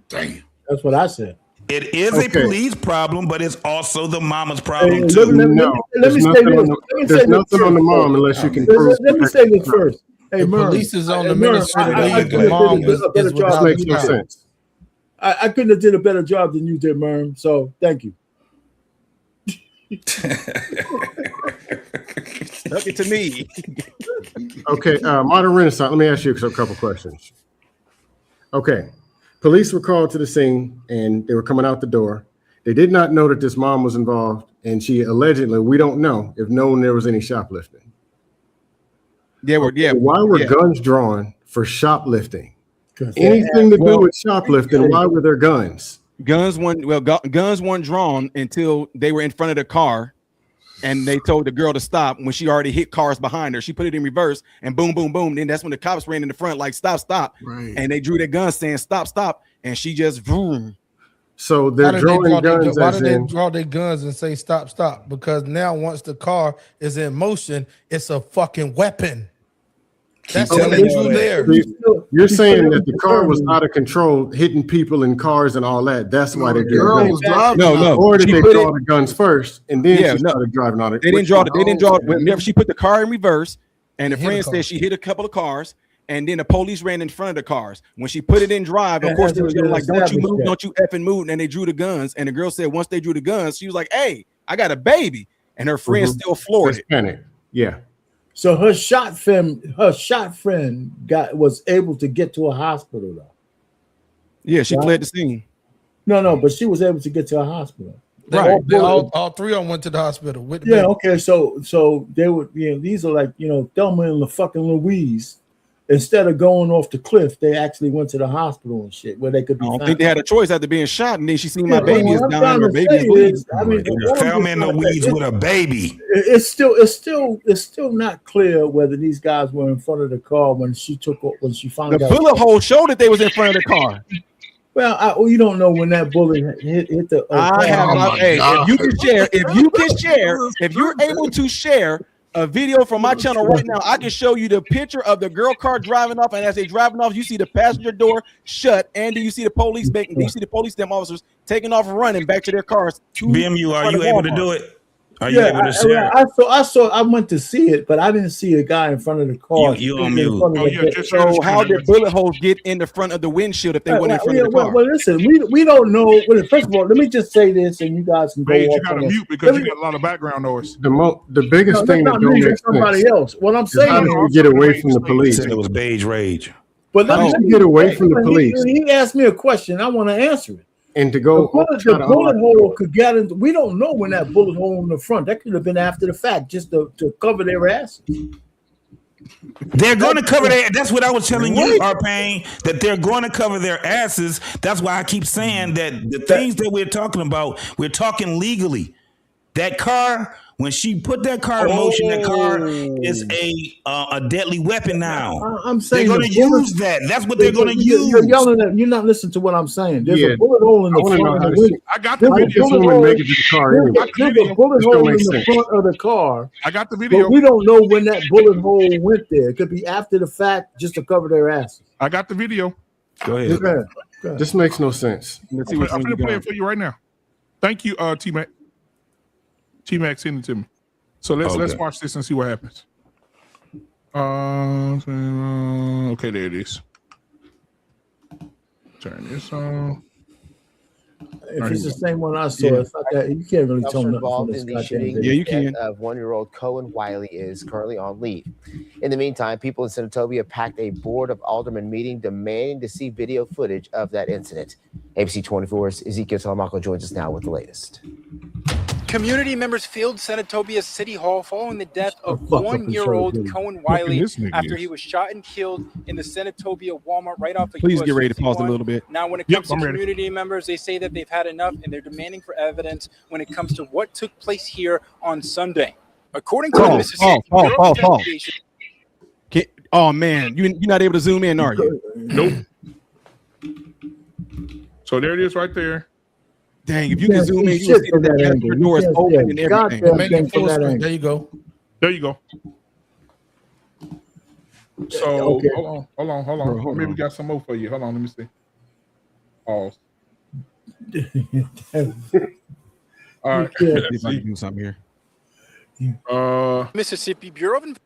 Damn. That's what I said. It is a police problem, but it's also the mama's problem Hey, too. let me say this. There's nothing on the mom unless you can prove. Let me say this first. Hey, The Merm, police is on the Merm, administrative I leave. The couldn't have mom did is a better job without than Makes you no did. sense. I couldn't have did a better job than you did, Merm. So thank you. Look it to me. Okay, Modern Renaissance, let me ask you a couple questions. Okay, police were called to the scene and they were coming out the door. They did not know that this mom was involved, and she allegedly, we don't know if known there was any shoplifting. Why were guns drawn for shoplifting? Anything to do with shoplifting, why were there guns? Guns weren't drawn until they were in front of the car, and they told the girl to stop when she already hit cars behind her. She put it in reverse, and boom, boom, boom. Then that's when the cops ran in the front, like stop, stop, and they drew their guns saying stop, stop, and she just boom. So they're drawing guns. Why did they draw their guns and say stop, stop? Because now once the car is in motion, it's a fucking weapon. That's what they drew there. You're saying that the car was out of control, hitting people in cars and all that. That's why they did it. No. Or did they draw the guns first and then she started driving on it? They didn't draw it. They didn't draw it. Whenever she put the car in reverse, and the friend said she hit a couple of cars, and then the police ran in front of the cars. When she put it in drive, of course they were like, "Don't you move, don't you effing move," and they drew the guns. And the girl said once they drew the guns, she was like, "Hey, I got a baby," and her friend still floored it. Yeah. So her shot friend was able to get to a hospital though. Yeah, she fled the scene. No, but she was able to get to a hospital. Right. All three of them went to the hospital with the Yeah, baby. okay. So they would, these are like, Thelma and the fucking Louise. Instead of going off the cliff, they actually went to the hospital and shit where they could be I don't found. think they had a choice after being shot, and then she seen my Yeah, baby is what I'm dying, trying her to baby say is bleeding. is, I mean, Thelma in the weeds with a baby. It's still not clear whether these guys were in front of the car when she found The out. bullet hole showed that they was in front of the car. Well, you don't know when that bullet hit the. If you're able to share a video from my channel right now, I can show you the picture of the girl car driving off, and as they driving off, you see the passenger door shut, and then you see the police them officers taking off running back to their cars. BMU, are you able to do it? Are you Yeah, able to share? I went to see it, but I didn't see a guy in front of the car. You on mute. So how did bullet holes get in the front of the windshield if they went in front of the car? Well, listen, we don't know. Well, first of all, let me just say this, and you guys can go Paige, off you got to on mute because you got a lot of background noise. The biggest thing that don't make somebody sense else. What I'm is saying how did we get away from the police? It was beige rage. But How did you get away from the police? He asked me a question. I want to answer it. And to go, The bullet hole could get into. We don't know when that bullet hole in the front. That could have been after the fact, just to cover their asses. They're going to cover their. That's what I was telling you, Arpain, that they're going to cover their asses. That's why I keep saying that the things that we're talking about, we're talking legally. That car, when she put that car in motion, that car is a deadly weapon now. I'm saying they're going to use that. That's what they're going to use. You're yelling at. You're not listening to what I'm saying. There's a bullet hole in the front of the window. I got the video. There's a bullet hole in the front of the car. I got the video. But we don't know when that bullet hole went there. It could be after the fact, just to cover their asses. I got the video. Go ahead. Go ahead. This makes no sense. I'm going to play it for you right now. Thank you, T-Mac. T-Mac, send it to me. So let's watch this and see what happens. Okay, there it is. Turn this on. If it's the same one I saw, it's not that you can't really tell nothing from involved this in the goddamn shooting video. Yeah, you can. of 1-year-old Kohen Wiley is currently on leave. In the meantime, people in Senatobia packed a board of aldermen meeting demanding to see video footage of that incident. ABC 24's Ezekiel Telemaco joins us now with the latest. Community members filled Senatobia's City Hall following the death of 1-year-old Kohen Wiley after he was shot and killed in the Senatobia Walmart right off the Please US get ready to 61. pause a little bit. Now, when it comes to community members, they say that they've had enough and they're demanding for evidence when it comes to what took place here on Sunday. According to the Mississippi Bureau of Investigation, Oh man, you're not able to zoom in, are you? Nope. So there it is right there. Dang, if you can zoom in, you will see that the door is open and everything. Make it full screen. There you go. There you go. So hold on. Maybe we got some more for you. Hold on, let me see. Pause. All right. See if I can do something here. Mississippi Bureau of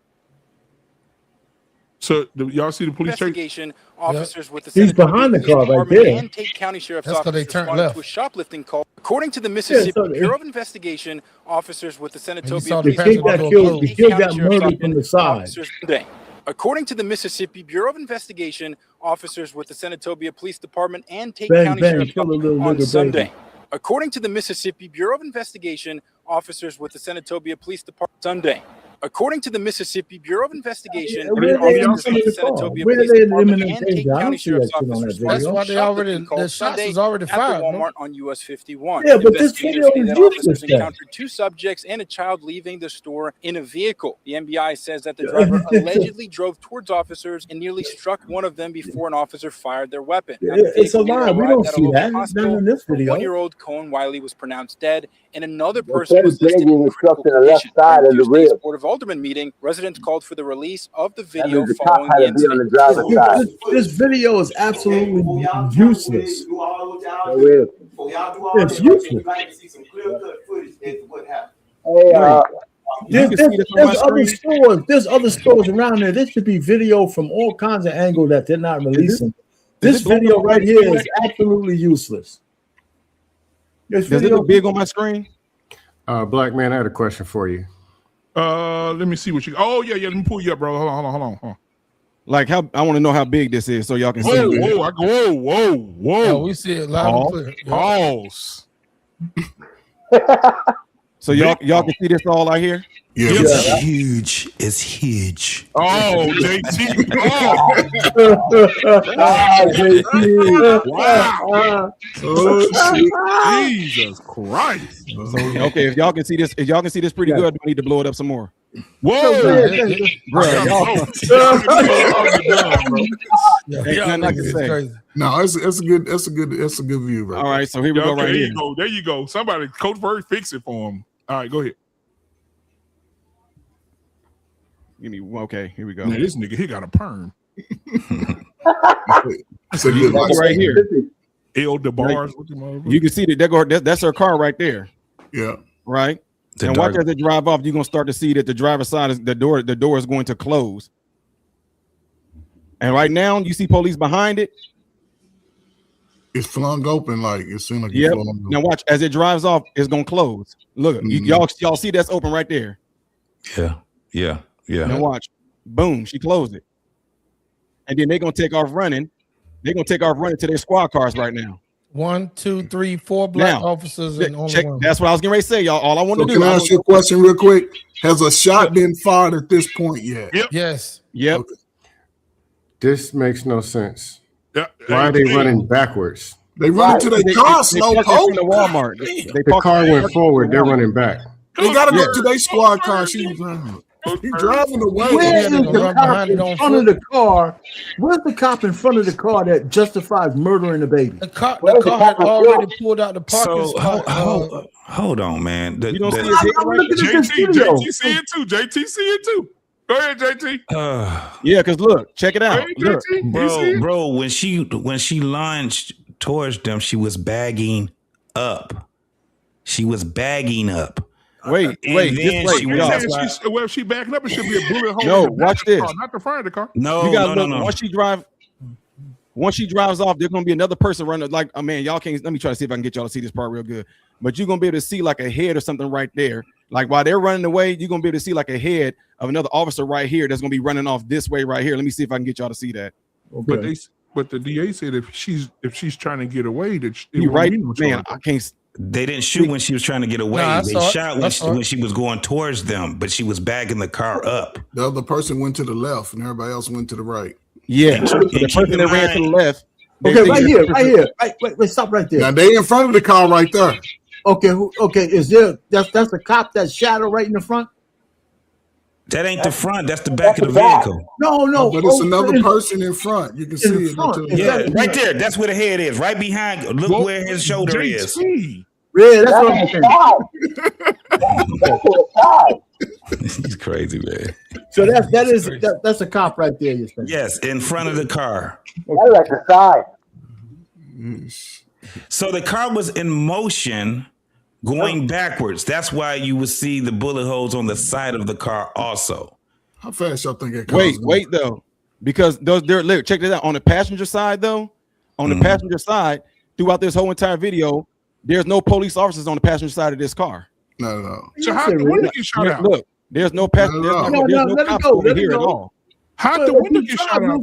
So y'all see the police chase? Investigation officers with the He's Senatobia behind the Police car right Department there. and Tate County Sheriff's That's 'cause Office they turned responded left. to a shoplifting call. According to the Mississippi so Bureau of Investigation, officers with the saw Senatobia the The Police kid got Department killed. and The Tate kid County got Sheriff's murdered from the Office side. officers today. According to the Mississippi Bureau of Investigation, officers with the Senatobia Police Department and Tate Bang, County bang, Sheriff's kill a Office little on nigga Sunday. baby. According to the Mississippi Bureau of Investigation, officers with the Senatobia Police Department Sunday. According to the Mississippi Bureau of Investigation, Where are they in officers with the the car? Senatobia Where are Police they in Department imminent and Tate danger? I County don't see that Sheriff's shit on Office that responded That's to video. a why they already shoplifting call the shots Sunday is already at the fired. Walmart No? on US 51. Yeah, but this Investigators video say is that useless officers then. encountered two subjects and a child leaving the store in a vehicle. The MBI says that the driver allegedly drove towards officers and nearly struck one of them before an officer fired their weapon. Now, the It's a vehicle later lie. We arrived don't at a see local that. It's hospital. not in this A video. 1-year-old Kohen Wiley was pronounced dead, and another The person fed was is listed begging in and critical struck to the left condition. side During of the Tuesday's rib. Board of Aldermen meeting, residents called for the release of the That video means the cop following had the to be on the incident. driver's side. This video is absolutely useless. For real. It's useless. Hey, There's other stores. There's other stores around there. This should be video from all kinds of angles that they're not releasing. This video right here is absolutely useless. This Does it video, look big on my screen? Black man, I had a question for you. Let me see what you. Oh yeah. Let me pull you up, bro. Hold on. Like how I want to know how big this is so y'all can see. Whoa. Yeah, we see it loud and clear. Yeah. Pause. So y'all can see this all out here? It's huge. It's huge. Oh, JT. Wow. Oh, Jesus Christ. Okay, if y'all can see this pretty good, I need to blow it up some more. Whoa. Bro, Yeah, ain't nothing I can say. Crazy. No, it's a good view, right? All right, so here we go Okay, right there here. you go. There you go. Somebody, Coach Bird, fix it for him. All right, go ahead. Okay, here we go. Man, this nigga, he got a perm. It's a good That's right here. L DeBars. You can see that that's her car right there. Yeah. Right. The And dark- watch as it drive off, you're gonna start to see that the driver's side is the door is going to close. And right now you see police behind it. It's flung open like it seems like Yep. it's flung open. Now watch as it drives off, it's gonna close. Look, y'all see that's open right there. Yeah. Now watch, boom, she closed it. And then they're gonna take off running. They're gonna take off running to their squad cars right now. 1, 2, 3, 4 black Now, officers and only check. one. That's what I was getting ready to say, y'all. All I want So to do. can I ask you a question real quick? Has a shot been fired at this point yet? Yes. Yep. Okay. This makes no sense. Yeah. Why are they running backwards? They run into their car, slow parked poke. in the Walmart. The car went forward. They're running back. They gotta go to their squad car. She's driving. He's driving away. where is gonna the run cop behind it in on front foot? of the car? Where's the cop in front of the car that justifies murdering the baby? The car had already pulled out the parking So spot. hold on, man. You don't see his head right JT see it too. JT see it too. Go ahead, JT. Yeah, because look, check it out. Hey, Look. JT, you see it? Bro, when she lunged towards them, she was bagging up. She was bagging up. Wait, And wait, then just she wait. was y'all. Well, if she backing up, it should be a bullet hole. No, in the back watch of the this. car, not the front of the car. No, You gotta look. no. Once she drives off, there's gonna be another person running. Like, oh man, y'all can't. Let me try to see if I can get y'all to see this part real good. But you're gonna be able to see like a head or something right there. Like while they're running away, you're gonna be able to see like a head of another officer right here that's gonna be running off this way right here. Let me see if I can get y'all to see that. But the DA said if she's trying to get away, that You right, man. I can't. They didn't shoot when she was trying to get away. Nah, I They saw it. shot when she was going towards them, but she was bagging the car up. The other person went to the left, and everybody else went to the right. Yeah, And the keep person in that ran to the mind- left. Okay, right here. Wait, stop right there. Now they in front of the car right there. Okay, okay, is there that's a cop that's shadow right in the front? That ain't the front. That's the back of the vehicle. No, but it's another person in front. You can see it. Yeah, right there. That's where the head is. Right behind. Look where his shoulder is. Yeah, that's what I'm saying. He's crazy, man. So that's a cop right there. You're saying? Yes, in front of the car. That's like the side. So the car was in motion going backwards. That's why you would see the bullet holes on the side of the car also. How fast y'all think that car was going? Wait though, because check this out. On the passenger side though, on the passenger side, throughout this whole entire video, there's no police officers on the passenger side of this car. No. So how did the window get shot out? Look, there's no passenger. There's no cops over here at all. How did the window get shot out?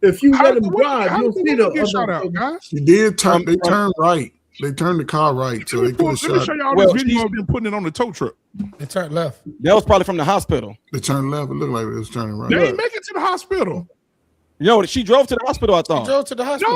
If you let him drive, you'll see the get shot out, guys. She did turn. They turned right. They turned the car right, so they could have Let me shot. show y'all this video of them putting it on the tow truck. They turned left. That was probably from the hospital. They turned left. It looked like it was turning right. They ain't make it to the hospital. Yo, she drove to the hospital. I thought. She drove to the hospital.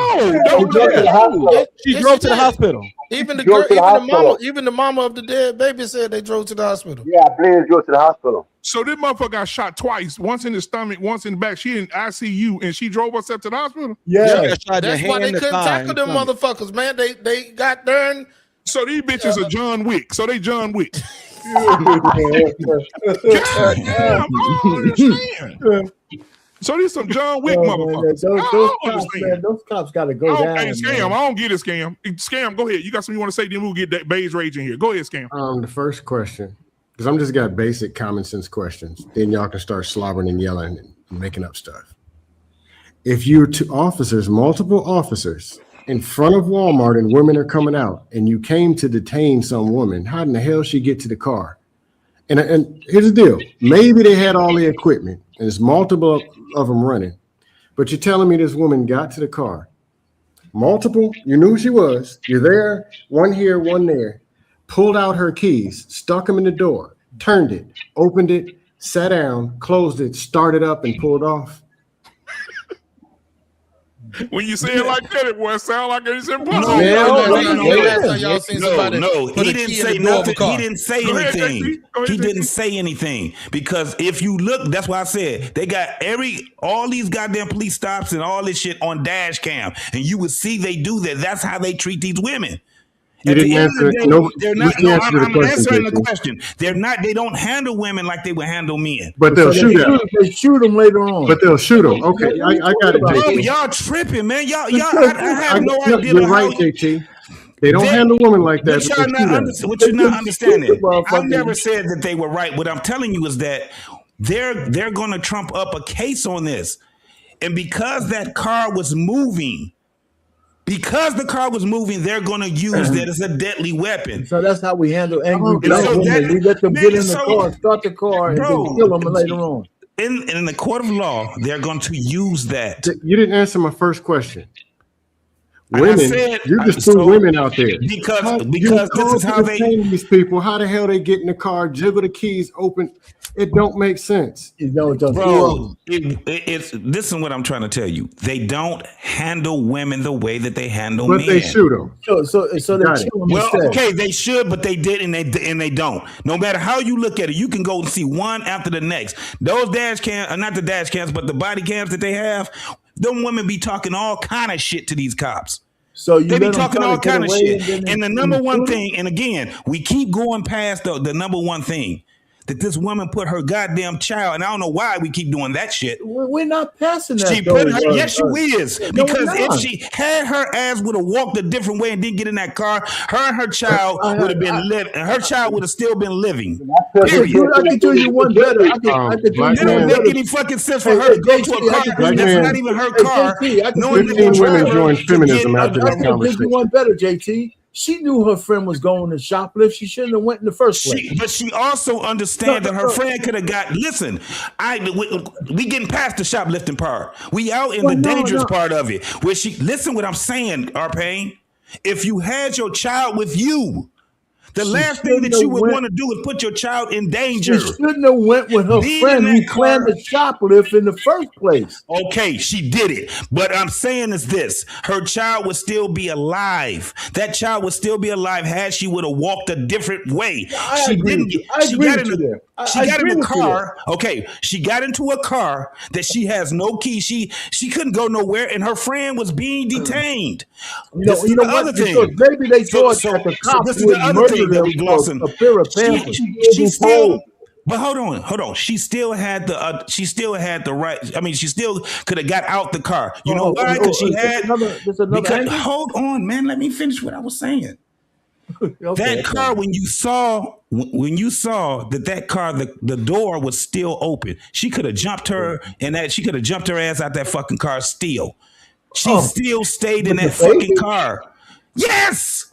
She drove to the hospital. Even the girl, even the mama of the dead baby said they drove to the hospital. Yeah, I believe they drove to the hospital. So this motherfucker got shot twice, once in the stomach, once in the back. She in ICU and she drove herself to the hospital. Yeah, that's why they couldn't tackle them motherfuckers, man. They got there and so these bitches are John Wick. So they John Wick. So these some John Wick motherfuckers. Those cops got to go down. Hey, Scam, I don't get it, Scam. Scam, go ahead. You got something you want to say? Then we'll get that beige rage in here. Go ahead, Scam. The first question, because I'm just got basic common sense questions. Then y'all can start slobbering and yelling and making up stuff. If you're two officers, multiple officers in front of Walmart and women are coming out and you came to detain some woman, how in the hell she get to the car? And here's the deal. Maybe they had all the equipment and there's multiple of them running, but you're telling me this woman got to the car. Multiple, you knew who she was. You're there, one here, one there. Pulled out her keys, stuck them in the door, turned it, opened it, sat down, closed it, started up and pulled off. When you say it like that, it boy sound like it's impossible. No, he didn't say nothing. He didn't say anything. He didn't say anything because if you look, that's why I said they got all these goddamn police stops and all this shit on dash cam, and you would see they do that. That's how they treat these women. You didn't answer. They're not. I'm answering the question. They're not. They don't handle women like they would handle men. But they'll shoot them. They shoot them later on. But they'll shoot them. Okay, I got it. Bro, y'all tripping, man. Y'all. I have no idea. You're right, JT. They don't handle women like that. What you're not understanding. I never said that they were right. What I'm telling you is that they're going to trump up a case on this, and because that car was moving. Because the car was moving, they're going to use that as a deadly weapon. So that's how we handle angry black women. We let them get in the car, start the car, and then kill them later on. In the court of law, they're going to use that. You didn't answer my first question. And Women, you just threw women out there. Because this is how they these people. How the hell they get in the car, jiggle the keys, open? It don't make sense. Bro, this is what I'm trying to tell you. They don't handle women the way that they handle men. But they shoot them. So they shoot them. Well, okay, they should, but they did, and they don't. No matter how you look at it, you can go and see one after the next. Those dash cams, not the dash cams, but the body cams that they have. Them women be talking all kind of shit to these cops. So they be talking all kind of shit. And the number one thing, and again, we keep going past the number one thing. That this woman put her goddamn child, and I don't know why we keep doing that shit. We're not passing that. She put her, yes, you is. Because if she had her ass would have walked a different way and didn't get in that car, her and her child would have been living. Her child would have still been living. Period. I can do you one better. It don't make any fucking sense for her to go to a car that's not even her car. Knowing 15 women joined feminism after this conversation. I can do you one better, JT. She knew her friend was going to shoplift. She shouldn't have went in the first place. But she also understands that her friend could have got. Listen, we getting past the shoplifting part. We out in the dangerous part of it. Where she listen, what I'm saying, Arpain. If you had your child with you, the last thing that you would want to do is put your child in danger. She shouldn't have went with her friend who planned the shoplift in the first place. Okay, she did it. But I'm saying is this. Her child would still be alive. That child would still be alive had she would have walked a different way. She didn't. She got in a car. Okay, she got into a car that she has no key. She couldn't go nowhere, and her friend was being detained. You know what? Maybe they thought that the cops would murder them for a pair of Pampers. She still But hold on. She still had the right. I mean, she still could have got out the car. You know why? Because she had. Hold on, man. Let me finish what I was saying. That car, when you saw that car, the door was still open. She could have jumped her she could have jumped her ass out that fucking car still. She still stayed in that fucking car. Yes.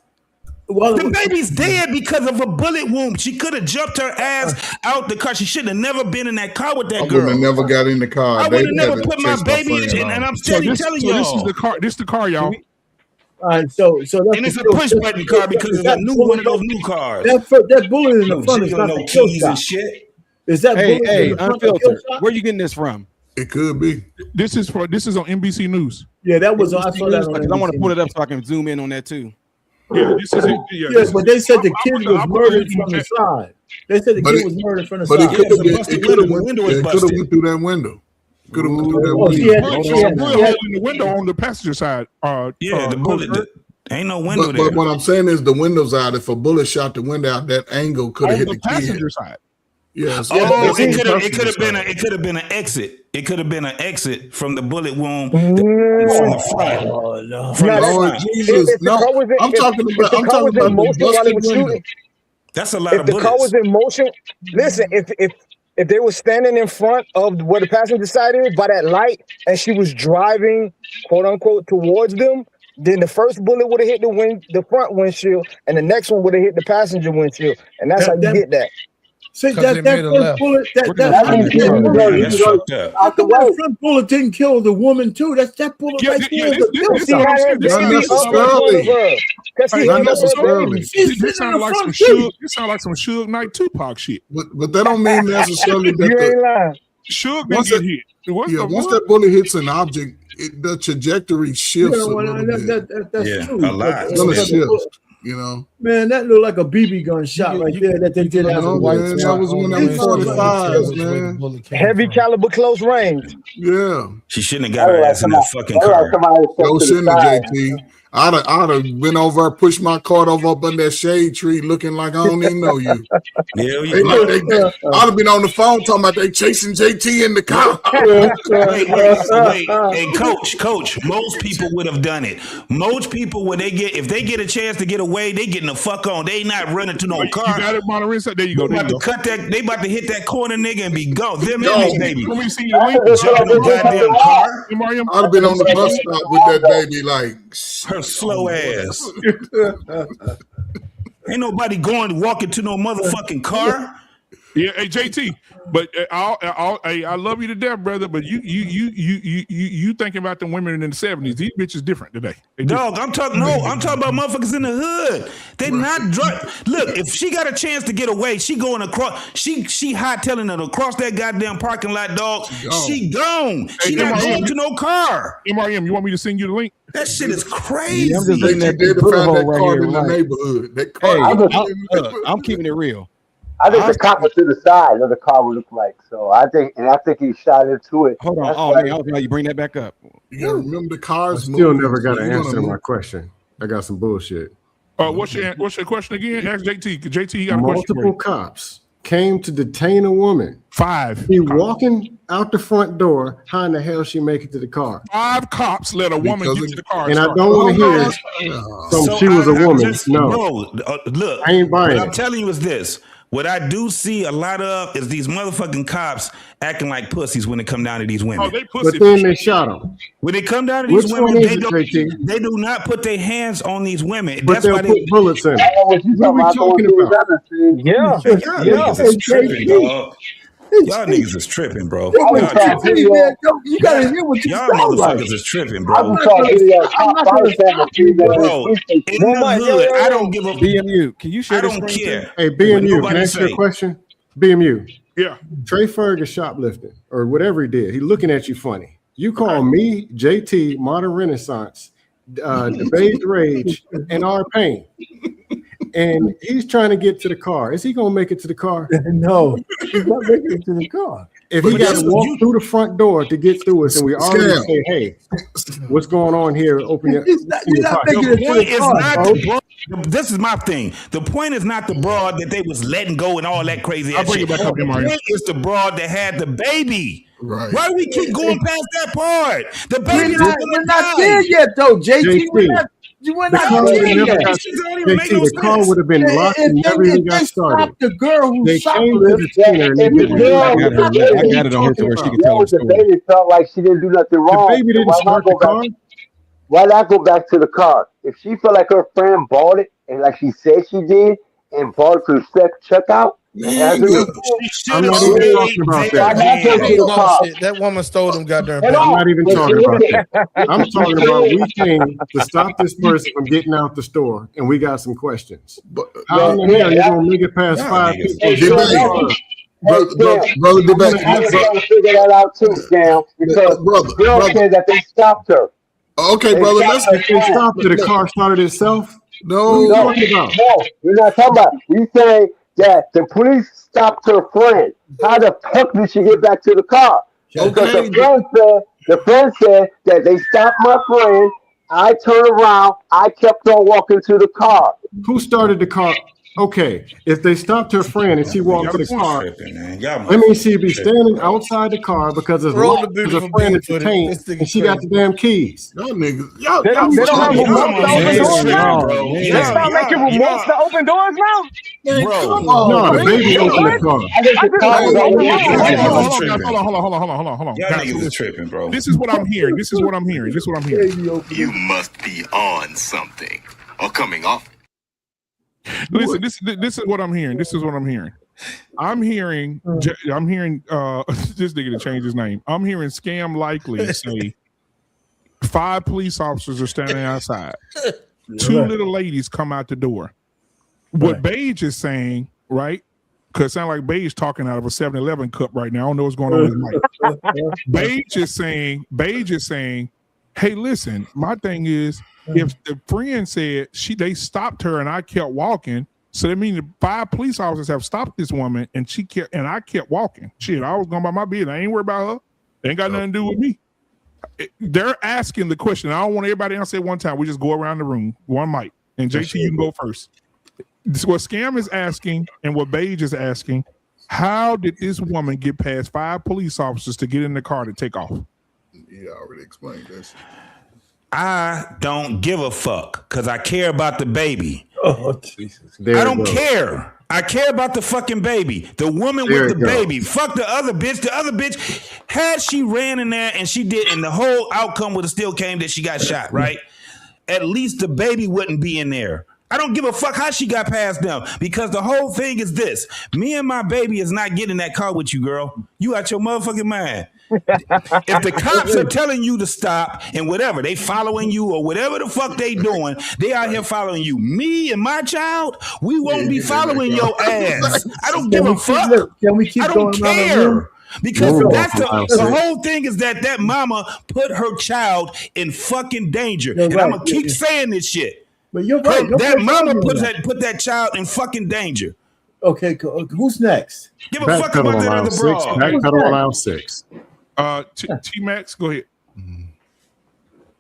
The baby's dead because of a bullet wound. She could have jumped her ass out the car. She should have never been in that car with that girl. I would have never got in the car. I would have never put my baby in, and I'm telling y'all. This is the car. This is the car, y'all. All right, so that's and it's a push button car because it's a new one of those new cars. That bullet in the front is not no the kill keys shot. and shit. Is that bullet in the front Unfiltered? Where you getting this from? It could be. This is on NBC News. Yeah, that was. I saw that. I want to pull it up so I can zoom in on that too. Yeah, this is it. Yeah, but they said the kid was murdered from the side. They said the kid was murdered from the side. But it could have went through that window. Could have went through that window. She had a bullet hole in the window on the passenger side. The bullet. Ain't no window there. But what I'm saying is the window's out. If a bullet shot the window out, that angle could have hit the passenger kid. side. Yes. It could have been an exit. It could have been an exit from the bullet wound from the front. Oh no! From the front. Jesus, no. I'm talking about the busted window. That's a lot If of the bullets. car was in motion, listen. If they were standing in front of where the passenger side is by that light, and she was driving, quote unquote, towards them, then the first bullet would have hit the front windshield, and the next one would have hit the passenger windshield, and that's how you get that. See, that first bullet, that front bullet didn't kill the woman too. That's that bullet right there. This sounds like some Suge. This sounds like some Suge Knight Tupac shit. But that don't mean necessarily that you ain't lying. Suge didn't get hit. Once that bullet hits an object, the trajectory shifts a little bit. That's true. A lot. It's gonna shift. You know, man, that looked like a BB gun shot right there. That they did have a white. That was when I was 45, man. Heavy caliber, close range. Yeah, she shouldn't have got her ass in that fucking car. No, shouldn't have, JT. I'd have been over there, pushed my cart over up under that shade tree, looking like I don't even know you. I'd have been on the phone talking about they chasing JT in the car. Wait. Hey, coach. Most people would have done it. Most people, if they get a chance to get away, they getting the fuck on. They not running to no car. You got it, Monterey. There you go. They about to cut that. They about to hit that corner, nigga, and be gone. Them in this baby. Let me see your link. Jump in the goddamn car. I'd have been on the bus stop with that baby, like her slow ass. Ain't nobody walking to no motherfucking car. Yeah, hey JT, but I love you to death, brother. But you thinking about the women in the 70s? These bitches different today. Dog, I'm talking about motherfuckers in the hood. They not drunk. Look, if she got a chance to get away, she going across. She hightailing it across that goddamn parking lot, dog. She gone. She not going to no car. MRM, you want me to send you the link? That shit is crazy. I'm just looking at they the found that right car here. in the Right. neighborhood. That car. I'm keeping it real. I think the cop was to the side of the car would look like. So I think he shot into it. Hold on. That's Oh, why- man, I was glad you bring that back up. You gotta remember the cars. Still never got an answer to my question. I got some bullshit. What's your question again? Ask JT. JT, you got a question. Multiple cops came to detain a woman. 5. She walking out the front door. How in the hell she make it to the car? 5 cops let a woman get to the car. And I don't want to hear she was a woman. Look, I ain't buying what it. I'm telling you is this. What I do see a lot of is these motherfucking cops acting like pussies when it come down to these women. Oh, they pussy. But then they shot him. When it come down to these Which women, one is they it, don't, JT? they do not put their hands on these women. But That's they'll why put bullets in. What What are we talking about? Yeah. Y'all niggas is tripping, dog. Y'all niggas is tripping, bro. Y'all tripping. You gotta hear what you Y'all sound like. motherfuckers is tripping, I bro. just saw a video. Bro, in the hood, I don't give a. BMU, can you share I the don't screen care. too? Hey, What BMU, can I nobody ask you a say. question? BMU. Yeah. Trey Fergus shoplifting or whatever he did. He looking at you funny. You call me, JT, Modern Renaissance, Debate Rage, and R Pain. And he's trying to get to the car. Is he gonna make it to the car? No, he's not making it to the car. If he got to walk through the front door to get through us, and we already say, "Hey, what's going on here?" Open your. He's not making it to the car, bro. This is my thing. The point is not the broad that they was letting go and all that crazy ass shit. The point is the broad that had the baby. Right. Why do we keep going past that part? The baby We're not there yet, though, JT. We're not there yet. The car would have been locked and never even got started. The girl who They shot came to the scene and they did I got it on here to where she can tell the story. The baby felt like she didn't do nothing wrong. The baby didn't start the car. Why not go back to the car? If she felt like her friend bought it and like she said she did and bought it to the checkout, I'm not even talking about that. That woman stole them goddamn. I'm not even talking about that. I'm talking about we came to stop this person from getting out the store, and we got some questions. How in the hell you gonna make it past 5 people? Brother, I'm trying to figure that out too, Scam, because the girl said that they stopped her. Okay, brother, if they stopped her, the car started itself. No, we're not talking about. We say that the police stopped her friend. How the fuck did she get back to the car? Because the friend said that they stopped my friend. I turned around. I kept on walking to the car. Who started the car? Okay, if they stopped her friend and she walked to the car, let me see, be standing outside the car because there's a friend that's detained and she got the damn keys. Y'all niggas, They don't have remorse to open doors now? They start making remorse to open doors now? No, the baby opened the car. Hold on. Y'all niggas is tripping, bro. This is what I'm hearing. You must be on something or coming off. Listen, this is what I'm hearing. I'm hearing this nigga to change his name. I'm hearing Scam Likely say 5 police officers are standing outside. 2 little ladies come out the door. What Beige is saying, right? Because it sounds like Beige talking out of a 7-Eleven cup right now. I don't know what's going on with his mic. Beige is saying, hey, listen, my thing is, if the friend said they stopped her and I kept walking, so that means 5 police officers have stopped this woman and I kept walking. Shit, I was going by my business. I ain't worried about her. They ain't got nothing to do with me. They're asking the question. I don't want everybody to answer at one time. We just go around the room, one mic. And JT, you can go first. This is what Scam is asking and what Beige is asking. How did this woman get past 5 police officers to get in the car to take off? Yeah, I already explained this. I don't give a fuck because I care about the baby. Oh, Jesus. I don't care. I care about the fucking baby. The woman with the baby. Fuck the other bitch. The other bitch, had she ran in there and she did, and the whole outcome would have still came that she got shot, right? At least the baby wouldn't be in there. I don't give a fuck how she got past them because the whole thing is this. Me and my baby is not getting in that car with you, girl. You out your motherfucking mind. If the cops are telling you to stop and whatever, they following you or whatever the fuck they doing, they out here following you. Me and my child, we won't be following your ass. I don't give a fuck. Can we keep I don't going around the room? care. Because that's the whole thing is that mama put her child in fucking danger. And I'm gonna keep saying this shit. But you're right. That mama put that child in fucking danger. Okay, who's next? Give a fuck about that other broad. Backpedal allow 6. T-Max, go ahead.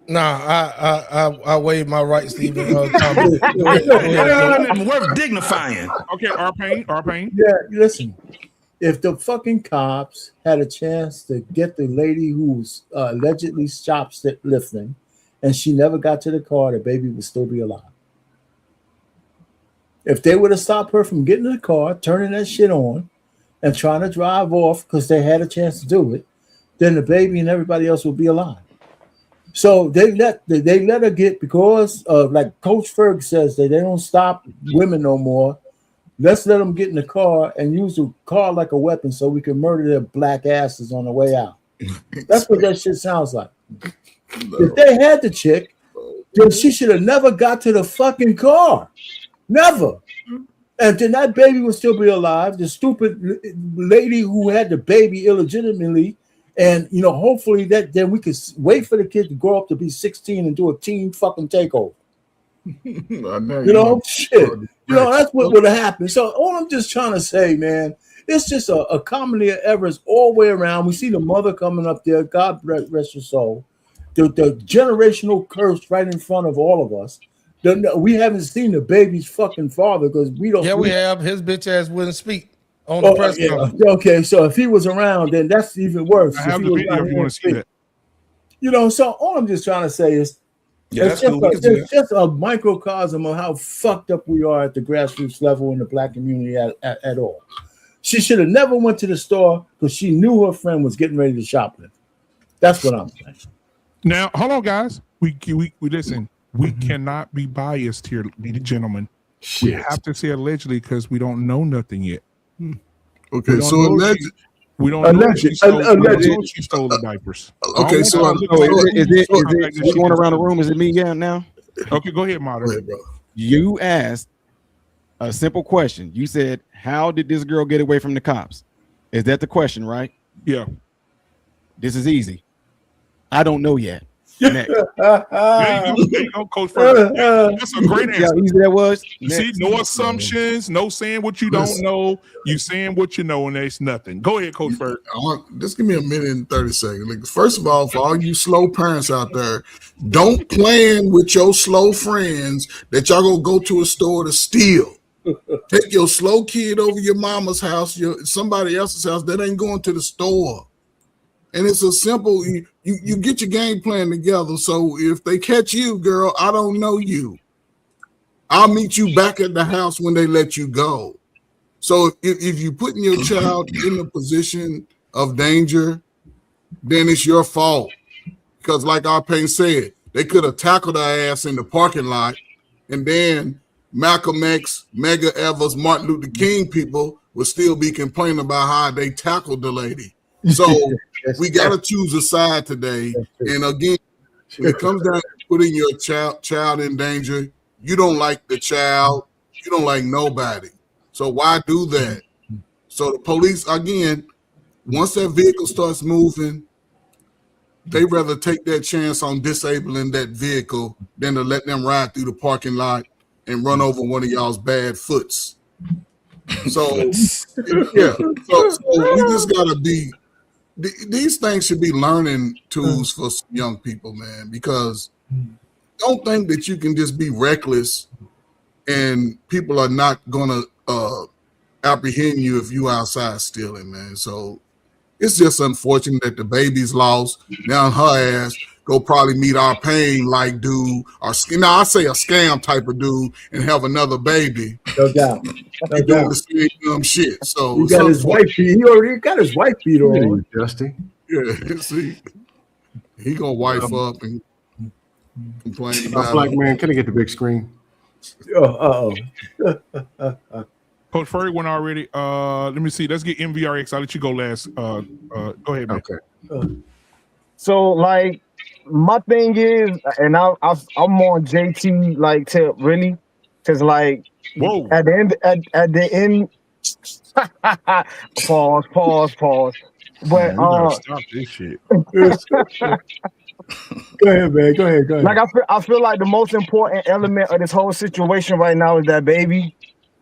Nah, I waive my rights to even worth dignifying. Okay, R-Pain. Yeah, listen. If the fucking cops had a chance to get the lady who's allegedly shoplifting and she never got to the car, the baby would still be alive. If they would have stopped her from getting in the car, turning that shit on, and trying to drive off because they had a chance to do it, then the baby and everybody else would be alive. So they let her get, because of, like Coach Ferg says, they don't stop women no more. Let's let them get in the car and use the car like a weapon so we can murder their black asses on the way out. That's what that shit sounds like. If they had the chick, then she should have never got to the fucking car. Never. And then that baby would still be alive. The stupid lady who had the baby illegitimately, and hopefully then we could wait for the kid to grow up to be 16 and do a teen fucking takeover. Shit. That's what would have happened. So all I'm just trying to say, man, it's just a comedy of errors all the way around. We see the mother coming up there. God rest her soul. The generational curse right in front of all of us. We haven't seen the baby's fucking father because we don't. Yeah, we have. His bitch ass wouldn't speak on the press conference. Okay, so if he was around, then that's even worse. I have the video if you want to see that. You know, so all I'm just trying to say is, it's just a microcosm of how fucked up we are at the grassroots level in the black community at all. She should have never went to the store because she knew her friend was getting ready to shoplift. That's what I'm saying. Now, hold on, guys. We listen. We cannot be biased here, ladies and gentlemen. We have to say allegedly because we don't know nothing yet. Okay, so alleged. We don't know she stole the diapers. Okay, so is it going around the room? Is it me now? Okay, go ahead, moderator. Bro. You asked a simple question. You said, "How did this girl get away from the cops?" Is that the question, right? Yeah. This is easy. I don't know yet. Next. There you go, Coach Ferg. That's a great answer. Yeah, easy that was. See, no assumptions, no saying what you don't know. You saying what you know, and there's nothing. Go ahead, Coach Ferg. Just give me a minute and 30 seconds. Like, first of all, for all you slow parents out there, don't plan with your slow friends that y'all gonna go to a store to steal. Take your slow kid over your mama's house, somebody else's house that ain't going to the store. And it's a simple, you get your game plan together. So if they catch you, girl, I don't know you. I'll meet you back at the house when they let you go. So if you're putting your child in a position of danger, then it's your fault. Because like Arpain said, they could have tackled her ass in the parking lot, and then Malcolm X, Medgar Evers, Martin Luther King people would still be complaining about how they tackled the lady. So we got to choose a side today. And again, when it comes down to putting your child in danger, you don't like the child. You don't like nobody. So why do that? So the police, again, once that vehicle starts moving, they rather take that chance on disabling that vehicle than to let them ride through the parking lot and run over one of y'all's bad foots. So, yeah. So we just got to be, these things should be learning tools for young people, man, because don't think that you can just be reckless and people are not going to apprehend you if you outside stealing, man. So it's just unfortunate that the baby's lost. Now her ass go probably meet Arpain like dude, or I say a scam type of dude, and have another baby. No doubt. No doing the same dumb shit. So he got his wife beat. He already got his wife beat on. Dusty. Yeah, see, he gonna wife up and complain about Black man, can I get the big screen? Coach Ferg went already. Let me see. Let's get MVRX. I'll let you go last. Go ahead, man. Okay. So like my thing is, and I'm on JT like tip really, because like whoa at the end pause. But stop this shit. Go ahead, man. Go ahead. Like I feel like the most important element of this whole situation right now is that baby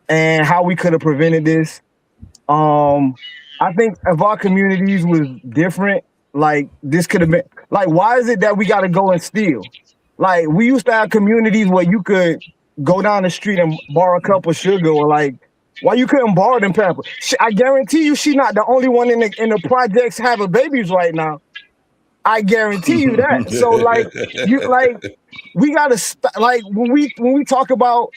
and how we could have prevented this. I think if our communities was different, like this could have been like, why is it that we got to go and steal? Like we used to have communities where you could go down the street and borrow a cup of sugar, or like, why you couldn't borrow them Pampers? I guarantee you, she's not the only one in the projects having babies right now. I guarantee you that. So like, we gotta like when we talk about,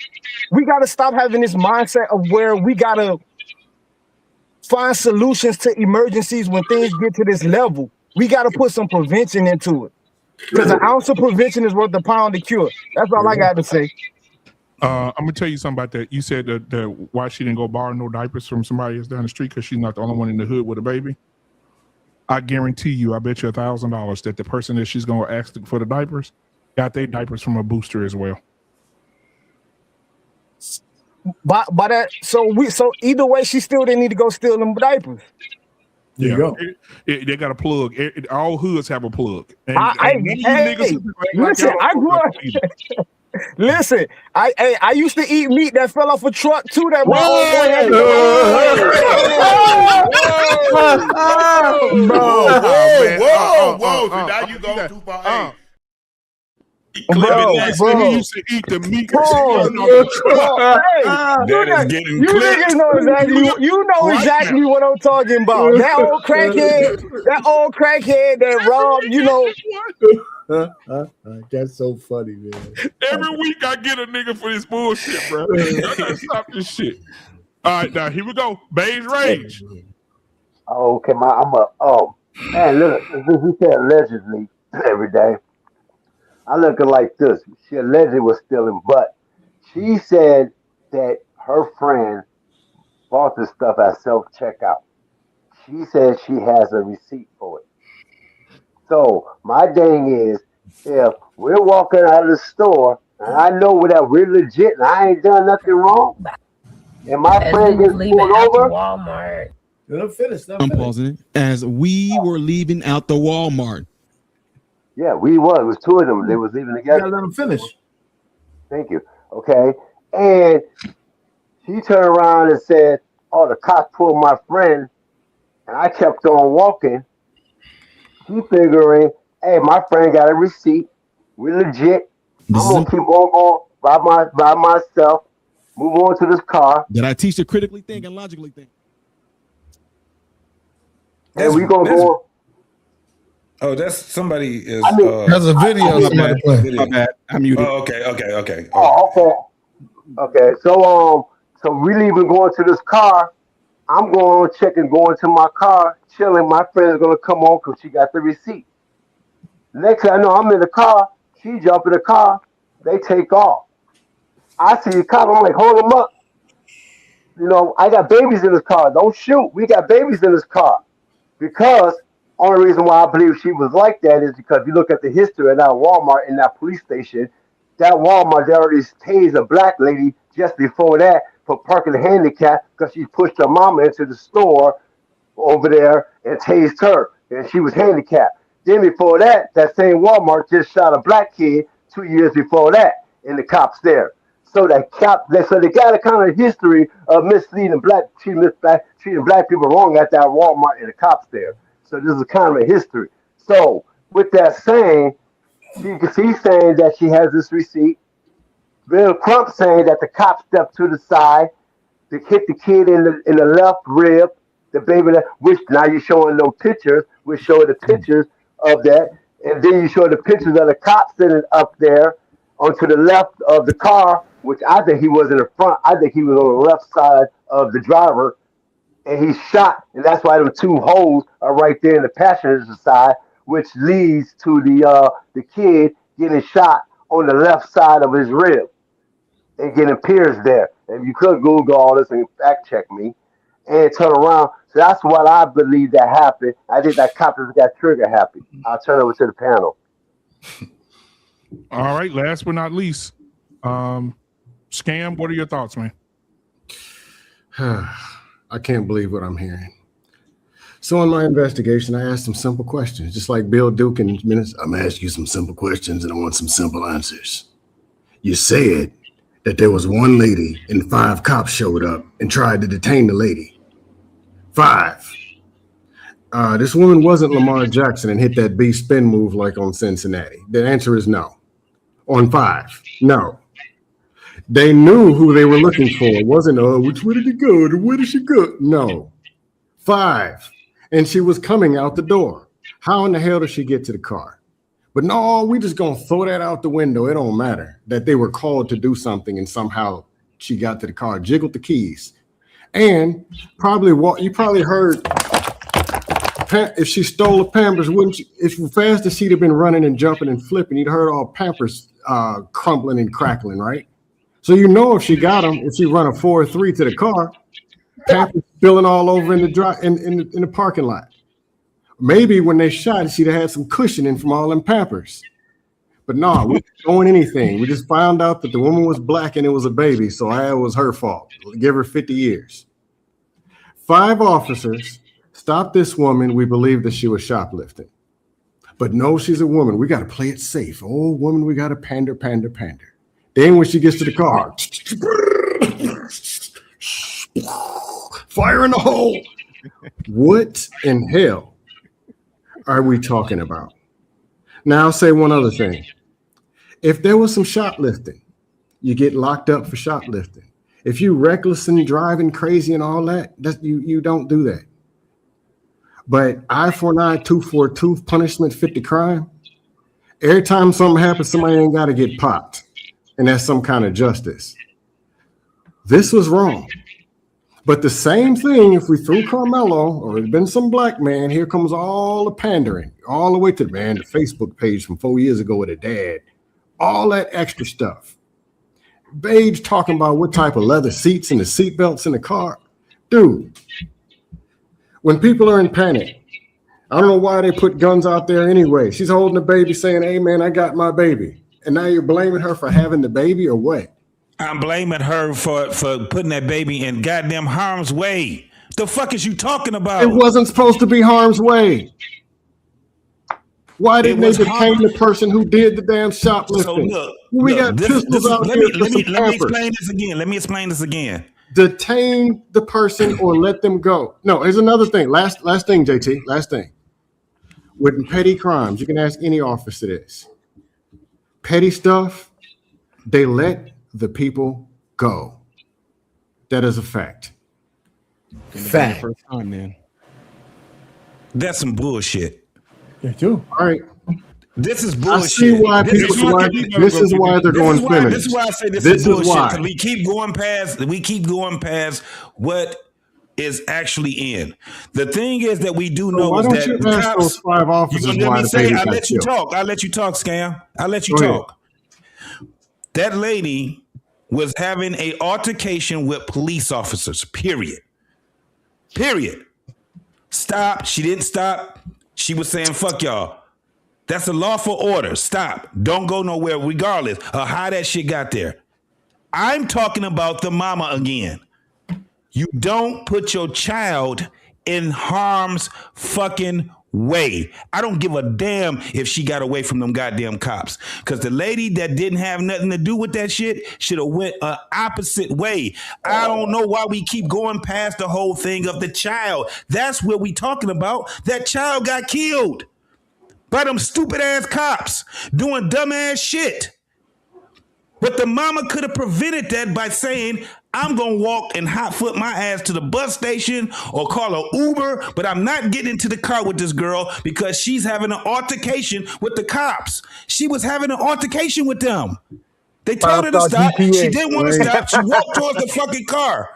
we gotta stop having this mindset of where we gotta find solutions to emergencies when things get to this level. We gotta put some prevention into it, because an ounce of prevention is worth a pound of cure. That's all I got to say. I'm gonna tell you something about that. You said that why she didn't go borrow no diapers from somebody else down the street because she's not the only one in the hood with a baby. I guarantee you, I bet you $1,000 that the person that she's gonna ask for the diapers got their diapers from a booster as well. By that, so either way, she still didn't need to go steal them diapers. There you go. They got a plug. All hoods have a plug. And, listen, I grew up. Listen, I used to eat meat that fell off a truck too. That whoa! Now you go too far. Bro, he used to eat the meat. You niggas know exactly what I'm talking about. That old crackhead that robbed, That's so funny, man. Every week I get a nigga for this bullshit, bro. I gotta stop this shit. All right, now here we go. Beige Rage. Okay, man, look, he said allegedly every day. I look at it like this. She allegedly was stealing, but she said that her friend bought this stuff at self-checkout. She said she has a receipt for it. So my thing is, if we're walking out of the store and I know that we're legit and I ain't done nothing wrong, and my friend gets pulled over, Walmart. I'm pausing it. As we were leaving out the Walmart. yeah, we was. It was two of them. They was leaving You together. gotta let him finish. Thank you. Okay. And she turned around and said, "Oh, the cops pulled my friend," and I kept on walking. She figuring, "Hey, my friend got a receipt. We're legit. I'm gonna keep on going by myself. Move on to this car, Did I teach the critically think and logically think? and we gonna go." Oh, that's somebody is. I mean, There's a video somebody playing. My bad. I muted. Oh, okay. Oh, okay. So we leaving, going to this car. I'm going to check and going to my car, chilling. My friend is gonna come on because she got the receipt. Next thing I know, I'm in the car. She jump in the car. They take off. I see the cop. I'm like, hold them up. I got babies in this car. Don't shoot. We got babies in this car. Because only reason why I believe she was like that is because you look at the history of that Walmart in that police station. That Walmart, they already tased a black lady just before that for parking the handicap because she pushed her mama into the store over there and tased her, and she was handicapped. Then before that, that same Walmart just shot a black kid 2 years before that, and the cops there. So they got a kind of history of treating black people wrong at that Walmart and the cops there. So this is kind of a history. So with that saying, she's saying that she has this receipt. Ben Crump saying that the cop stepped to the side to hit the kid in the left rib, the baby which now you're showing them pictures. We're showing the pictures of that, and then you show the pictures of the cop sitting up there onto the left of the car, which I think he was in the front. I think he was on the left side of the driver, and he shot, and that's why them two holes are right there in the passenger side, which leads to the kid getting shot on the left side of his rib and getting pierced there. And you could Google all this and fact check me and turn around. So that's what I believe that happened. I think that cop just got trigger happy. I'll turn over to the panel. All right, last but not least, Scam, what are your thoughts, man? I can't believe what I'm hearing. So in my investigation, I asked some simple questions, just like Bill Duke in minutes. I'm gonna ask you some simple questions and I want some simple answers. You said that there was one lady and 5 cops showed up and tried to detain the lady. 5. This woman wasn't Lamar Jackson and hit that B spin move like on Cincinnati. The answer is no. On 5, no. They knew who they were looking for. It wasn't, which way did it go? Where did she go? No. 5. And she was coming out the door. How in the hell did she get to the car? But no, we just gonna throw that out the window. It don't matter that they were called to do something and somehow she got to the car, jiggled the keys. And you probably heard if she stole a Pampers, wouldn't she? If fast as she'd have been running and jumping and flipping, you'd heard all Pampers crumbling and crackling, right? So if she got them, if she run a 4-3 to the car, Pampers spilling all over in the parking lot. Maybe when they shot, she'd have had some cushioning from all them Pampers. But no, we weren't doing anything. We just found out that the woman was black and it was a baby, so it was her fault. Give her 50 years. 5 officers stopped this woman. We believe that she was shoplifting. But no, she's a woman. We got to play it safe. Oh, woman, we got to pander. Then when she gets to the car, fire in the hole. What in hell are we talking about? Now I'll say one other thing. If there was some shoplifting, you get locked up for shoplifting. If you reckless and driving crazy and all that, you don't do that. But eye for an eye, tooth for a tooth, punishment fit the crime. Every time something happens, somebody ain't got to get popped. And that's some kind of justice. This was wrong. But the same thing, if we threw Carmelo or there's been some black man, here comes all the pandering, all the way to the Facebook page from 4 years ago with a dad, all that extra stuff. Beige talking about what type of leather seats and the seat belts in the car. Dude, when people are in panic, I don't know why they put guns out there anyway. She's holding the baby saying, hey man, I got my baby. And now you're blaming her for having the baby or what? I'm blaming her for putting that baby in goddamn harm's way. The fuck is you talking about? It wasn't supposed to be harm's way. Why didn't they detain the person who did the damn shoplifting? So we got pistols out here. Let me explain this again. Let me explain this again. Detain the person or let them go. No, here's another thing. Last thing, JT. Last thing. With petty crimes, you can ask any officer this. Petty stuff, they let the people go. That is a fact. Fact. First time, man. That's some bullshit. Yeah, too. All right. This is bullshit. I see why this is why they're going feminist. This is why I say this is bullshit. Because we keep going past what is actually in. The thing is that we do know is that the cops, those 5 officers why the baby got killed? I'll let you talk, Scam. I'll let you talk. That lady was having an altercation with police officers, period. Stop. She didn't stop. She was saying, fuck y'all. That's a lawful order. Stop. Don't go nowhere regardless of how that shit got there. I'm talking about the mama again. You don't put your child in harm's fucking way. I don't give a damn if she got away from them goddamn cops. Because the lady that didn't have nothing to do with that shit should have went an opposite way. I don't know why we keep going past the whole thing of the child. That's what we talking about. That child got killed by them stupid ass cops doing dumb ass shit. But the mama could have prevented that by saying, I'm going to walk and hot foot my ass to the bus station or call an Uber, but I'm not getting into the car with this girl because she's having an altercation with the cops. She was having an altercation with them. They told her to stop. She didn't want to stop. She walked towards the fucking car.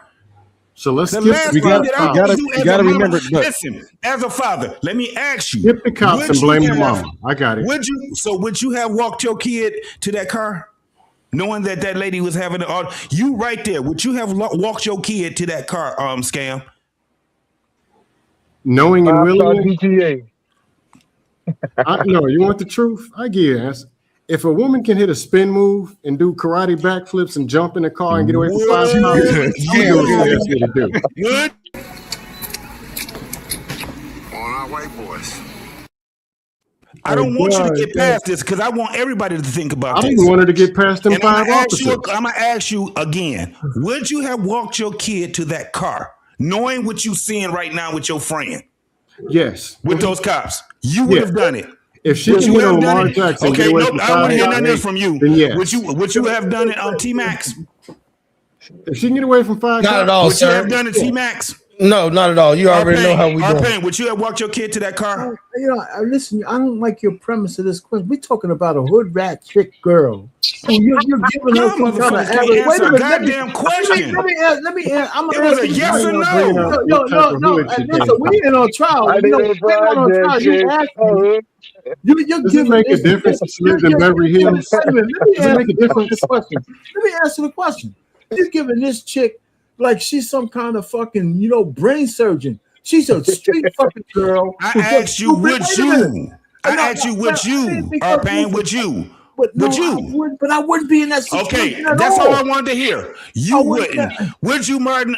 So let's skip. We got to remember. Listen, as a father, let me ask you. Skip the cops and blame the mama. I got it. Would you have walked your kid to that car? Knowing that that lady was having you right there, would you have walked your kid to that car, Scam? Knowing and willing. No, you want the truth? I give you answer. If a woman can hit a spin move and do karate backflips and jump in the car and get away from 5 cars, Good. On our white boys. I don't want you to get past this because I want everybody to think about this. I didn't want her to get past them 5 officers. I'm going to ask you again. Would you have walked your kid to that car knowing what you're seeing right now with your friend? Yes. With those cops? You would have done it. If she can hit Lamar Jackson, okay, nope, I don't want to hear nothing else from you. Then yes. Would you have done it on T-Max? If she can get away from 5 not at all, would sir. you have done it T-Max? No, not at all. You already know how we do. Would you have walked your kid to that car? You know, listen, I don't like your premise of this question. We're talking about a hood rat chick girl. So you're giving her some kind of average. Wait a minute, goddamn question. Let me ask. It was a yes or no. No. Listen, we ain't on trial. You asked me. Does it make a difference if she lives in Beverly Hills? Does it make a difference? Let me answer the question. You're giving this chick like she's some kind of fucking, brain surgeon. She's a street fucking girl. I asked you, would you? Arpain, would you? But I wouldn't be in that situation. Okay, that's all I wanted to hear. You wouldn't. Would you, modern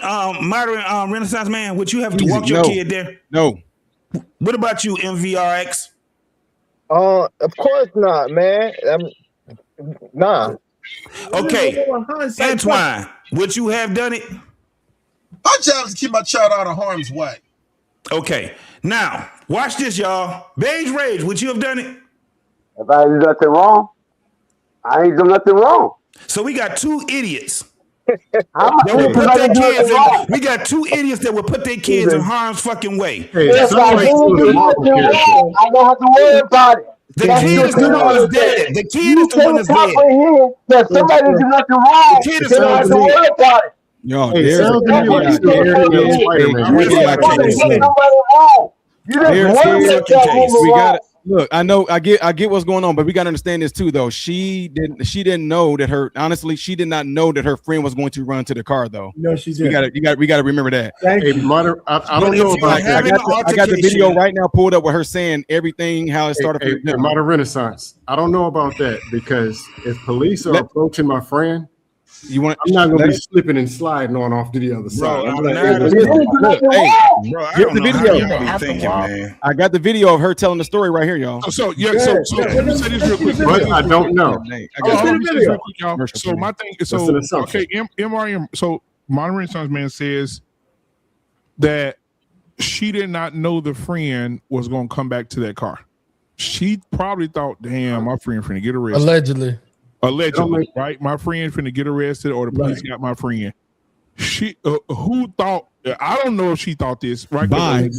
Renaissance man? Would you have to walk your kid there? No. What about you, MVRX? Of course not, man. Nah. Okay, Antoine, would you have done it? My job is to keep my child out of harm's way. Okay, now watch this, y'all. Beige Rage, would you have done it? If I did nothing wrong, I ain't done nothing wrong. So we got two idiots. We got two idiots that would put their kids in harm's fucking way. Hey, I don't have to worry about it. The kid is the one that's dead. The kid is the one that's dead. That somebody do nothing wrong. The kid is they don't have to worry about it. Yo, Hey, sounds to me like we got it. Look, I know, I get what's going on, but we got to understand this too, though. She didn't know that she did not know that her friend was going to run to the car, though. No, she did. We got to remember that. I don't know about that. I got the video right now pulled up with her saying everything, how it started. Modern Renaissance. I don't know about that because if police are approaching my friend, I'm not gonna be slipping and sliding on off to the other side. I got the video of her telling the story right here, y'all. So let me say this real quick. But I don't know. So my thing is okay, MRM. So Modern Renaissance man says that she did not know the friend was gonna come back to that car. She probably thought, damn, my friend finna get arrested. Allegedly, right? My friend finna get arrested, or the police got my friend. She, who thought? I don't know if she thought this, right? I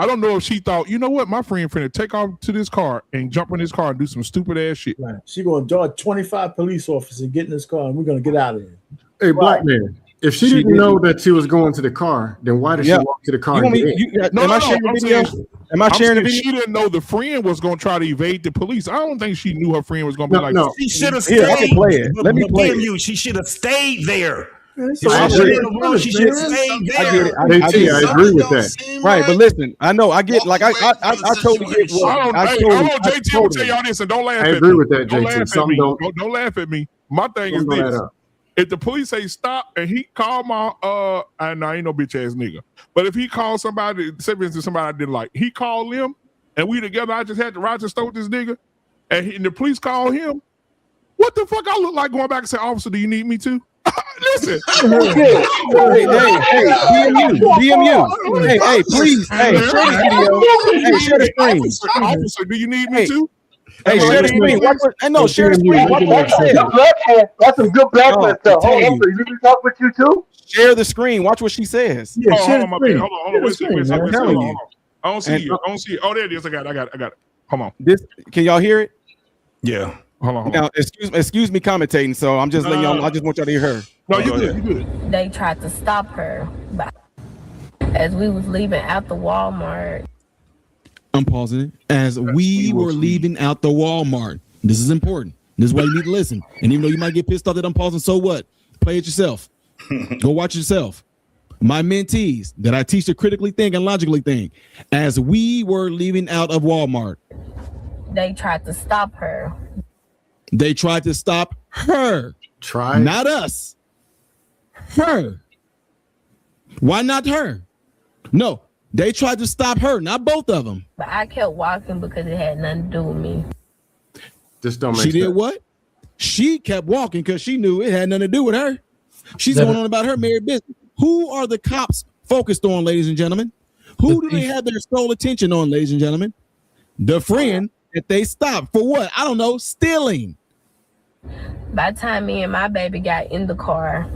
don't know if she thought, you know what, my friend finna take off to this car and jump in this car and do some stupid ass shit. Right. She gonna dodge 25 police officers and get in this car, and we're gonna get out of here. Hey, black man. If she didn't know that she was going to the car, then why did she walk to the car? Am I sharing the video? Am I sharing the video? She didn't know the friend was going to try to evade the police. I don't think she knew her friend was going to be like. No. She should have stayed. I can play it. Let me play it. She should have stayed there. She should have stayed there. I agree with that. Right, but listen, I know I get I totally get what I want JT to tell y'all this, and don't laugh at me. I agree with that, JT. Don't laugh at me. My thing is this. If the police say stop and he called my I ain't no bitch ass nigga, but if he called somebody, say for instance somebody I didn't like, he called them and we together, I just had to ride to stole this nigga, and the police called him. What the fuck I look like going back and say, officer, do you need me to? Listen. Hey, DMU. Hey, please. Hey, share the video. Hey, share the screen. Officer, do you need me to? Hey, share the screen. Share the screen. That's some good blackmail stuff. Hold on, you can talk with you too. Share the screen. Watch what she says. Yeah, share the screen. Hold on. Wait a second. I don't see you. Oh, there it is. I got it. Come on. Can y'all hear it? Yeah. Hold on. Now, excuse me commentating. So I'm just letting y'all. I just want y'all to hear her. No, you good. They tried to stop her, but as we was leaving out the Walmart. I'm pausing it. As we were leaving out the Walmart. This is important. This is why you need to listen. And even though you might get pissed off that I'm pausing, so what? Play it yourself. Go watch it yourself. My mentees that I teach to critically think and logically think. As we were leaving out of Walmart. They tried to stop her. They tried to stop her. Not us. Her. Why not her? No. They tried to stop her, not both of them. But I kept walking because it had nothing to do with me. Just don't make She did what? She kept walking because she knew it had nothing to do with her. She's going on about her married business. Who are the cops focused on, ladies and gentlemen? Who do they have their sole attention on, ladies and gentlemen? The friend that they stopped for what? I don't know, stealing. By the time me and my baby got in the car,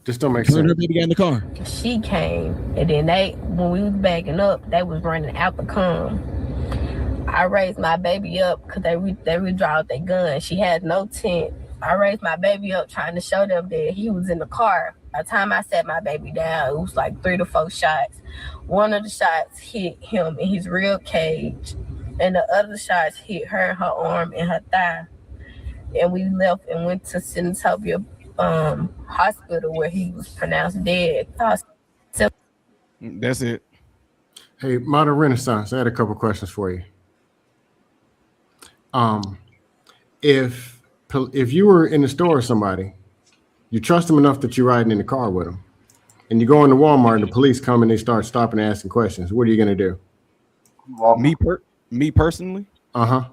just don't make sense. Her baby got in the car. She came, and then when we was backing up, they was running out the come. I raised my baby up because they withdrew their gun. She had no tent. I raised my baby up trying to show them that he was in the car. By the time I set my baby down, it was like 3 to 4 shots. One of the shots hit him in his rib cage, and the other shots hit her in her arm and her thigh. And we left and went to Senatobia hospital where he was pronounced dead. That's it. Hey, Modern Renaissance, I had a couple questions for you. If you were in the store with somebody, you trust them enough that you're riding in the car with them, and you go into Walmart and the police come and they start stopping and asking questions, what are you gonna do? Me personally? Uh-huh.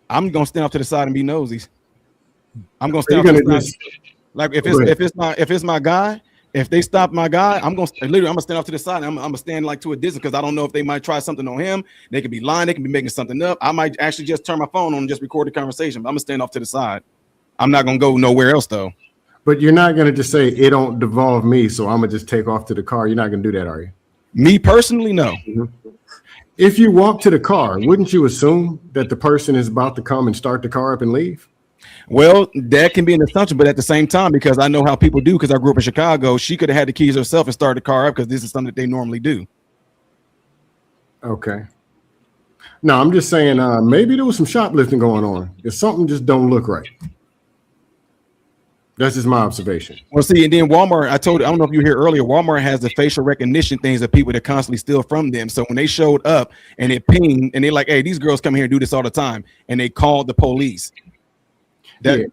I'm gonna stand up to the side and be nosy. I'm gonna stand up to the side. Like if it's my guy If they stop my guy, I'm gonna stand off to the side. I'm gonna stand like to a distance because I don't know if they might try something on him. They could be lying. They can be making something up. I might actually just turn my phone on and just record the conversation. But I'm gonna stand off to the side. I'm not gonna go nowhere else though. But you're not gonna just say it don't devolve me, so I'm gonna just take off to the car. You're not gonna do that, are you? Me personally, no. Mm-hmm. If you walk to the car, wouldn't you assume that the person is about to come and start the car up and leave? Well, that can be an assumption, but at the same time, because I know how people do, because I grew up in Chicago, she could have had the keys herself and started the car up because this is something that they normally do. Okay. No, I'm just saying maybe there was some shoplifting going on. If something just don't look right. That's just my observation. Well, see, and then Walmart, I don't know if you were here earlier, Walmart has the facial recognition things of people that constantly steal from them. So when they showed up and it pinged and they're like, hey, these girls come here and do this all the time. And they called the police. I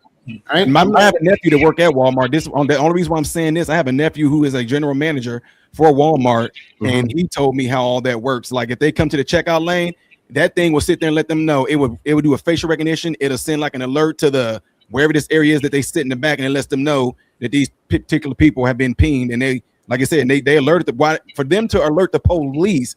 have a nephew that work at Walmart. The only reason why I'm saying this, I have a nephew who is a general manager for Walmart. And he told me how all that works. Like if they come to the checkout lane, that thing will sit there and let them know. It would do a facial recognition. It'll send like an alert to the wherever this area is that they sit in the back, and it lets them know that these particular people have been pinged. And they, like I said, they alerted for them to alert the police.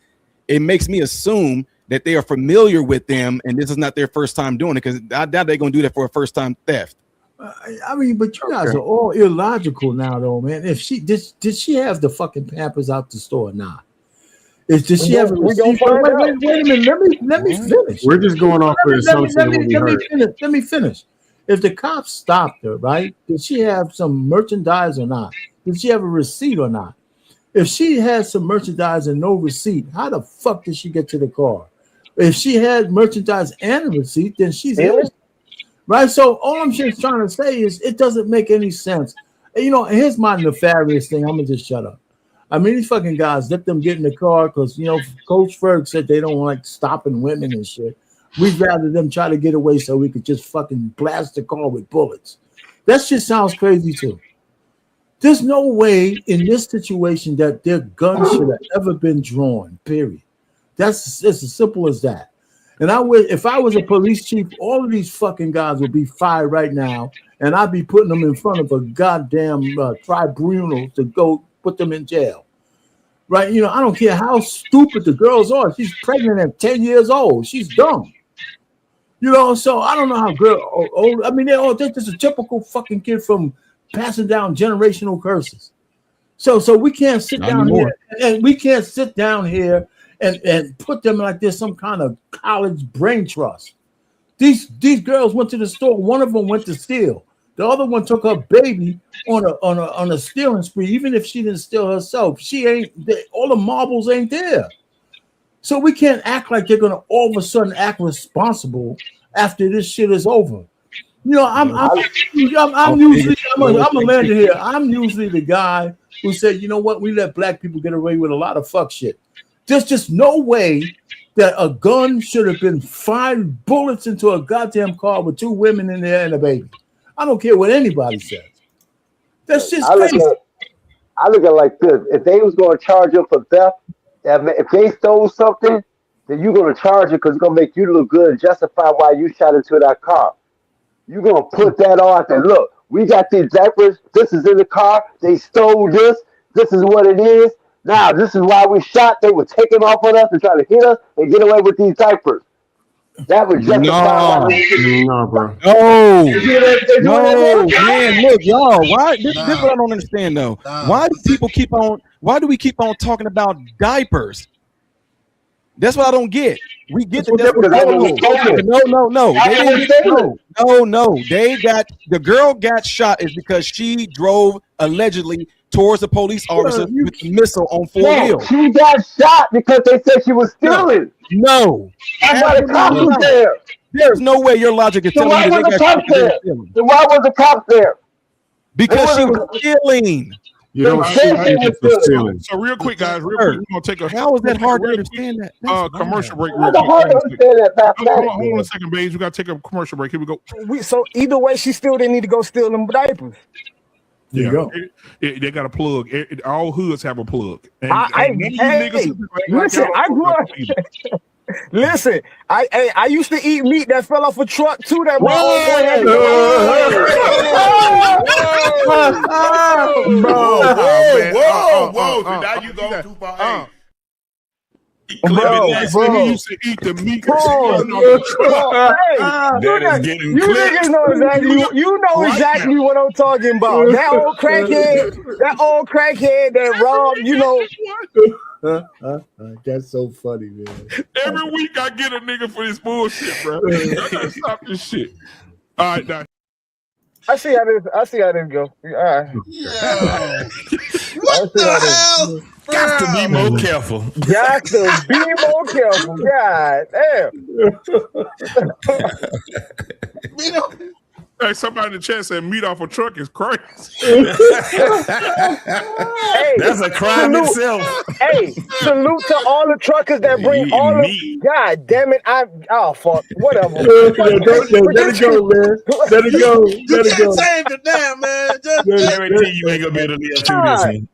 It makes me assume that they are familiar with them, and this is not their first time doing it, because I doubt they're going to do that for a first time theft. I mean, but you guys are all illogical now, though, man. If she did she have the fucking Pampers out the store or not? Did she have a receipt? Wait a minute. Let me finish. We're just going off the assumption. Let me finish. If the cops stopped her, right? Did she have some merchandise or not? Did she have a receipt or not? If she had some merchandise and no receipt, how the fuck did she get to the car? If she had merchandise and a receipt, then she's innocent, right? So all I'm just trying to say is it doesn't make any sense. You know, here's my nefarious thing. I'm gonna just shut up. I mean, these fucking guys, let them get in the car because, you know, Coach Ferg said they don't like stopping women and shit. We'd rather them try to get away so we could just fucking blast the car with bullets. That shit sounds crazy too. There's no way in this situation that their gun should have ever been drawn, period. It's as simple as that. And if I was a police chief, all of these fucking guys would be fired right now, and I'd be putting them in front of a goddamn tribunal to go put them in jail. Right? You know, I don't care how stupid the girls are. She's pregnant at 10 years old. She's dumb. You know, so I don't know how I mean, they're just a typical fucking kid from passing down generational curses. So we can't sit down here and we can't sit down here and put them like there's some kind of college brain trust. These girls went to the store. One of them went to steal. The other one took her baby on a stealing spree. Even if she didn't steal herself, all the marbles ain't there. So we can't act like they're gonna all of a sudden act responsible after this shit is over. You know, I'm usually I'm a man here. I'm usually the guy who said, you know what, we let black people get away with a lot of fuck shit. There's just no way that a gun should have been firing bullets into a goddamn car with two women in there and a baby. I don't care what anybody says. That's just crazy. I look at it like this: if they was going to charge them for theft, if they stole something, then you're going to charge it because it's going to make you look good and justify why you shot into that car. You're going to put that on and look, we got these diapers. This is in the car. They stole this. This is what it is. Now, this is why we shot. They were taking off on us and trying to hit us and get away with these diapers. That would justify. No, bro. No, man. Look, y'all. Why? This is what I don't understand, though. Why do people keep on? Why do we keep on talking about diapers? That's what I don't get. We get that. No. The girl got shot is because she drove allegedly towards a police officer with a missile on four wheels. She got shot because they said she was stealing. No. That's why the cops was there. There's no way your logic is telling me that they got shot. Then why was the cops there? Because she was stealing. You don't see people for stealing. So real quick, guys, we're gonna take a how is that hard to understand that? Commercial break. Hard to understand that. Hold on a second, babes. We gotta take a commercial break. Here we go. So either way, she still didn't need to go steal them diapers. Yeah, they got a plug. All hoods have a plug. Listen, I grew up. Listen, I used to eat meat that fell off a truck too. That Whoa. Now you go too far. Bro, he used to eat the meat. You niggas know exactly what I'm talking about. That old crackhead that robbed, That's so funny, man. Every week I get a nigga for this bullshit, bro. I gotta stop this shit. All right, now. I see how this go. All right. Yeah. What the hell? Got to be more careful. Got to be more careful. God damn. Hey, somebody in the chat said meat off a truck is crazy. That's a crime itself. Hey, salute to all the truckers that bring all the. God damn it! Fuck. Whatever. Let it go, man. Let it go. You can't save it now, man. Guarantee you ain't gonna be able to live through this one.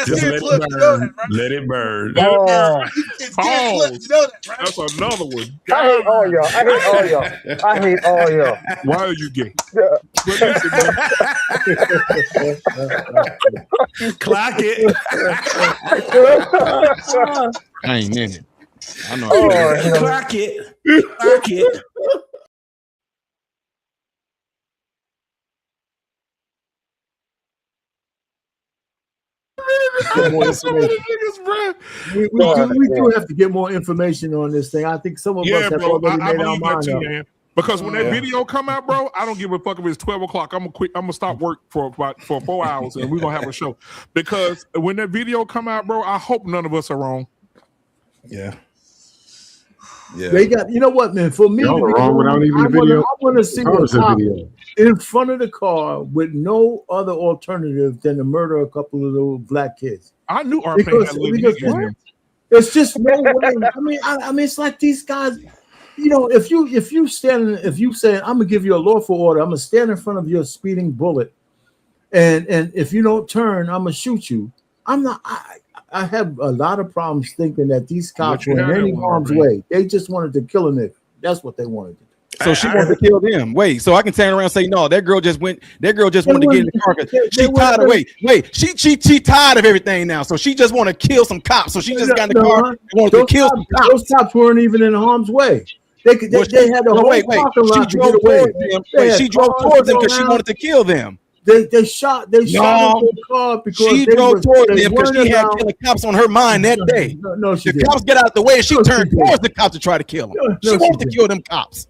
Just let it burn. That's another one. I hate all y'all. Why are you gay? Clock it. I ain't in it. I know. Clock it. Clock it. We do have to get more information on this thing. I think some of us have already made our mind up. Because when that video come out, bro, I don't give a fuck if it's 12 o'clock. I'm gonna stop work for 4 hours and we're gonna have a show. Because when that video come out, bro, I hope none of us are wrong. Yeah. They got, you know what, man? For me, wrong without even the video. I want to see the cop in front of the car with no other alternative than to murder a couple of little black kids. I knew our because it's just no way. I mean, it's like these guys. If you say I'm gonna give you a lawful order, I'm gonna stand in front of your speeding bullet, and if you don't turn, I'm gonna shoot you. I have a lot of problems thinking that these cops were in any harm's way. They just wanted to kill a nigga. That's what they wanted to do. So she wanted to kill them. Wait, so I can turn around and say, no, that girl just wanted to get in the car. She tired of she tired of everything now. So she just want to kill some cops. So she just got in the car and wanted to kill some cops. Those cops weren't even in harm's way. They had the whole parking lot to get away. She drove towards them because she wanted to kill them. They shot the car because she drove towards them because she had killing cops on her mind that day. No, she the cops get out the way and she turned towards the cops to try to kill them. She wanted to kill them cops.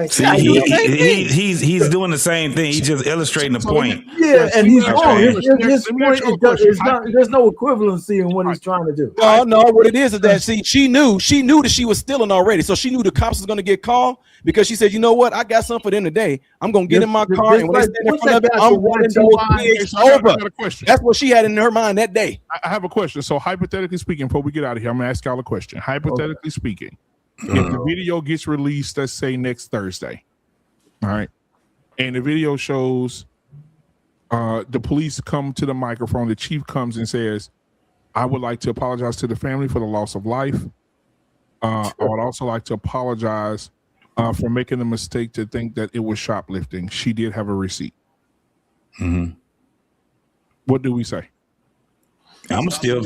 See, he's doing the same thing. He's just illustrating the point. Yeah, and he's wrong. His point is there's no equivalency in what he's trying to do. No, what it is that she knew that she was stealing already, so she knew the cops was going to get called because she said, you know what, I got something for them today. I'm going to get in my car and when they stand in front of it, I'm running those kids over. That's what she had in her mind that day. I have a question. So hypothetically speaking, before we get out of here, I'm going to ask y'all a question. Hypothetically speaking. If the video gets released, let's say next Thursday, all right, and the video shows the police come to the microphone, the chief comes and says, I would like to apologize to the family for the loss of life. I would also like to apologize for making the mistake to think that it was shoplifting. She did have a receipt. Mm-hmm. What do we say? I'm still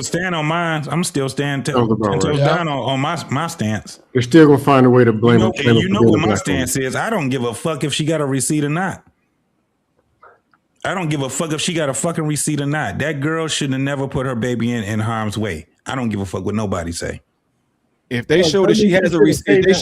stand on mine. I'm still stand down on my stance. They're still gonna find a way to blame him. You know what my stance is. I don't give a fuck if she got a receipt or not. I don't give a fuck if she got a fucking receipt or not. That girl should have never put her baby in harm's way. I don't give a fuck what nobody say. If they show that she has a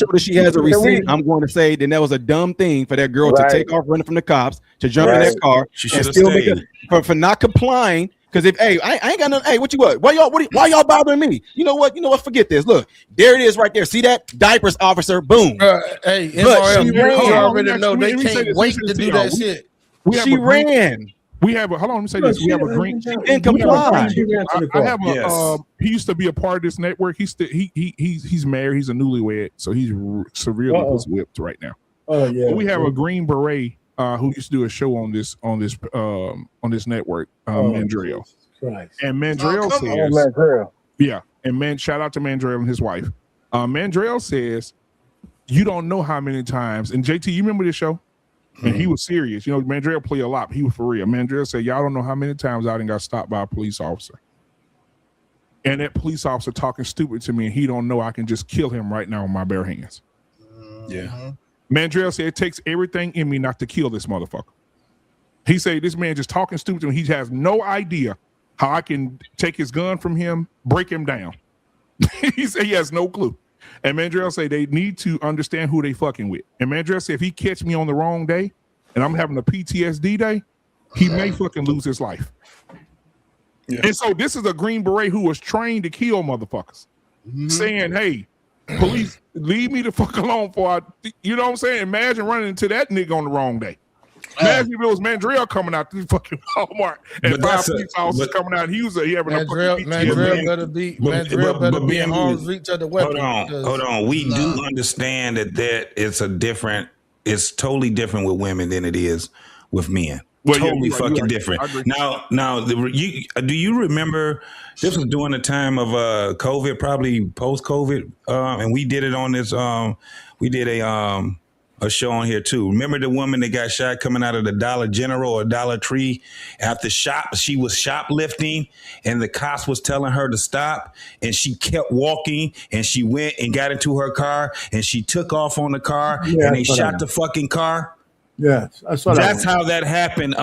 receipt, I'm going to say then that was a dumb thing for that girl to take off running from the cops, to jump in that car, and still make it for not complying. Because if I ain't got nothing. Hey, what? Why y'all bothering me? You know what? Forget this. Look, there it is right there. See that? Diapers officer. Boom. Hey, MRL, you already know they can't wait to do that shit. She ran. We have hold on. Let me say this. We have a green. Didn't comply. I have a. He used to be a part of this network. He's married. He's a newlywed, so he's severely whipped right now. Oh yeah. But we have a green beret. Who used to do a show on this network, Mandrell. And Mandrell says, yeah, and shout out to Mandrell and his wife. Mandrell says, you don't know how many times, and JT, you remember this show? And he was serious. You know, Mandrell play a lot, but he was for real. Mandrell said, y'all don't know how many times I done got stopped by a police officer. And that police officer talking stupid to me, and he don't know I can just kill him right now with my bare hands. Yeah. Mandrell said, it takes everything in me not to kill this motherfucker. He said, this man just talking stupid to me. He has no idea how I can take his gun from him, break him down. He said he has no clue. And Mandrell said they need to understand who they fucking with. And Mandrell said if he catch me on the wrong day and I'm having a PTSD day, he may fucking lose his life. Yeah. And so this is a Green Beret who was trained to kill motherfuckers, saying, hey, police, leave me the fuck alone you know what I'm saying? Imagine running into that nigga on the wrong day. Imagine if it was Mandrell coming out to the fucking Walmart and 5 police officers coming out. He having Mandrell better be in harm's reach of the weapon. Hold on. We do understand that it's totally different with women than it is with men. Well, totally fucking different. Now, do you remember this was during the time of COVID, probably post-COVID, and we did it on this. We did a show on here too. Remember the woman that got shot coming out of the Dollar General or Dollar Tree after she was shoplifting, and the cops was telling her to stop, and she kept walking, and she went and got into her car, and she took off on the car, and they shot the fucking car. Yes, that's how that happened.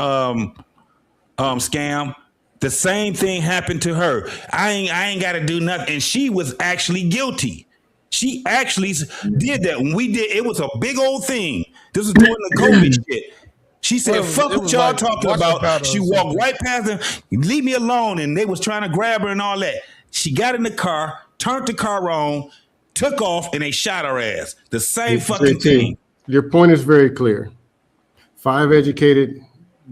Scam. The same thing happened to her. I ain't got to do nothing, and she was actually guilty. She actually did that. When we did, it was a big old thing. This was during the COVID shit. She said, fuck what y'all talking about. She walked right past them, leave me alone. And they was trying to grab her and all that. She got in the car, turned the car on, took off, and they shot her ass. The same fucking thing. Your point is very clear. 5 educated,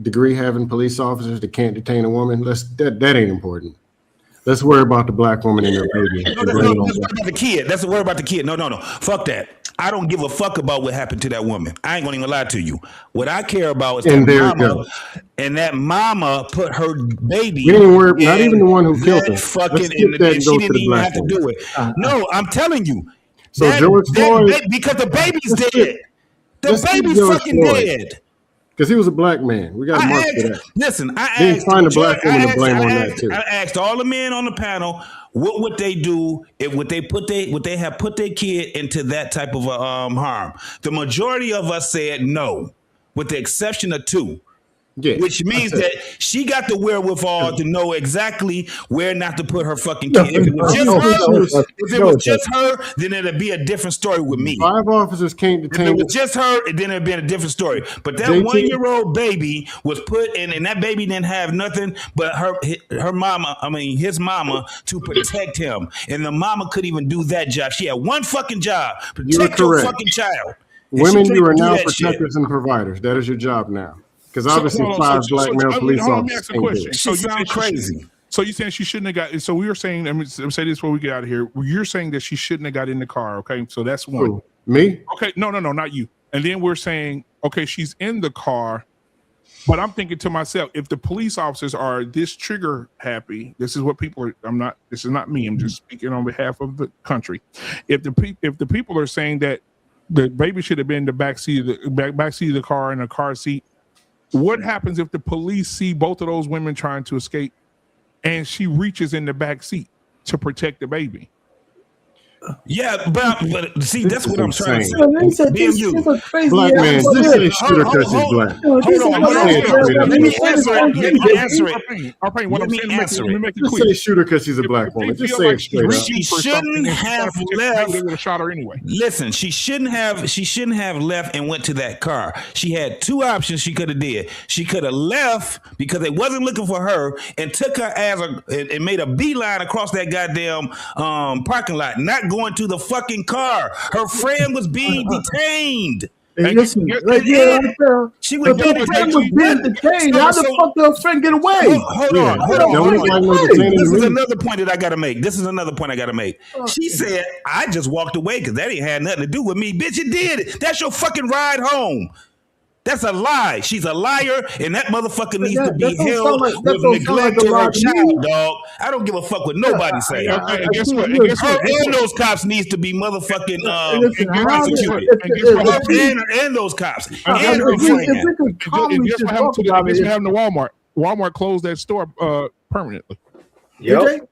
degree-having police officers that can't detain a woman, that ain't important. Let's worry about the black woman and her baby. Let's worry about the kid. Let's worry about the kid. No. Fuck that. I don't give a fuck about what happened to that woman. I ain't gonna even lie to you. What I care about is that mama, and that mama put her baby. We didn't worry, not even the one who killed her. Fucking, and she didn't even have to do it. No, I'm telling you. So George Floyd, because the baby's dead. The baby's fucking dead. Because he was a black man. We got to mark for that. Listen, I asked, find a black woman to blame on that too. I asked all the men on the panel, what would they do if would they have put their kid into that type of harm? The majority of us said no, with the exception of 2. Yeah, which means that she got the wherewithal to know exactly where not to put her fucking kid. If it was just her, then it'd be a different story with me. 5 officers can't detain. If it was just her, then it'd be a different story. But that 1-year-old baby was put in, and that baby didn't have nothing but her mama, his mama, to protect him. And the mama couldn't even do that job. She had one fucking job: protect your fucking child. Women, you are now protectors and providers. That is your job now. Because obviously 5 black male police officers. Let me ask a question. She sounds crazy. So you're saying she shouldn't have got? So we were saying. Let me say this before we get out of here. You're saying that she shouldn't have got in the car. Okay, so that's one. Who, me? Okay, no, not you. And then we're saying, okay, she's in the car, but I'm thinking to myself, if the police officers are this trigger happy, this is what people are. This is not me. I'm just speaking on behalf of the country. If the people are saying that the baby should have been in the back seat of the car in a car seat. What happens if the police see both of those women trying to escape and she reaches in the back seat to protect the baby? Yeah, but see, that's what I'm trying to say. Black man, this ain't shooter because he's black. Let me answer it. Let me answer it. Just say shooter because she's a black woman. Just say it straight up. She shouldn't have left. They would have shot her anyway. Listen, she shouldn't have left and went to that car. She had 2 options she could have did. She could have left because they wasn't looking for her and took her ass and made a beeline across that goddamn parking lot, not going to the fucking car. Her friend was being detained. Hey, listen, she was being detained. How the fuck did her friend get away? Hold on. This is another point that I gotta make. She said, I just walked away because that ain't had nothing to do with me. Bitch, it did. That's your fucking ride home. That's a lie. She's a liar, and that motherfucker needs to be that don't held sound like- that with don't sound like neglect a to lie her to me. child, dog. I don't give a fuck what nobody say. And guess what? And those cops needs to be motherfucking prosecuted. And those cops. And her friend. And guess what happened to Walmart? Walmart closed that store permanently. Yep.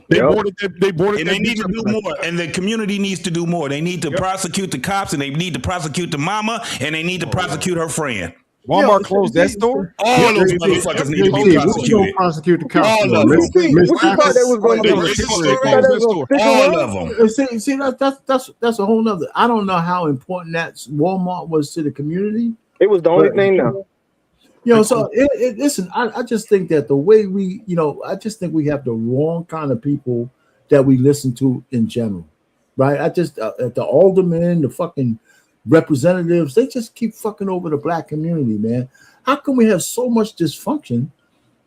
They boarded and they need to do more. And the community needs to do more. They need to prosecute the cops, and they need to prosecute the mama, and they need to prosecute her friend. Walmart closed that store. All those motherfuckers need to be prosecuted. Prosecute the cops. All of them. All of them. See, that's a whole nother. I don't know how important that Walmart was to the community. It was the only thing though. So listen, I just think that the way we, I just think we have the wrong kind of people that we listen to in general, right? I just, the aldermen, the fucking representatives, they just keep fucking over the black community, man. How come we have so much dysfunction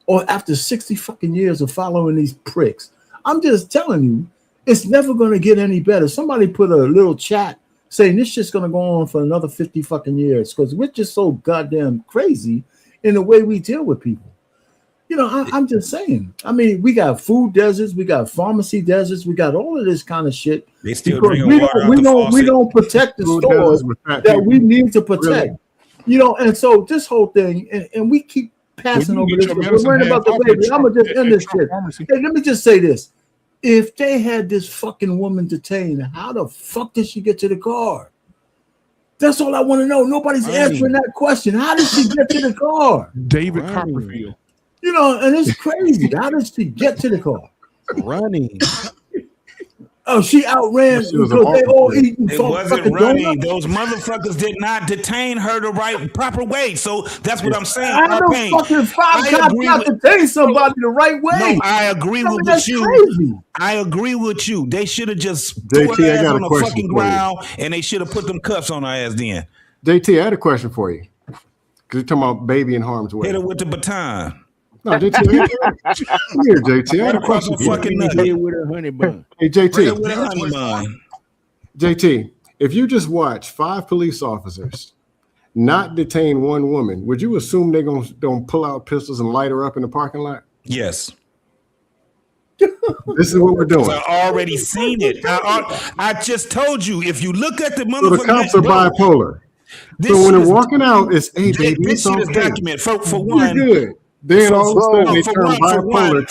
or after 60 fucking years of following these pricks? I'm just telling you, it's never going to get any better. Somebody put a little chat saying this shit's going to go on for another 50 fucking years because we're just so goddamn crazy in the way we deal with people. I'm just saying. I mean, we got food deserts, we got pharmacy deserts, we got all of this kind of shit. They still drinking water out the faucet. We don't protect the stores that we need to protect. Really? And so this whole thing, and we keep passing over this. We're worrying about the baby. I'm gonna just end this shit. Hey, let me just say this: if they had this fucking woman detained, how the fuck did she get to the car? That's all I want to know. Nobody's answering that question. How did she get to the car? David Copperfield. And it's crazy. How did she get to the car? Running. Oh, she outran because they all eating. It wasn't running. Those motherfuckers did not detain her the proper way. So that's what I'm saying. I don't fucking five cops not detain somebody the right way. No, I agree with you. Crazy. I agree with you. They should have just threw her ass on the fucking ground, and they should have put them cuffs on her ass then. JT, I had a question for you. Because you're talking about baby in harm's way. Hit her with the baton. No, JT. Here, JT. I had a question. Hey, JT. JT, if you just watch 5 police officers not detain one woman, would you assume they're gonna pull out pistols and light her up in the parking lot? Yes. This is what we're doing. I already seen it. I just told you. If you look at the motherfucker, so the cops are bipolar. So when they're walking out, it's hey baby, this shit is documented. For one, you're good. Then all of a sudden they turn bipolar.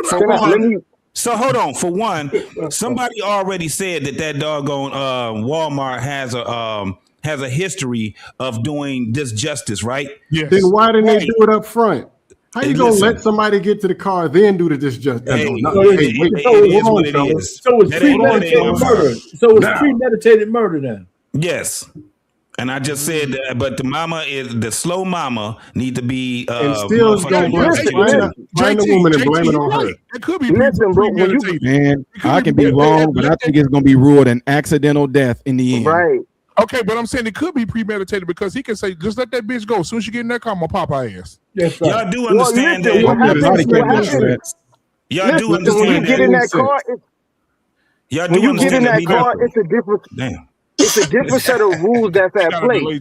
For one, so hold on. For one, somebody already said that doggone Walmart has a history of doing this justice, right? Yes. Then why didn't they do it up front? How you gonna let somebody get to the car then do the disjustice? So it's premeditated murder. So it's premeditated murder then. Yes. And I just said that, but the mama is the slow mama need to be and still find the woman and blame it on her. It could be premeditated. Man, I can be wrong, but I think it's gonna be ruled an accidental death in the end. Right. Okay, but I'm saying it could be premeditated because he can say, just let that bitch go. As soon as you get in that car, I'm gonna pop her ass. Yes, y'all do understand that. Y'all do understand when you get in that car, y'all when do you get in understand that car, it's a different. Damn. It's a different set of rules that's at play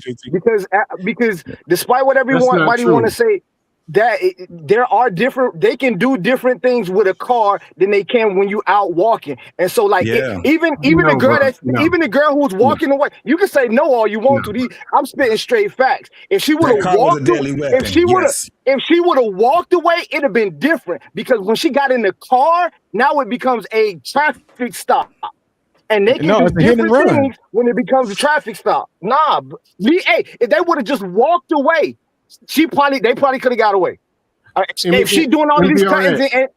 because despite what everybody want to say, that there are different. They can do different things with a car than they can when you out walking. And so, like, even the girl who's walking away, you can say no all you want to. I'm spitting straight facts. If she would have walked, if she would have walked away, it'd have been different because when she got in the car, now it becomes a traffic stop. And they can do different things when it becomes a traffic stop. Nah, if they would have just walked away, they probably could have got away. If she doing all these things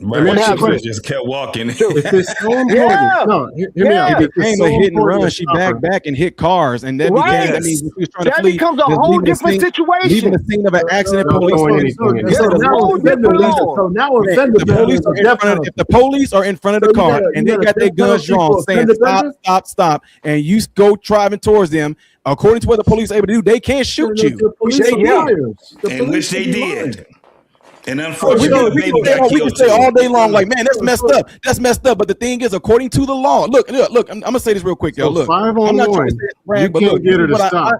Right. She just kept walking. If it's so important, no, hear me out. It became a hit and run. She backed back and hit cars, and that became. That means she was trying to flee. That becomes a whole different situation. Leaving the scene of an accident, police. If the police are in front of the car and they got their guns drawn, saying stop, stop, and you go driving towards them, according to what the police are able to do, they can't shoot you. Which they did. And unfortunately, we can say all day long, like, man, that's messed up. That's messed up. But the thing is, according to the law, look. I'm gonna say this real quick, yo. Look, 5 on 1. You can't get her to stop.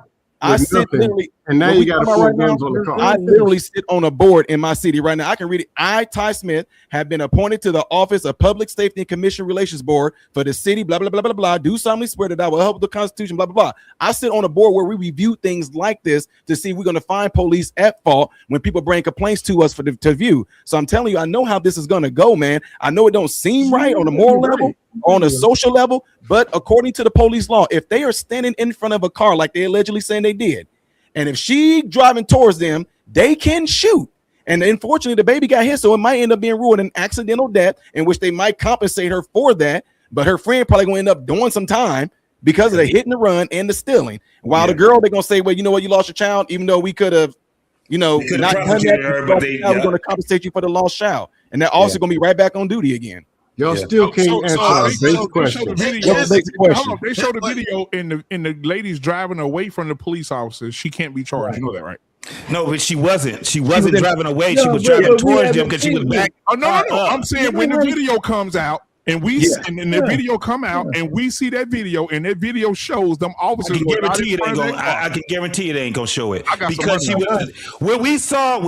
I sit literally, and now you got to put guns on the car. I literally sit on a board in my city right now. I can read it. I, Ty Smith, have been appointed to the Office of Public Safety and Commission Relations Board for the city, blah, blah, blah, blah, blah. Do solemnly swear that I will help the Constitution, blah, blah, blah. I sit on a board where we review things like this to see if we're going to find police at fault when people bring complaints to us to view. So I'm telling you, I know how this is going to go, man. I know it don't seem right on a moral level, on a social level, but according to the police law, if they are standing in front of a car like they allegedly saying they did, and if she driving towards them, they can shoot. And unfortunately, the baby got hit, so it might end up being ruled an accidental death, in which they might compensate her for that. But her friend probably going to end up doing some time because of the hit and the run and the stealing. While the girl, they're going to say, well, you know what, you lost your child, even though we could have, not done that, we're going to compensate you for the lost child. And they're also going to be right back on duty again. Y'all still can't answer our basic question. They showed the video and the lady's driving away from the police officers. She can't be charged. You know that, right? No, but she wasn't. She wasn't driving away. She was driving towards them because she was back. Oh no! I'm saying when the video comes out. And the video come out, and we see that video, and that video shows them officers. I can guarantee it ain't gonna show it because she was. What we saw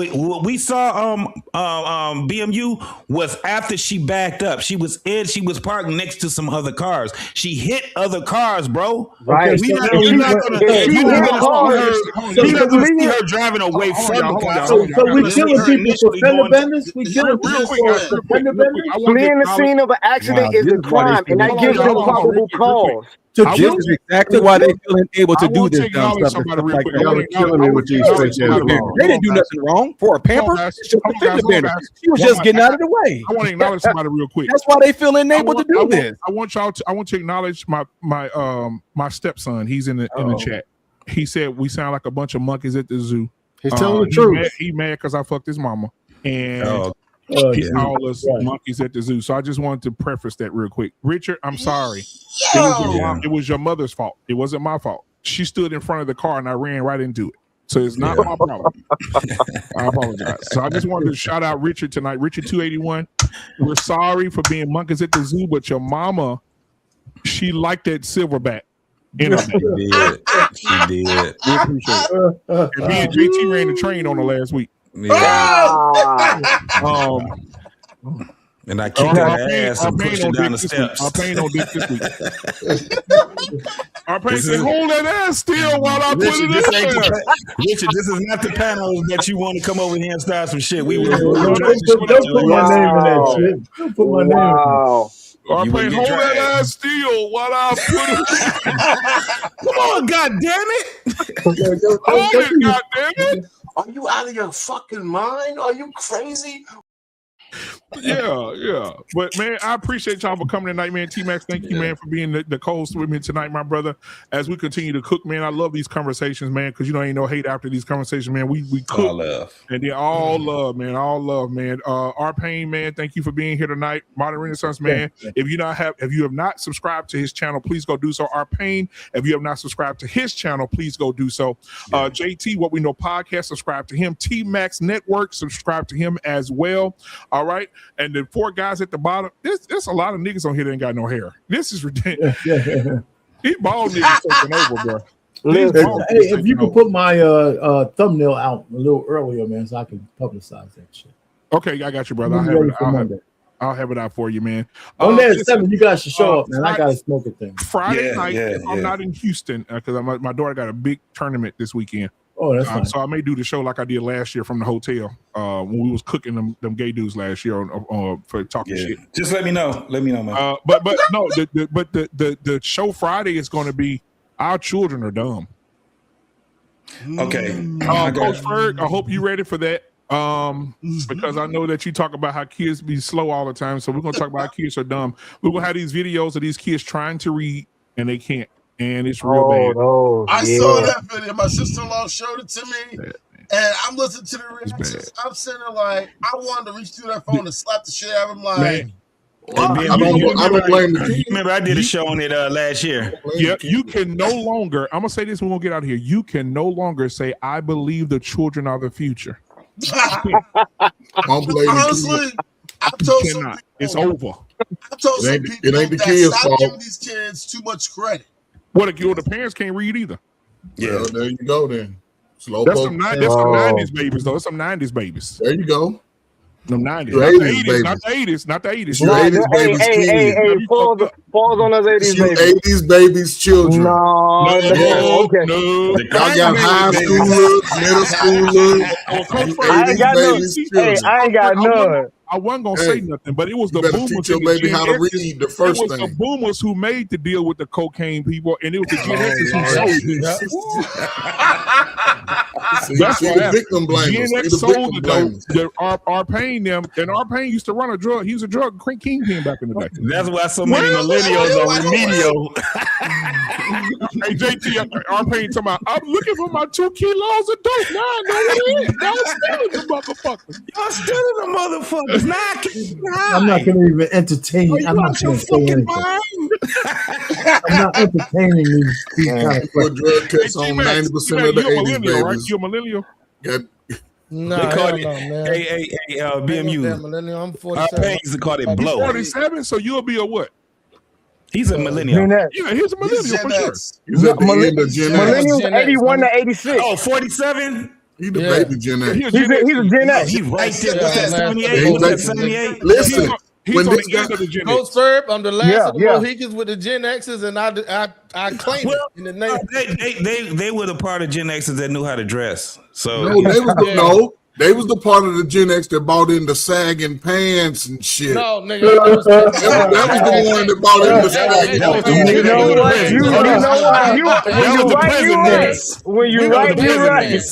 BMU was after she backed up. She was parked next to some other cars. She hit other cars, bro. Right. You're not gonna see her driving away from the car. So we killing people for fender benders. We killing people for fender benders. Fleeing the scene of an accident is a crime, and that gives them probable cause. This is exactly why they feel able to do this dumb stuff. They didn't do nothing wrong for a pamper. She was just getting out of the way. I want to acknowledge somebody real quick. That's why they feel enabled to do this. I want to acknowledge my stepson. He's in the chat. He said we sound like a bunch of monkeys at the zoo. He's telling the truth. He mad because I fucked his mama, and he called us monkeys at the zoo. So I just wanted to preface that real quick. Richard, I'm sorry. It was your mother's fault. It wasn't my fault. She stood in front of the car and I ran right into it. So it's not my problem. I apologize. So I just wanted to shout out Richard tonight. Richard 281. We're sorry for being monkeys at the zoo, but your mama, she liked that silverback. She did. We appreciate it. And me and JT ran the train on her last week. And I kicked her ass and pushed her down the steps. Our pain on dick this week. Our pain said, hold that ass still while I put it in there. Richard, this is not the panel that you want to come over here and start some shit. Don't put my name in that shit. Don't put my name in that. Our pain, hold that ass still while I put it. Come on, goddammit. Hold it, goddammit. Are you out of your fucking mind? Are you crazy? Yeah. But man, I appreciate y'all for coming tonight, man. T-Max, thank you, man, for being the co-host with me tonight, my brother. As we continue to cook, man, I love these conversations, man, because ain't no hate after these conversations, man. We cook. All love. And they're all love, man. All love, man. Our Pain, man, thank you for being here tonight. Modern Renaissance, man. Yeah. If you have not subscribed to his channel, please go do so. Our Pain, if you have not subscribed to his channel, please go do so. JT, What We Know Podcast, subscribe to him. T-Max Network, subscribe to him as well. All right. And the 4 guys at the bottom, there's a lot of niggas on here that ain't got no hair. This is ridiculous. These bald niggas taking over, bro. Hey, if you could put my thumbnail out a little earlier, man, so I can publicize that shit. Okay, I got you, brother. I'll have it out for you, man. On there at 7, you guys should show up, man. I got a smoking thing. Friday night, I'm not in Houston because my daughter got a big tournament this weekend. Oh, that's fine. So I may do the show like I did last year from the hotel when we was cooking them gay dudes last year for talking shit. Just let me know. Let me know, man. But no, the show Friday is going to be Our Children Are Dumb. Okay, Coach Ferg, I hope you're ready for that. Because I know that you talk about how kids be slow all the time. So we're going to talk about how kids are dumb. We're going to have these videos of these kids trying to read and they can't. And it's real bad. I saw that video. My sister-in-law showed it to me. And I'm listening to the reactions. I'm sitting there like, I wanted to reach through that phone and slap the shit out of him. Like, I don't blame the kid. Remember, I did a show on it last year. Yeah, you can no longer, I'm going to say this when we'll get out of here. You can no longer say, I believe the children are the future. Honestly, I've told some people. It's over. I've told some people that stop giving these kids too much credit. What the parents can't read either. Yeah, well, there you go then. That's some 90s babies though. That's some 90s babies. There you go. Them 90s, You not 80s the 80s, babies. not the 80s, not the 80s. You 80s babies, Hey, pause on those 80s you babies. 80s babies children. No, okay. No. I got high school look, middle school look. I ain't got no. Hey, I ain't got none. I wasn't gonna say nothing, but it was the You better boomers. teach your and the baby how to Gen Xers. read the first It was thing. the boomers who made the deal with the cocaine people, and it was the Gen Xers who sold it. That's See what the happened. victim blamers. Gen See X the sold victim it though. blamers. Are paying them, and are paying used to run a drug. He was a drug kingpin back in the day. That's why so many millennials are remedial. Hey JT, are paying talking about, I'm looking for my 2 kilos of dope. Nah, I know what it is. Y'all stealing the motherfuckers. Y'all stealing the motherfuckers. Nah, I can't I'm not going to even entertain. I'm not going to say anything. I'm not entertaining these kind of Put drug tests on 90% of the 80s babies. Right? You're a millennial. No, They call hell it, no, man. hey, BMU. Millennial. I'm Our 47. pay used to call it blow. 47, so you'll be a what? He's a millennial. Yeah, he's a millennial for sure. He's at the end of Gen X. Millennials 81 to 86. Oh, 47? He the baby Gen X. He's a Gen X. He right there. What's that, 78? Yeah, What's that, 78? Listen, He's when on this the end guy, of the Gen Coach X. Ferb, I'm the last Yeah, of the yeah. Mohicans with the Gen X's, and I claim it in the name. They were the part of Gen X's that knew how to dress. So they was the part of the Gen X that bought in the sagging pants and shit. No, nigga. that was the one that bought in the sagging pants. You know what? When you right, you're right.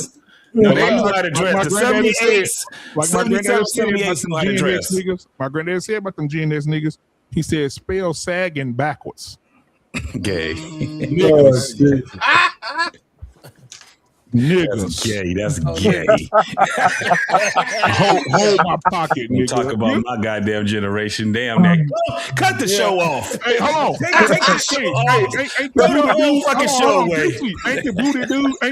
No, they knew how to dress. My The granddaddy 78s, Like my 77, granddad said 78s knew how to about them dress. Gen X niggas. My granddad said about them Gen X niggas. He said spell sagging backwards. Gay. Niggas. Niggas. Gay. That's gay. hold my pocket, You nigga. talk about my goddamn generation. Damn that. Cut the show off. Hey, hold on. Take the show off. Ain't Throw the the booty whole dude fucking hold show on, away. Juicy. Ain't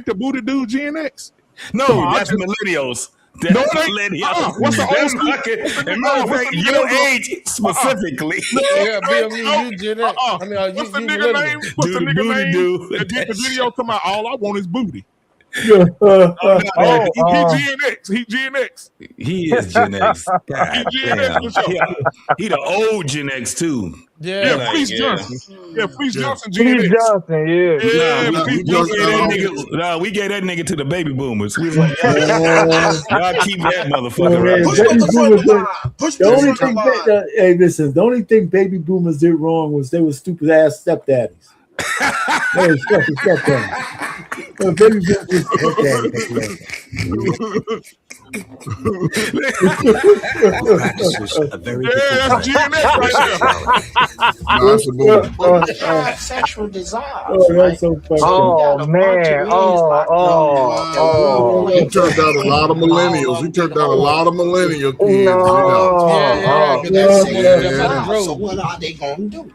the booty dude Gen X? No, that's millennials. That's No, it ain't. millennials. What's the old That's school? fucking, and matter of fact, your age specifically. Yeah, BMU, you Gen X. I mean, What's the you nigga millennial. name? What's the Dude, nigga booty name? dude. That did the video talking about all I want is booty. He Oh, Gen X. He Gen X. he is Gen X. God He Gen X damn. for sure. He the old Gen X too. Yeah, like, Fleece yeah. Johnson. Yeah, Fleece Johnson, Gen Fleece X. Johnson, yeah. Yeah, Nah, Fleece we Johnson. gave that nigga to the baby boomers. We was like, y'all keep that motherfucker right. Push Baby boomers, push the the only front thing line. hey, listen, the only thing baby boomers did wrong was they were stupid ass stepdaddies. They were stupid stepdaddies. Well, baby boomers stepdaddies. A very that's Gen X right That's a boomer. They have sexual desires. Oh, that's so funny. Oh man! He turned out a lot of millennials. He turned out a lot of millennial kids. So what are they gonna do?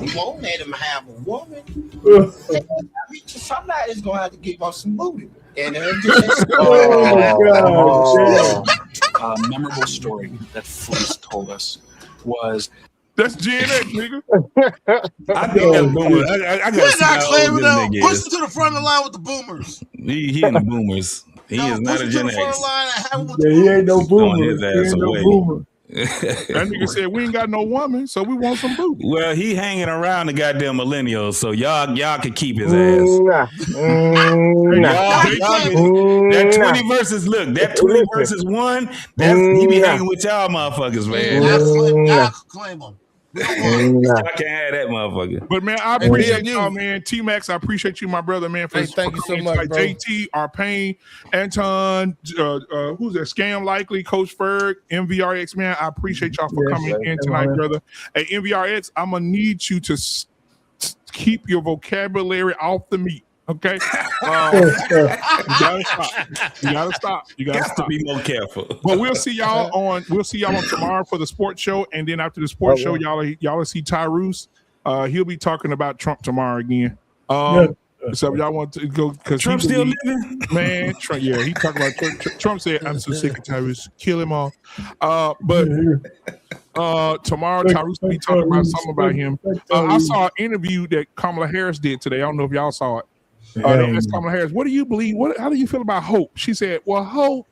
You won't let them have a woman. Somebody's gonna have to give us some booty. And memorable story that Fleece told us was That's Gen X, nigga. I think that's boomers. I We're got not claiming them. them. Push them to the front of the line with the boomers. He in the boomers. He is not a Gen X. He ain't no boomer. His He ass ain't no away. boomer. That nigga said we ain't got no woman, so we want some booty. Well, he hanging around the goddamn millennials, so y'all can keep his ass. That 20 versus that 20 versus 1, he be hanging with y'all motherfuckers, man. Y'all claim them. Y'all can't have that motherfucker. But man, I appreciate y'all, man. T-Max, I appreciate you, my brother, man. For thank you so coming much, tonight. bro. JT, Arpain, Anton, who's that? Scam Likely, Coach Ferg, MVRX, man. I appreciate y'all for coming in tonight, brother. Hey, MVRX, I'm gonna need you to keep your vocabulary off the meat. Okay, you gotta stop. You gotta stop. To be more careful. But we'll see y'all on tomorrow for the sports show, and then after the sports show, y'all will see Tyrus. He'll be talking about Trump tomorrow again. So y'all want to go because Trump still living? Man, Trump, yeah, he talked about Trump. Trump said, "I'm so sick of Tyrus, kill him all." But tomorrow, Tyrus will be talking about something about him. I saw an interview that Kamala Harris did today. I don't know if y'all saw it. They asked Kamala Harris, what do you believe? How do you feel about hope? She said, well, hope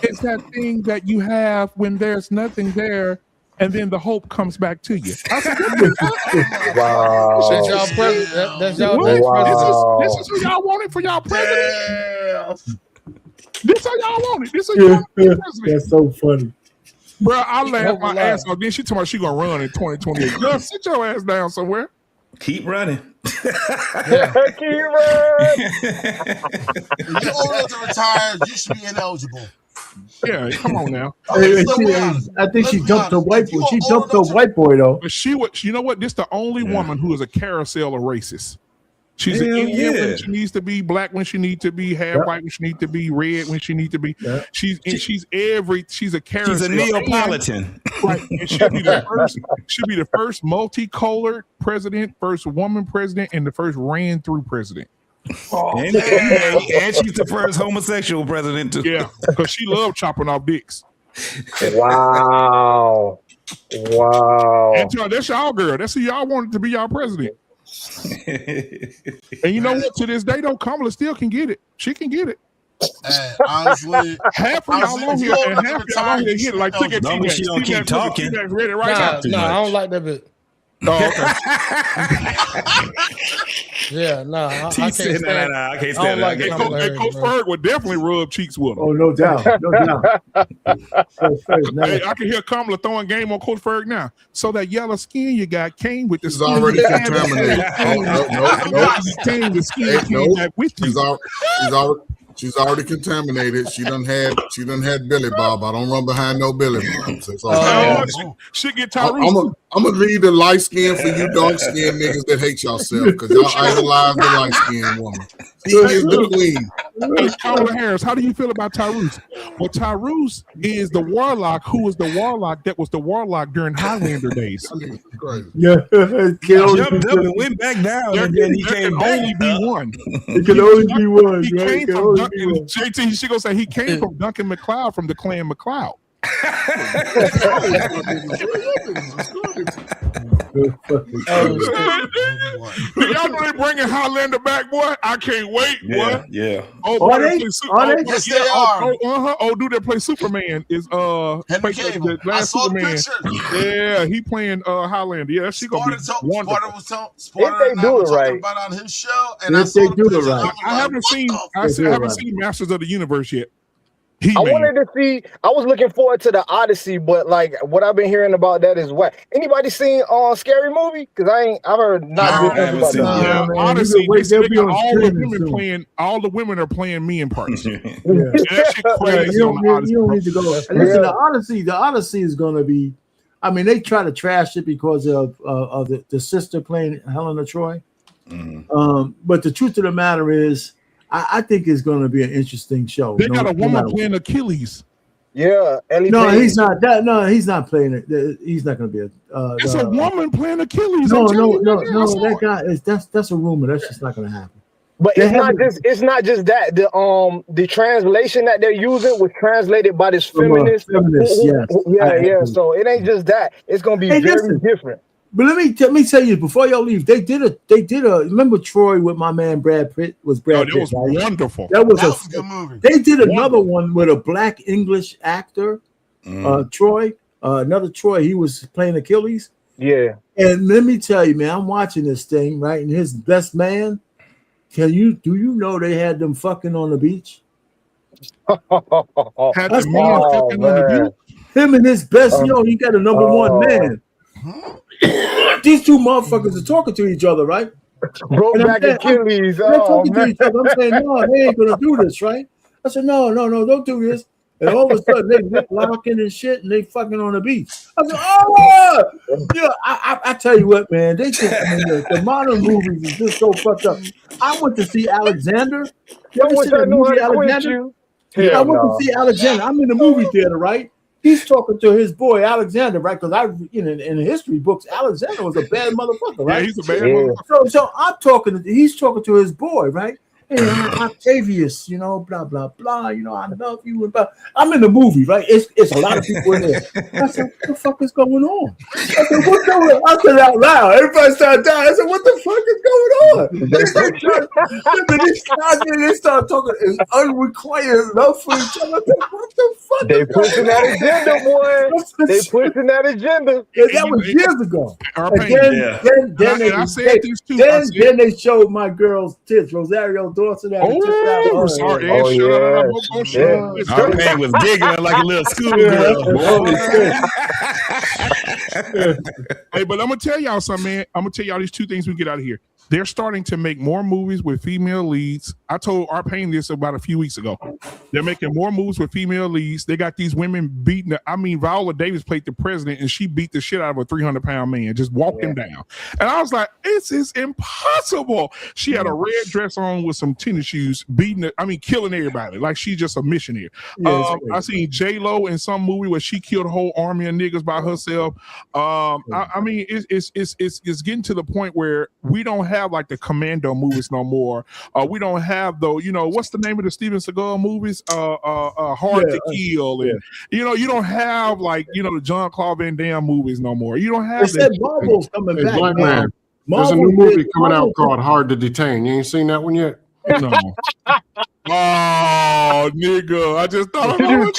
is that thing that you have when there's nothing there, and then the hope comes back to you. I said, wow. That's y'all president. That's y'all wow. This is who y'all wanted for y'all president? This how y'all want it. This is y'all president. That's so funny. Bro, I laughed my ass off. Then she told me she gonna run in 2028. Girl, sit your ass down somewhere. Keep running. Keep running. You're old enough to retire. You should be ineligible. Yeah, come on now. I think she dumped her white boy. She dumped her white boy though. But you know what? This the only woman who is a carousel of racists. She's an Indian when she needs to be, black when she needs to be, half white when she needs to be, red when she needs to be. She's a carousel. She's a Neapolitan. Right. And she'll be the first multicolored president, first woman president, and the first ran through president. And she's the first homosexual president too. Yeah, because she loved chopping off dicks. Wow. And that's y'all girl. That's who y'all wanted to be y'all president. And you know what? To this day, though, Kamala still can get it. She can get it. Honestly, half of y'all on here and half of y'all on here get it. Like, look at T-Max. She don't keep talking. Read it right now. I don't like that bit. Oh, okay. Yeah, I can't stand it. I can't I don't stand like it. it. Coach Ferg would definitely rub cheeks with him. Oh, no doubt. Hey, I can hear Kamala throwing game on Coach Ferg now. So that yellow skin you got came with the She's skin. already contaminated. Came the skin came back with you. She's already contaminated. She done had Billy Bob. I don't run behind no Billy Bob. She get Tyrese. I'm gonna leave the light skin for you dark skin niggas that hate yourself because y'all idolize the light skinned woman. She is the queen. Hey, Kamala Harris, how do you feel about Tyrese? Well, Tyrese is the warlock who was the warlock that was the warlock during Highlander days. Yeah, jumped up and went back down, and then he came back. Only be one. It can only be one. He came from Duncan. JT, she gonna say he came from Duncan McLeod from the Clan McLeod. Y'all know they bringing Highlander back, boy. I can't wait, boy. Yeah. Oh, Are they? Yes, they are. Oh, dude, that play Superman is Henry Cavill. the I last saw Superman. a picture. Yeah, he playing Highlander. Yeah, she gonna be wonderful. If they do it right. About on his show, and If I saw they the do it picture, right. I haven't seen. I haven't seen Masters of the Universe yet. I wanted to see. I was looking forward to the Odyssey, but like what I've been hearing about that is what. Anybody seen Scary Movie? Because I've heard not good things about that. Yeah, Odyssey. They got all the women playing. All the women are playing men parts. That shit crazy. You don't need to go. Listen, the Odyssey is going to be. I mean, they try to trash it because of the sister playing Helena Troy. But the truth of the matter is, I think it's going to be an interesting show. They got a woman playing Achilles. Yeah, Ellie no, Page. he's not that. No, he's not playing it. He's not going to be a. It's a woman playing Achilles. No. That guy that's a rumor. That's just not going to happen. But it's not just that. The translation that they're using was translated by this feminist. Yeah. So it ain't just that. It's going to be very different. But let me tell you before y'all leave, they did a remember Troy with my man Brad Pitt was Brad Pitt. That was wonderful. That was a good movie. They did another one with a black English actor, Troy, another Troy. He was playing Achilles. Yeah. And let me tell you, man, I'm watching this thing, right? And his best man, do you know they had them fucking on the beach? Had the man fucking on the beach? Him and his best, he got a number one man. These two motherfuckers are talking to each other, right? Broke back Achilles. They're talking to each other. I'm saying, no, they ain't gonna do this, right? I said, no, don't do this. And all of a sudden, they lip locking and shit, and they fucking on the beach. I said, I tell you what, man, the modern movies is just so fucked up. I went to see Alexander. You ever see that movie, Alexander? I went to see Alexander. I'm in the movie theater, right? He's talking to his boy Alexander, right? Because in history books, Alexander was a bad motherfucker, right? Yeah, he's a bad motherfucker. So he's talking to his boy, right? Octavius, blah blah blah. I love you. And blah. I'm in the movie, right? It's a lot of people in there. I said, what the fuck is going on? I said, what's going on? I said out loud. Everybody started dying. I said, what the fuck is going on? They start talking unrequited love for each other. What the fuck? They pushing that agenda, boy. They pushing that agenda. That was years ago. Then they showed my girl's tits, Rosario Dawson. Sorry. Our pain was giggling like a little schoolgirl. Hey, but I'm gonna tell y'all something, man. I'm gonna tell y'all these two things we get out of here. They're starting to make more movies with female leads. I told Arpain this about a few weeks ago. They're making more movies with female leads. They got these women beating. Viola Davis played the president, and she beat the shit out of a 300-pound man. Just walked him down. And I was like, this is impossible. She had a red dress on with some tennis shoes, killing everybody. Like she's just a missionary. I seen J-Lo in some movie where she killed a whole army of niggas by herself. It's getting to the point where we don't have like the Commando movies no more. We don't have what's the name of the Steven Seagal movies? Hard to Kill, and you don't have the John Claude Van Damme movies no more. You don't have. They said Marvel's coming back. Black man. There's a new movie coming out called Hard to Detain. You ain't seen that one yet? No. Oh, nigga! I just thought about it.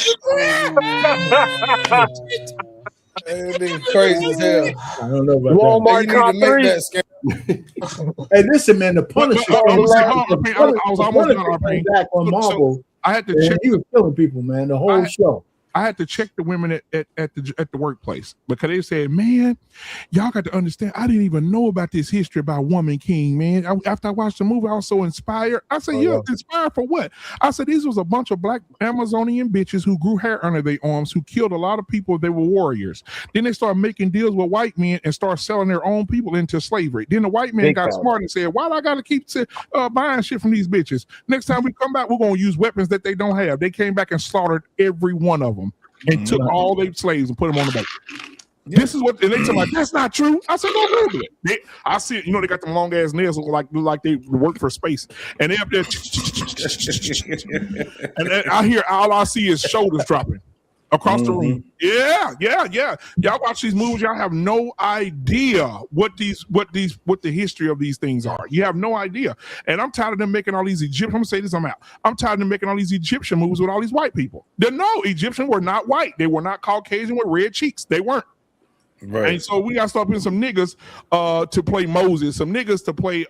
It's crazy as hell. I don't know about Walmart that. Hey, listen, man, the Punisher. I was almost done. Back on Marvel. I had to check. He was killing people, man. The whole show. I had to check the women at the workplace because they said, man, y'all got to understand, I didn't even know about this history about Woman King, man. After I watched the movie, I was so inspired. I said, inspired for what? I said, these was a bunch of black Amazonian bitches who grew hair under their arms, who killed a lot of people. They were warriors. Then they started making deals with white men and started selling their own people into slavery. Then the white man got smart and said, why do I got to keep buying shit from these bitches? Next time we come back, we're going to use weapons that they don't have. They came back and slaughtered every one of them. And took all their slaves and put them on the boat. This is what, and they tell me, that's not true. I said, no, Google it. I see it. They got them long ass nails like they work for space. And they up there, and all I see is shoulders dropping across the room. Yeah. Y'all watch these movies, y'all have no idea what the history of these things are. You have no idea. And I'm tired of them making all these Egyptian. I'm gonna say this, I'm out. I'm tired of them making all these Egyptian movies with all these white people. Egyptians were not white. They were not Caucasian with red cheeks. They weren't. Right. And so we gotta start putting some niggas to play Moses, some niggas to play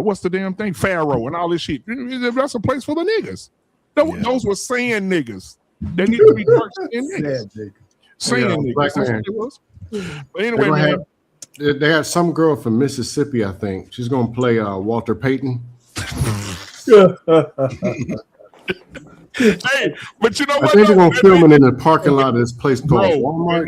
what's the damn thing? Pharaoh and all this shit. That's a place for the niggas. Those were saying niggas. They need to be dark skinned niggas. Saying niggas. That's what it was. But anyway, man. They had some girl from Mississippi, I think. She's gonna play Walter Payton. Hey, but you know what? I think they're gonna film it in the parking lot of this place called Walmart.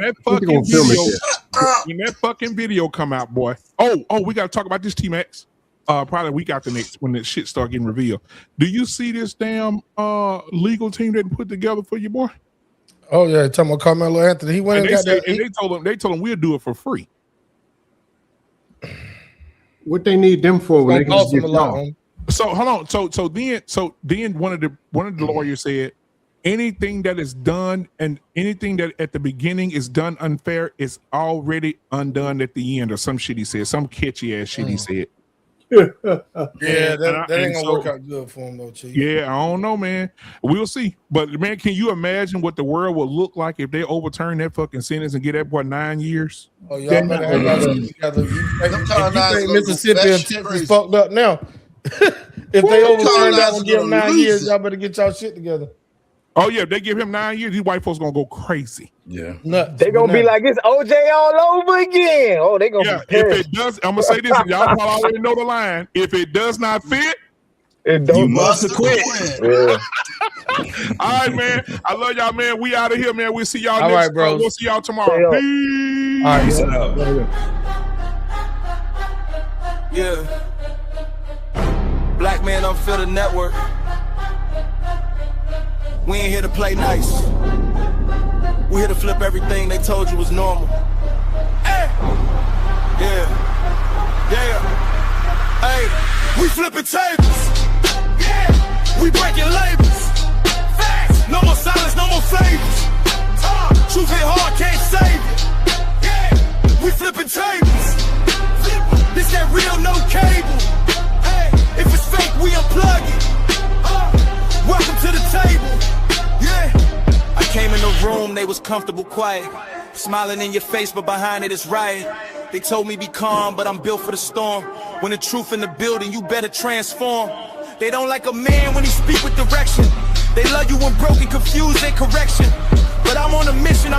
When that fucking video come out, boy. Oh, we gotta talk about this, T-Max. Probably a week after next when the shit start getting revealed. Do you see this damn legal team that put together for you, boy? Oh yeah, talking about Carmelo Anthony. He went and got that. And they told him we'll do it for free. What they need them for when they can just get off? So hold on. So then one of the lawyers said anything that is done and anything that at the beginning is done unfair is already undone at the end, or some shit he said, some catchy ass shit he said. That ain't gonna work out good for him though, Chief. Yeah, I don't know, man. We'll see. But man, can you imagine what the world would look like if they overturn that fucking sentence and get that boy 9 years? Oh, y'all better have y'all shit together. You think Mississippi and Texas fucked up now? If they overturn that and give him 9 years, y'all better get y'all shit together. Oh yeah, if they give him 9 years, these white folks gonna go crazy. Yeah, they gonna be like it's OJ all over again. Oh, they gonna be if it does, I'm gonna say this, y'all probably already know the line. If it does not fit, you must quit. Yeah. All right, man. I love y'all, man. We out of here, man. We'll see y'all next right, bro. We'll see y'all tomorrow. Peace. All right, Peace out. Yeah. Black man unfiltered network. We ain't here to play nice. We here to flip everything they told you was normal. Hey! Yeah. Hey! We flipping tables. Yeah. We breaking labels. Facts. No more silence, no more favors. Truth hit hard, can't save it. Yeah. We flipping tables. This that real, no cable. Hey. If it's fake, we unplug it. Welcome to the table. Yeah. I came in the room, they was comfortable, quiet. Smiling in your face, but behind it is riot. They told me be calm, but I'm built for the storm. When the truth in the building, you better transform. They don't like a man when he speak with direction. They love you when broken, confused, and correction. But I'm on a mission, I'm